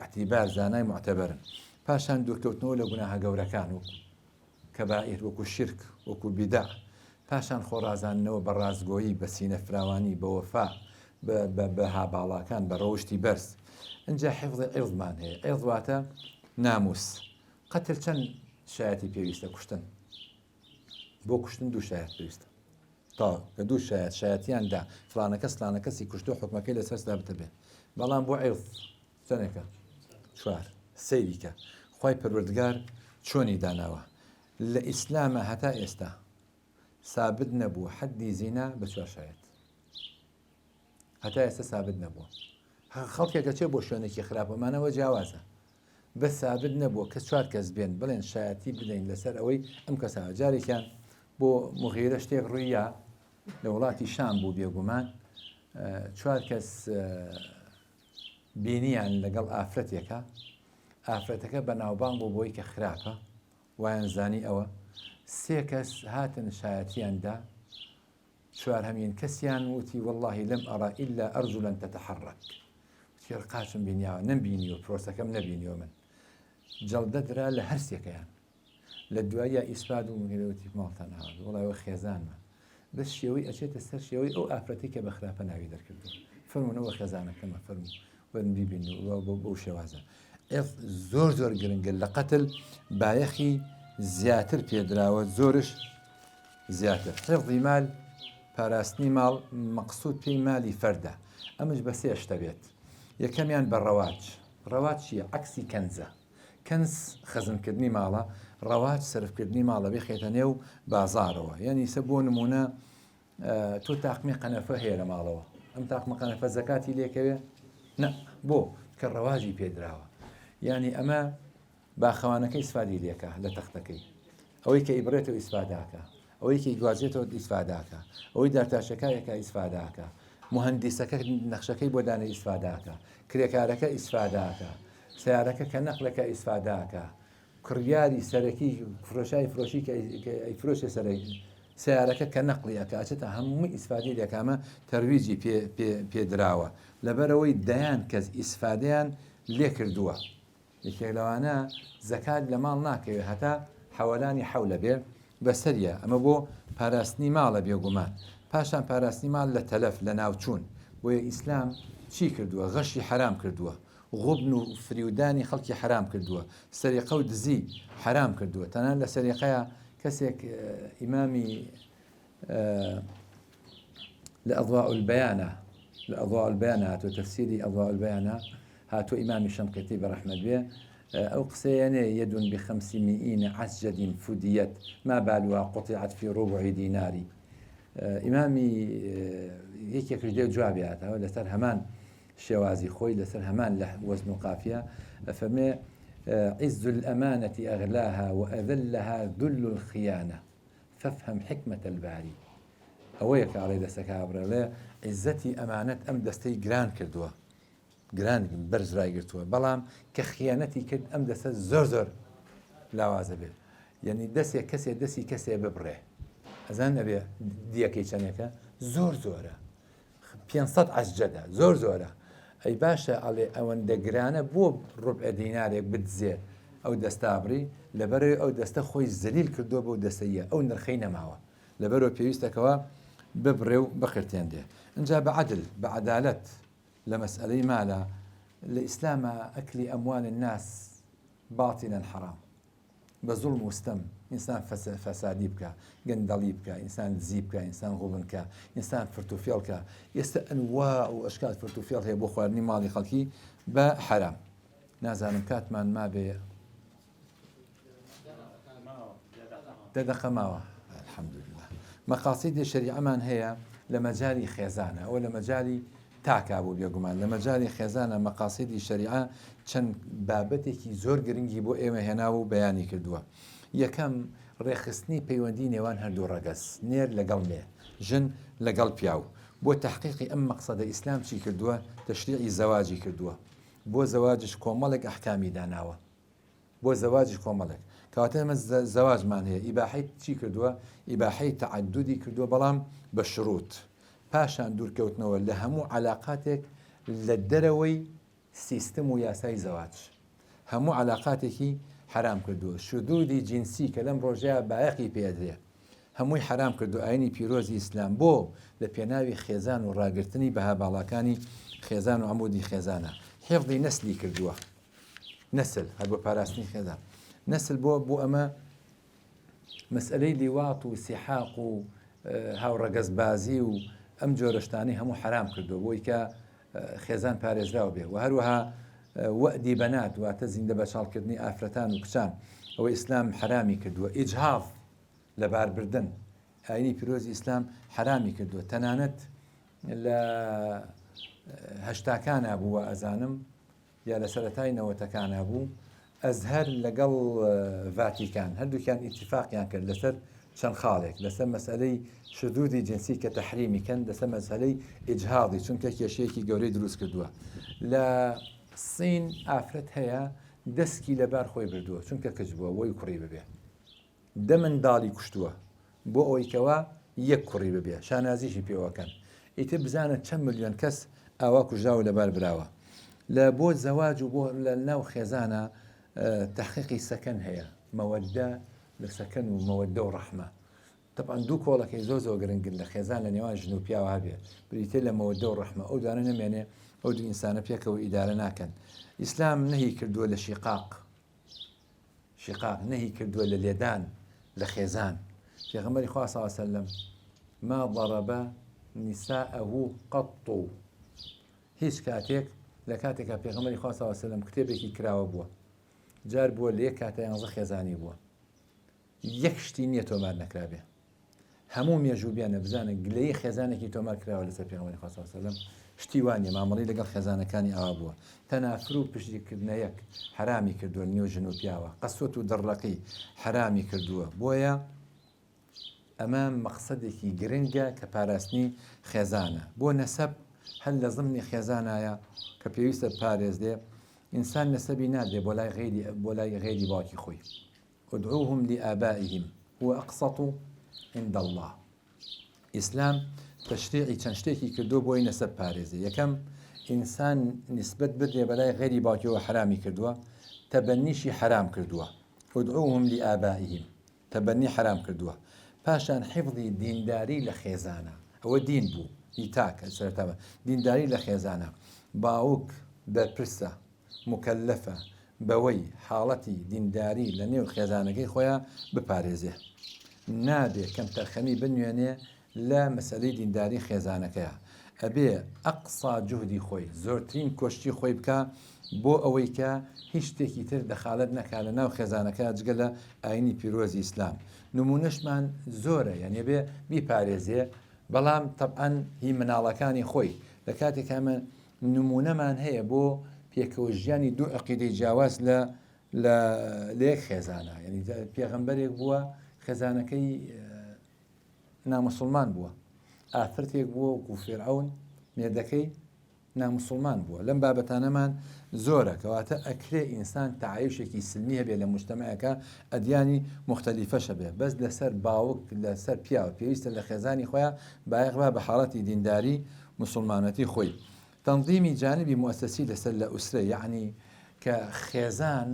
Speaker 1: اعتیبار زانای معتەبەرن. پاشان دوورکەوتنەوە لە گوناهە گەورەکان و کەبائیر وەکو شرک وەکو بیدع، پاشان خۆڕازانەوە بە ڕازگۆیی، بە سینە فراوانی، بە وەفا، بە هاباڵاکان، بە ڕەوشتی بەرز. اینجا حیفظی عیرضمان هەیە. عیرض واتە ناموس. قەتل چەند شایەتی پێویستە کوشتن؟ بۆ کوشتن دوو شایەت پێویستە. تا کە دوو شایەتیاندا فلانە کەس فلانە کەسی کوشتۆ حکمەکەی لەسەر ثابتە بێ. بەڵام بۆ عیرض چەندێکە؟ چوار. سەیریکە خوای پەروەردگار چۆنی داناوە. لە ئیسلامە هەتا ئێستا ثابت نەبوو حەدی زینا بە چوار شایەت. هەتا ئێستا ثابت نەبووە. خەڵکێکە چێ بۆ شوێنێکی خراپەمانەوە جیاوازە. بە ثابت نەبووە کە چوار کەس بێن بڵێن شایەتی بدەین لەسەر ئەوەی ئەم کەساوە. جارێکیان بۆ مغیرە شتێک ڕوویە لە وڵاتی شام بوو بێگومان، چوار کەس بینیان لەگەڵ ئافرەتێکە، ئافرەتەکە بە ناوبانگ بۆ بۆی کە خراپە، وایان زانی ئەوە. سێ کەس هاتن شایەتیاندا، چوار هەمین کەسیان وتی واللهی لەم ئەڕا ئیلا ئەرجولا تەتەحەڕەک، وتی ڕقاچم بینیاوە نەمبینیوە، پرۆسەکەم نەبینیوە من. جەڵدە درا لە هەر سێکەیان. لە دوایە ئیسپاد و مگرەوتی ماڵتان هاوە وڵای ئەوە خێزانمە، بەس شێوەی ئەچێتە سەر شێوەی ئەو ئافرەتی کە بە خراپە ناوی دەرکردو، فەرمونەوە خێزانەکەمە فەرموو وەرن بیبین و بەو شێوازە. زۆر زۆر گرنگە لە قەتل بایەخی زیاتر پێدراوە، زۆرش زیاتر. حیفظی مال، پاراستنی ماڵ، مەقسوود پێی مالی فەردە. ئەمش بە سێ شتە بێت. یەکەمیان بە ڕەواج. ڕەواج چییە؟ عەکسی کەنزە. کەنز خەزمکردنی ماڵە، ڕەواج سەرفکردنی ماڵە بێخێتە نێو بازارەوە. یعنی سە بۆ نمونە تۆ تاقمی قەنەفە هەیە لە ماڵەوە، ئەم تاقمە قەنەفە زەکاتی لێکەوێ؟ نە، بۆ کە ڕەواجی پێدراوە. یعنی ئەمە باخەوانەکەی ئیسفادی لێکە لە تەختەکەی، ئەوەی کە ئیبرێتەوە ئیسفاداکە، ئەوەی کە گوازێتەوە ئیسفاداکە، ئەوەی دارتاشەکایەکە ئیسفاداکە، مهندسەکە نەخشەکەی بۆ دانە ئیسفاداکە، کرێکارەکە ئیسفاداکە، سیارەکە کە نەقلەکە ئیسفاداکە، کڕیاری سەرەکی فرۆشای فرۆشی کە ئەیفرۆشێ سەرەکی سیارەکە کە نەقلیەکە ئاچێتە هەمووی ئیسفادی لێکامە تەرویجی پێدراوە. لەبەرەوەی دەیان کەس ئیسفادیان لێ کردووە. یەکێک لەوانە زەکات لە ماڵ ناکەوێت هەتا حەوەلانی حەولە بێ بەسەریە. ئەمە بۆ پاراستنی ماڵە بێگومان. پاشان پاراستنی ماڵ لە تەلەف، لە ناوچوون. بۆیە ئیسلام چی کردووە؟ غەشی حرام کردووە، غوبن و فریودانی خەڵکی حرام کردووە، سەریقە و دزی حرام کردووە. تەنان لە سەریقەیە کەسێک ئیمامی لە ئەضواء البەیانە، لە ئەضواء البەیانە هاتووە، تەفسیری ئەضواء البەیانە هاتووە ئیمامی شەنقیطی بەڕەحمەت بێ، ئەو قسەیانێ یەدون ب500 عەسجەد فودیەت ما بالها قطعت في ربع دیناری. ئیمامی یەکێکش دێ جوابی هاتەوە لەسەر هەمان شێوازی خۆی، لەسەر هەمان لە وەزن و قافیە، ئەفەرمێ عز الأمانة أغلاها وأذلها ذل الخيانة فافهم حكمة الباري. ئەوەیە کە ئاڵێ دەستەکە بڕێڵێ عیزەتی ئەمانەت ئەم دەستەی گران کردووە، گران بەرز ڕایگرتووە، بەڵام کە خیانەتی کرد ئەم دەستە زۆر زۆر لاوازە بێت. یعنی دەستێک کەسێ دەستی کەسێ ببڕێ، ئەزان ئەبێ دیەکەی چەندێکە؟ زۆر زۆرە، 500 عەسجەدە، زۆر زۆرە. ئەی باشە ئەڵێ ئەوەندە گرانە بۆ ڕوبع دینارێک بدزێ ئەو دەستابڕی، لەبەرەوەی ئەو دەستە خۆی زەلیل کردووە بەو دەستەیە، ئەو نرخەی نەماوە، لەبەرەوە پێویستەکەوە ببڕێ و بەقرتێن دێ. اینجا بە عەدل، بە عەدالەت لە مەسئلەی مالە لە ئیسلامە ئەکلی ئەموال الناس باطلا حرام. بە زوڵم وستەم ئینسان فەسادی بکە، گەندەڵی بکە، ئینسان دزی بکە، ئینسان غوبن بکە، ئینسان فرتوفێڵ کە. ئێستا ئەنواع و ئەشکال فرتوفێڵ هەیە بۆ خواردنی ماڵی خەڵکی بە حرام. نازانم کاتمان ما بێ دەدەقە ماوە. الحەمدولله. مەقاصیدی شەریعەمان هەیە لە مەجالی خێزانە، ئەوە لە مەجالی تاکبوو بێگومان لە مەجای خێزانە مەقاسیدی شەریعە چەند بابەتێکی زۆر گرنگی بۆ ئێمە هێناوە و بەیانی کردووە. یەکەم ڕێخستنی پەیوەندی نێوان هەردوو ڕەگەز نێر لەگەڵ نێ ژن لەگەڵ پیاو بۆ تحقیقی ئەم مەقسەدە ئیسلام چی کردووە تەشریعی زەواجی کردووە بۆ زەواجش کۆمەڵێک ئەحکامی داناوە بۆ زەواجی کۆمەڵێک کەواتە ئەمە زەواجمان هەیە ئیباحەی چی کردووە ئیباحەی تەعەدودی کردووە بەڵام بە شروط پاشان دوورکەوتنەوە لە هەموو علاقاتێک لە دەرەوەی سیستم و یاسای زەواج هەموو علاقاتێکی حرام کردووە شودودی جینسی کە لەم ڕۆژەیە بایەقی پێدرێ هەمووی حرام کردو ئاینی پیرۆزی ئیسلام بۆ لە پێناوی خێزان و ڕاگررتنی بەها باڵاکانی خێزان و عمودی خێزانە حێفڵی نەسلی کردووە نەسل هەر بۆ پاراستنی خێزان نەسل بۆ ئەمە مەسئلەی لیوات و سیحاق و هاوڕەگەزبازی و ئەم جۆرەشتانی هەموو حرام کردو بۆی کە خێزان پارێزراوە بێ و هەروەها وەدی بەنات واتە زیندە بەچاڵکردنی ئافرەتان و کچان ئەوەی ئیسلام حرامی کردووە ئیجهاف لە باربردن ئاینی پیرۆزی ئیسلام حرامی کردووە تەنانەت لە هەشتاکانە بووە ئەزانم یا لە سەرەتای نەوەتەکانە بوو ئەزهەر لەگەڵ ڤاتیکان هەردووکیان ئیتیفاقیان کرد لەسەر چەند خاڵێک لەسەر مەسئلەی شذوذی جنسی کە تەحریمیکەن لەسەر مەسئلەی ئیجهاضی چونکە کێشەیەکی گەورەی دروست کردووە لە سین ئافرەت هەیە دەستکی لەبار خۆی بردووە چونکە کچ بووە بۆی کوڕی ببێ دە منداڵی کوشتووە بۆ ئەوەیکەوە یەک کوڕی ببێ شانازیشی پێوەکەن ئیتر بزانە چەند ملیۆن کەس ئاوا کوژراوە لەبار براوە لە بۆ زەواج و بۆ لە ناو خێزانە تحقیقی سەکەن هەیە مەوەدە لە سەکەن و مەوەدە و ڕەحمە طبعاً دوو کۆڵەکەی زۆر گرنگن لە خێزان لە نێوان ژن و پیاوە هەبێ بریتێ لە مەوەدە و ڕەحمە ئەو دانە نەمێنێ ئەو دوو ئینسانە پێکەوە ئیدارە ناکەن ئیسلام نەهی کردووە لە شیقاق نەهی کردووە لە لێدان لە خێزان پێغەمبەری خوا صلی الله علیه وسلم ما ضرب نساءه قط هیچ کاتێک لە کاتێکا پێغەمبەری خوا صلی الله علیه وسلم کتێبێکی کراوە بووە جار بووە لە یەک کاتە 11 خێزانی بووە یەک شتی نییە تۆمار نەکرابێ هەموو مێژوبیانە بزانە گلەی خێزانێکی تۆمار کراوە لەسەر پێغەمبەری خوا صلی الله علیه وسلم شتی وانە مامەڵی لەگەڵ خێزانەکانی ئاوا بووە تەنافر و پشتیکردنەیەک حرامی کردووە نێو ژن و پیاوە قەسوەت و دڕەقی حرامی کردووە بۆیە ئەمە مەقسەدێکی گرنگە کە پاراستنی خێزانە بۆ نەسەب هەل لە ضمنی خێزانایە کە پێویستە پارێزدێ ئینسان نەسەبی نادێ بۆ لای غێری باوکی خۆی ادعوهم لآبائهم هو أقسط عند الله ئیسلام تەشریعی چەند شتێکی کردو بۆی نەسەب پارێزی یەکەم ئینسان نسبەت بدرێ بەلای غێری باوکیەوە حرامی کردووە تەبەنیشی حرام کردووە ادعوهم لآبائهم تەبەنی حرام کردووە پاشان حفظی دینداری لە خێزانە ئەوە دین بوو ئیتاکە سەرەتاوە دینداری لە خێزانە باوک بەرپرسە مکەلەفە بەوەی حاڵەتی دینداری لە نێو خێزانەکەی خۆیان بپارێزێ نابێ کەم تەرخەمی بنوێنێ لە مەسەلەی دینداری خێزانەکەیە ئەبێ ئەقسا جوهدی خۆی زۆرترین کۆشتی خۆی بکە بۆ ئەوەی کە هیچ شتێکی تر دەخالت نەکا لە ناو خێزانەکە جگە لە ئاینی پیرۆزی ئیسلام نمونەشمان زۆرە یعنی بێ بیپارێزێ بەڵام طبعاً هی مناڵەکانی خۆی لە کاتێک ئەمە نمونەمان هەیە بۆ پێکەوە ژیانی دوو عەقیدەی جیاواز لە یەک خێزانە یعنی پێغەمبەرێک بووە خێزانەکەی ناموسڵمان بووە ئافرەتێک بووە وەکو فیرعەون مێردەکەی ناموسڵمان بووە لەم بابەتانەمان زۆرە کەواتە ئەکرێ ئینسان تەعایشێکی سلمی هەبێ لە موجتەمەعەکە ئەدیانی مختەلیفەشە بێ بەس لەسەر باوک لەسەر پیاوە پێویستە لە خێزانی خۆیان بایەقبا بە حاڵەتی دینداری مسلمانەتی خۆی تەنظیمی جانبی مؤسسی لەسەر لە ئوسرە یعنی کە خێزان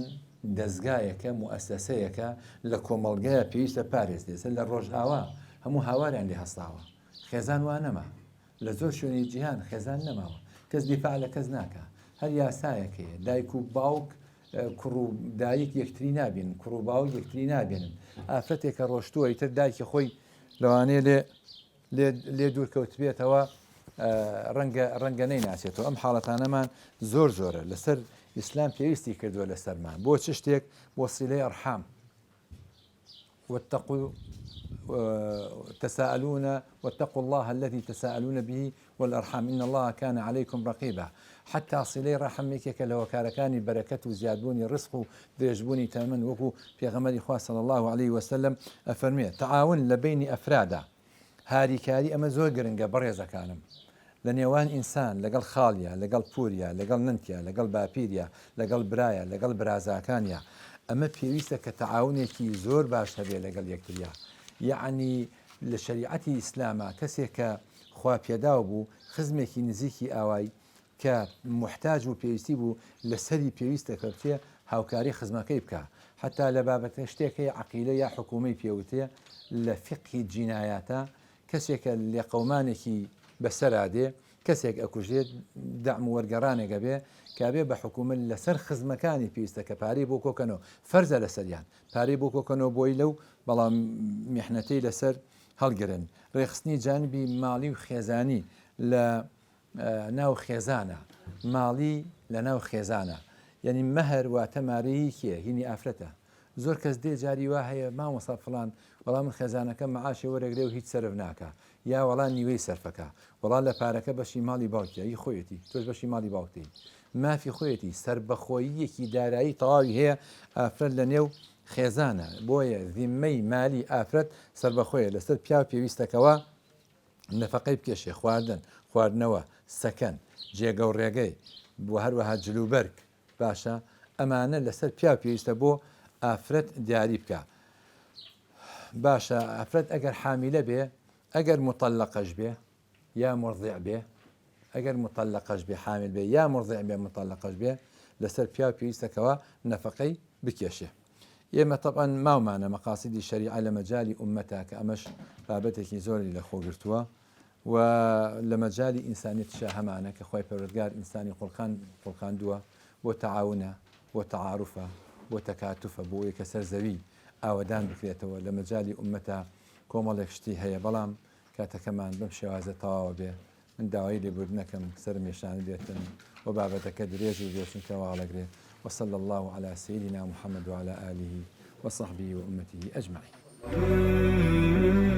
Speaker 1: دەستگایەکە مؤسسەیەکە لە کۆمەڵگەیە پێویستە پارێز لەسەر لە ڕۆژئاوا هەموو هاواریان لێ هەستاوە خێزان وا نەما لە زۆر شوێنی جیهان خێزان نەماوە کەس دیفاع لە کەس ناکە هەر یاسایەکەیە دایک و باوک کوڕ و دایک یەکتری نابێنن کوڕ و باوک یەکتری نابێنن ئافرەتێکە ڕۆشتووە ئیتر دایکی خۆی لەوانەیە لێ دوورکەوت بێتەوە ڕەنگە نەیناسێتەوە ئەم حاڵەتانەمان زۆرە لەسەر ئیسلام پێویستی کردووە لەسەرمان بۆ چ شتێک بۆ سیلەی ئەرحام واتقوا تساءلون واتقوا الله الذي تساءلون به والأرحام إن الله كان عليكم رقيبا حتى صلي رحمك لو كاركاني بركة زيادبوني الرزق درجبوني تماما وكو في غمر إخوة صلى الله عليه وسلم أفرمي تعاون لبين أفرادا هاري كاري أما زور قرنقا بريزا كانم لنيوان إنسان لقل خاليا لقل بوريا لقل ننتيا لقل بابيريا لقل برايا لقل برازاكانيا أما بيويستا كتعاونيكي زور باش هبي لقل يكتريا يعني لشريعة الإسلام كسيك خوا بيداو بو خزمكي نزيكي آواي كمحتاج وبيويستي بو لسري بيويستا كبتيا هاوكاري خزمكي بكا حتى لبابة شتيكي عقيلة يا حكومي بيوتيا لفقه الجناياتا كسيك لقومانكي بسرادي كسيك أكوجيت دعم ورقراني قبي كابي بحكومة لسر خزمكاني بيويستا كباري بوكو كانو فرز لسريان باري بوكو كانو بويلو بلا محنتي لسر هالقرن ريخصني جانبي مالي وخيزاني لناو خيزانة مالي لناو خيزانة يعني مهر وتماريكي هيني أفرته زور كەس دێ جاری وا هەیە مامۆستا فڵان وەڵام من خێزانەکەم معاشی وەرەگرێ و هیچ سەرف ناکە یا وەڵام نیوەی سەرفەکە وەڵام لە پارەکە بەشی ماڵی باوکیە هی خۆیەتی تۆش بەشی ماڵی باوکتی مافی خۆیەتی سربەخۆییەکی دارایی تەواوی هەیە ئافرەت لە نێو خێزانە بۆیە ذیممەی مالی ئافرەت سربەخۆیە لەسەر پیا پێویستەکەوە نەفەقەی بکێشێ خواردن خواردنەوە سەکەن جێگە و ڕێگەی بۆ هەروەها جلوبەرگ باشە ئەمانە لەسەر پیا پێویستە بۆ ئافرەت دیاری بکە باشە ئافرەت ئەگەر حامیلە بێ ئەگەر مطلقەش بێ یا مرضع بێ ئەگەر مطلقەش بێ حامل بێ یا مرضع بێ مطلقەش بێ لەسەر پیا پێویستەکەوە نەفەقەی بکێشێ ئێمە طبعا ماومانە مەقاسیدی شەریعە لە مەجای ئومەتە کە ئەمەش بابەتێکی زۆری لە خۆگرتووە و لە مەجای ئینسانیەتیشە هەمانە کە خۆی پەروەردگار ئینسانی قوڵقاندووە بۆ تەعاونە بۆ تەعاروفە بۆ تەکاتوفە بۆ ئەوەی کە سەر زەوی ئاوەدان بکرێتەوە لە مەجای ئومەتە کۆمەڵێک شتی هەیە بەڵام کاتەکەمان بەم شێوازە تەواوە بێ من داوای لێبوردنەکەم سەرمێشان بێتن و بابەتەکە درێژ و بێشنکەوە هەڵەگرێت وصلى الله على سيدنا محمد وعلى آله وصحبه وأمته أجمعين.